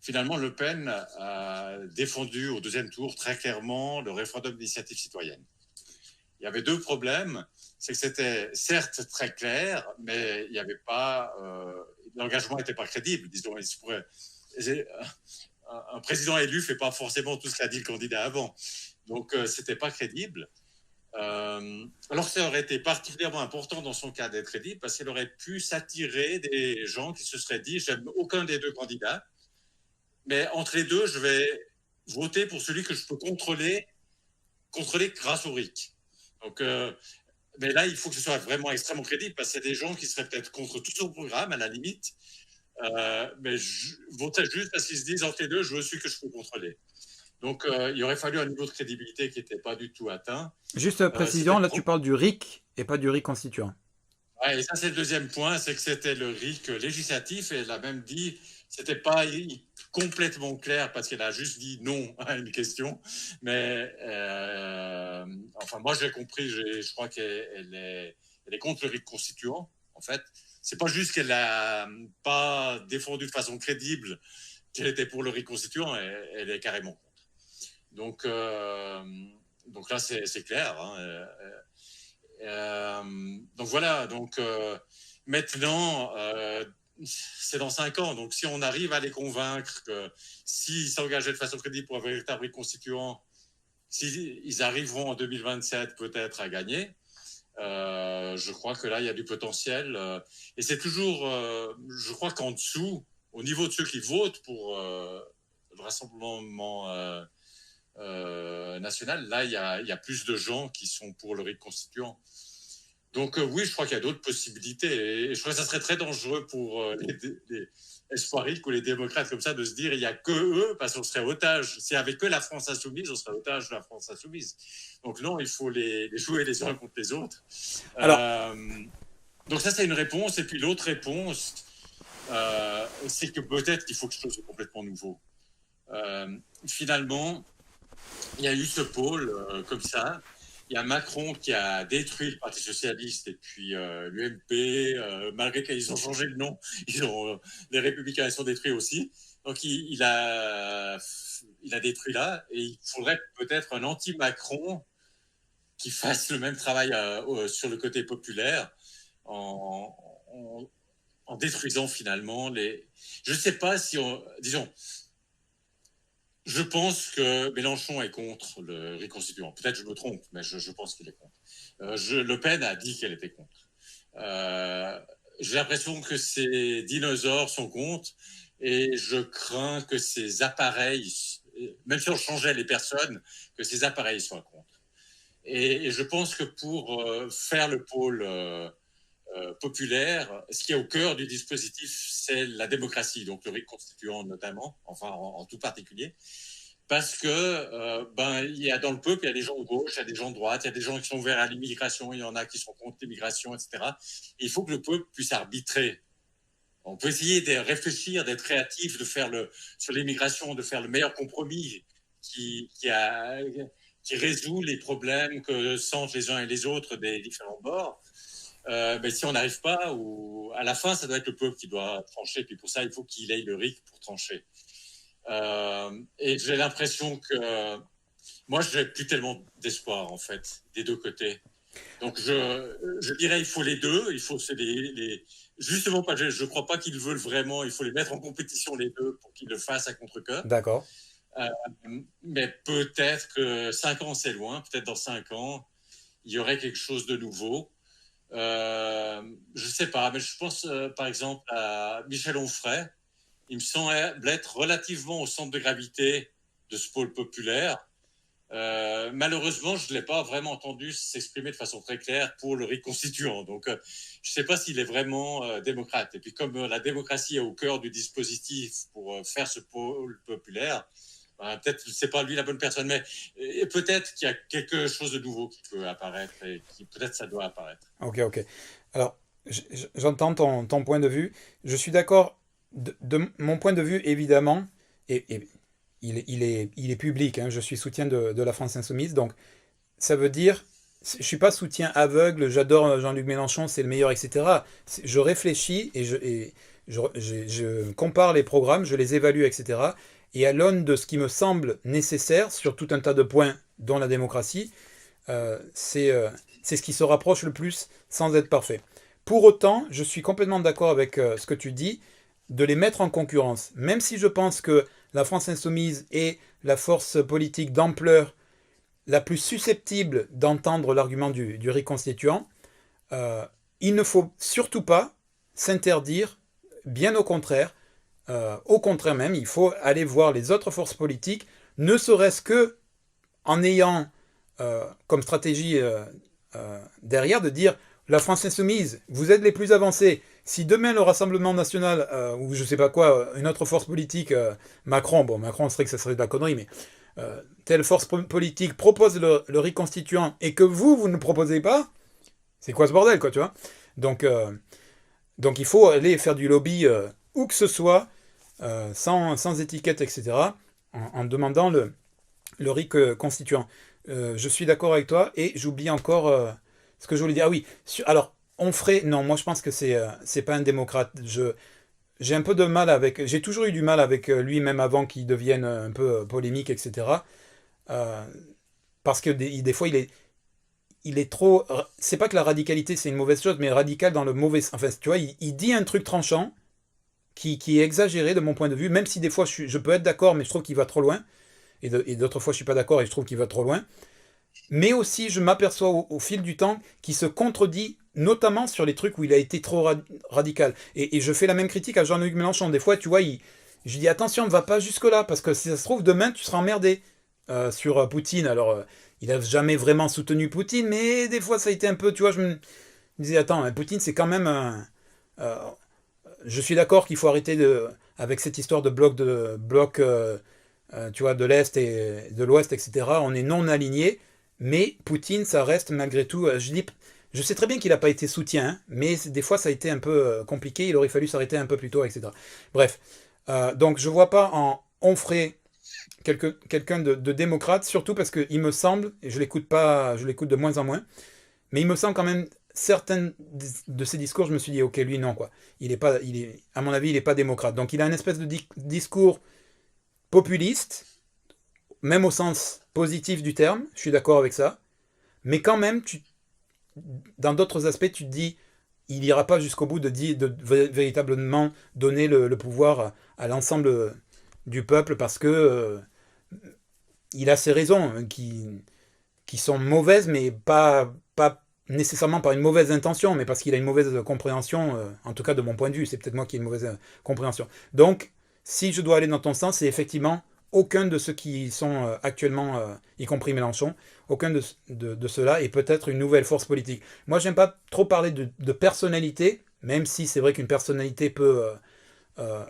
finalement, Le Pen a défendu au deuxième tour très clairement le référendum d'initiative citoyenne. Il y avait deux problèmes. C'est que c'était certes très clair, mais il n'y avait pas. L'engagement n'était pas crédible, disons. Un président élu ne fait pas forcément tout ce qu'a dit le candidat avant. Donc, c'était pas crédible. Alors, ça aurait été particulièrement important dans son cas d'être crédible parce qu'il aurait pu s'attirer des gens qui se seraient dit j'aime aucun des deux candidats, mais entre les deux, je vais voter pour celui que je peux contrôler grâce au RIC. Donc, mais là, il faut que ce soit vraiment extrêmement crédible parce qu'il y a des gens qui seraient peut-être contre tout son programme à la limite, mais voter juste parce qu'ils se disent entre les deux, je veux celui que je peux contrôler. Donc, il aurait fallu un niveau de crédibilité qui n'était pas du tout atteint. Juste précision, là tu parles du RIC et pas du RIC constituant. Ouais, et ça, c'est le deuxième point, c'est que c'était le RIC législatif et elle a même dit, c'était pas complètement clair parce qu'elle a juste dit non à une question, mais enfin moi j'ai compris, je crois qu'elle est contre le RIC constituant en fait. C'est pas juste qu'elle a pas défendu de façon crédible qu'elle était pour le RIC constituant, elle est carrément contre. Donc là c'est clair. Hein, donc voilà, donc maintenant, c'est dans 5 ans. Donc si on arrive à les convaincre que s'ils s'engageaient de façon crédible pour un véritable constituant, s'ils arriveront en 2027 peut-être à gagner, je crois que là, il y a du potentiel. Et c'est toujours, je crois qu'en dessous, au niveau de ceux qui votent pour le Rassemblement national, là, il y a plus de gens qui sont pour le RIC constituant. Donc oui, je crois qu'il y a d'autres possibilités. Et je crois que ça serait très dangereux pour les espoiriques ou les démocrates comme ça de se dire il n'y a que eux parce qu'on serait otage. Si avec eux la France insoumise, on serait otage de la France insoumise. Donc non, il faut les jouer les uns contre les autres. Alors, donc ça, c'est une réponse. Et puis l'autre réponse, c'est que peut-être qu'il faut quelque chose de complètement nouveau. Finalement, il y a eu ce pôle comme ça. Il y a Macron qui a détruit le Parti socialiste et puis l'UMP, malgré qu'ils ont changé de nom, les Républicains ils sont détruits aussi. Donc il a détruit là et il faudrait peut-être un anti-Macron qui fasse le même travail sur le côté populaire en, en détruisant finalement les. Je ne sais pas si disons. Je pense que Mélenchon est contre le reconstituant. Peut-être je me trompe, mais je pense qu'il est contre. Le Pen a dit qu'elle était contre. J'ai l'impression que ces dinosaures sont contre et je crains que ces appareils, même si on changeait les personnes, que ces appareils soient contre. Et je pense que pour faire le pôle populaire, ce qui est au cœur du dispositif, c'est la démocratie, donc le RIC constituant notamment, enfin en tout particulier. Parce que il y a dans le peuple, il y a des gens de gauche, il y a des gens de droite, il y a des gens qui sont ouverts à l'immigration, il y en a qui sont contre l'immigration, etc. Et il faut que le peuple puisse arbitrer. On peut essayer de réfléchir, d'être créatif, de faire sur l'immigration, de faire le meilleur compromis qui résout les problèmes que sentent les uns et les autres des différents bords. Mais si on n'arrive pas, à la fin, ça doit être le peuple qui doit trancher. Puis pour ça, il faut qu'il ait le RIC pour trancher. Et j'ai l'impression que moi, je n'ai plus tellement d'espoir, en fait, des deux côtés. Donc, je dirais il faut les deux. Il faut justement, je ne crois pas qu'ils veulent vraiment. Il faut les mettre en compétition, les deux, pour qu'ils le fassent à contre-cœur. D'accord. Mais peut-être que 5 ans, c'est loin. Peut-être dans 5 ans, il y aurait quelque chose de nouveau. Je ne sais pas, mais je pense, par exemple, à Michel Onfray. Il me semble être relativement au centre de gravité de ce pôle populaire. Malheureusement, je ne l'ai pas vraiment entendu s'exprimer de façon très claire pour le RIC constituant. Donc, je ne sais pas s'il est vraiment démocrate. Et puis, comme la démocratie est au cœur du dispositif pour faire ce pôle populaire, peut-être c'est pas lui la bonne personne, mais peut-être qu'il y a quelque chose de nouveau qui peut apparaître et peut-être ça doit apparaître. Ok. Alors, j'entends ton point de vue. Je suis d'accord. De mon point de vue, évidemment, et il est public, hein, je suis soutien de la France Insoumise, donc ça veut dire je suis pas soutien aveugle, j'adore Jean-Luc Mélenchon, c'est le meilleur, etc. Je réfléchis je compare les programmes, je les évalue, etc. Et à l'aune de ce qui me semble nécessaire sur tout un tas de points, dont la démocratie, c'est ce qui se rapproche le plus sans être parfait. Pour autant, je suis complètement d'accord avec ce que tu dis, de les mettre en concurrence. Même si je pense que la France insoumise est la force politique d'ampleur la plus susceptible d'entendre l'argument du reconstituant, euh, il ne faut surtout pas s'interdire, bien au contraire même, il faut aller voir les autres forces politiques, ne serait-ce que en ayant comme stratégie derrière de dire la France insoumise, vous êtes les plus avancés. Si demain le Rassemblement national, ou je sais pas quoi, une autre force politique, Macron, bon Macron serait que ça serait de la connerie, mais telle force politique propose le reconstituant et que vous ne proposez pas, c'est quoi ce bordel, quoi, tu vois? Donc, donc il faut aller faire du lobby où que ce soit, sans étiquette, etc., en demandant le RIC constituant. Je suis d'accord avec toi et j'oublie encore ce que je voulais dire. Ah oui, alors, Onfray, non, moi je pense que c'est pas un démocrate. J'ai un peu de mal avec. J'ai toujours eu du mal avec lui, même avant qu'il devienne un peu polémique, etc. Euh, Parce que des fois, il est trop. C'est pas que la radicalité c'est une mauvaise chose, mais radical dans le mauvais. Enfin, tu vois, il dit un truc tranchant qui est exagéré de mon point de vue, même si des fois je peux être d'accord, mais je trouve qu'il va trop loin. Et d'autres fois, je suis pas d'accord et je trouve qu'il va trop loin. Mais aussi, je m'aperçois au fil du temps qu'il se contredit, notamment sur les trucs où il a été trop radical. Et je fais la même critique à Jean-Luc Mélenchon. Des fois, tu vois, je dis attention, ne va pas jusque-là, parce que si ça se trouve, demain, tu seras emmerdé sur Poutine. Alors, il n'a jamais vraiment soutenu Poutine, mais des fois, ça a été un peu, tu vois, je me disais, attends, Poutine, c'est quand même euh, je suis d'accord qu'il faut arrêter avec cette histoire de bloc tu vois, de l'Est et de l'Ouest, etc. On est non alignés, mais Poutine, ça reste malgré tout. Je sais très bien qu'il n'a pas été soutien, hein, mais des fois ça a été un peu compliqué. Il aurait fallu s'arrêter un peu plus tôt, etc. Bref, donc je vois pas en Onfray quelqu'un de démocrate, surtout parce qu'il me semble, et je l'écoute pas, je l'écoute de moins en moins, mais il me semble quand même certains de ses discours, je me suis dit ok lui non quoi. Il est pas, à mon avis il est pas démocrate. Donc il a une espèce de discours populiste, même au sens positif du terme, je suis d'accord avec ça, mais quand même, dans d'autres aspects, tu te dis, il n'ira pas jusqu'au bout de véritablement donner le pouvoir à l'ensemble du peuple parce que il a ses raisons qui sont mauvaises, mais pas nécessairement par une mauvaise intention, mais parce qu'il a une mauvaise compréhension, en tout cas de mon point de vue, c'est peut-être moi qui ai une mauvaise compréhension. Donc, si je dois aller dans ton sens, c'est effectivement aucun de ceux qui sont actuellement, y compris Mélenchon, aucun de ceux-là est peut-être une nouvelle force politique. Moi, j'aime pas trop parler de personnalité, même si c'est vrai qu'une personnalité peut, euh,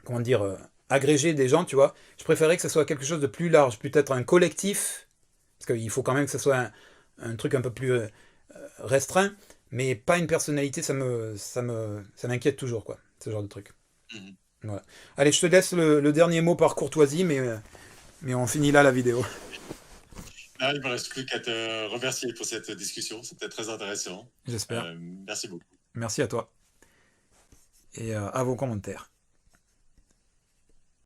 comment dire, agréger des gens, tu vois. Je préférais que ce soit quelque chose de plus large, peut-être un collectif, parce qu'il faut quand même que ce soit un truc un peu plus restreint, mais pas une personnalité, ça m'inquiète toujours, quoi, ce genre de truc. Mhm. Voilà. Allez, je te laisse le dernier mot par courtoisie, mais on finit là la vidéo. Ah, il ne me reste plus qu'à te remercier pour cette discussion. C'était très intéressant. J'espère. Merci beaucoup. Merci à toi et à vos commentaires.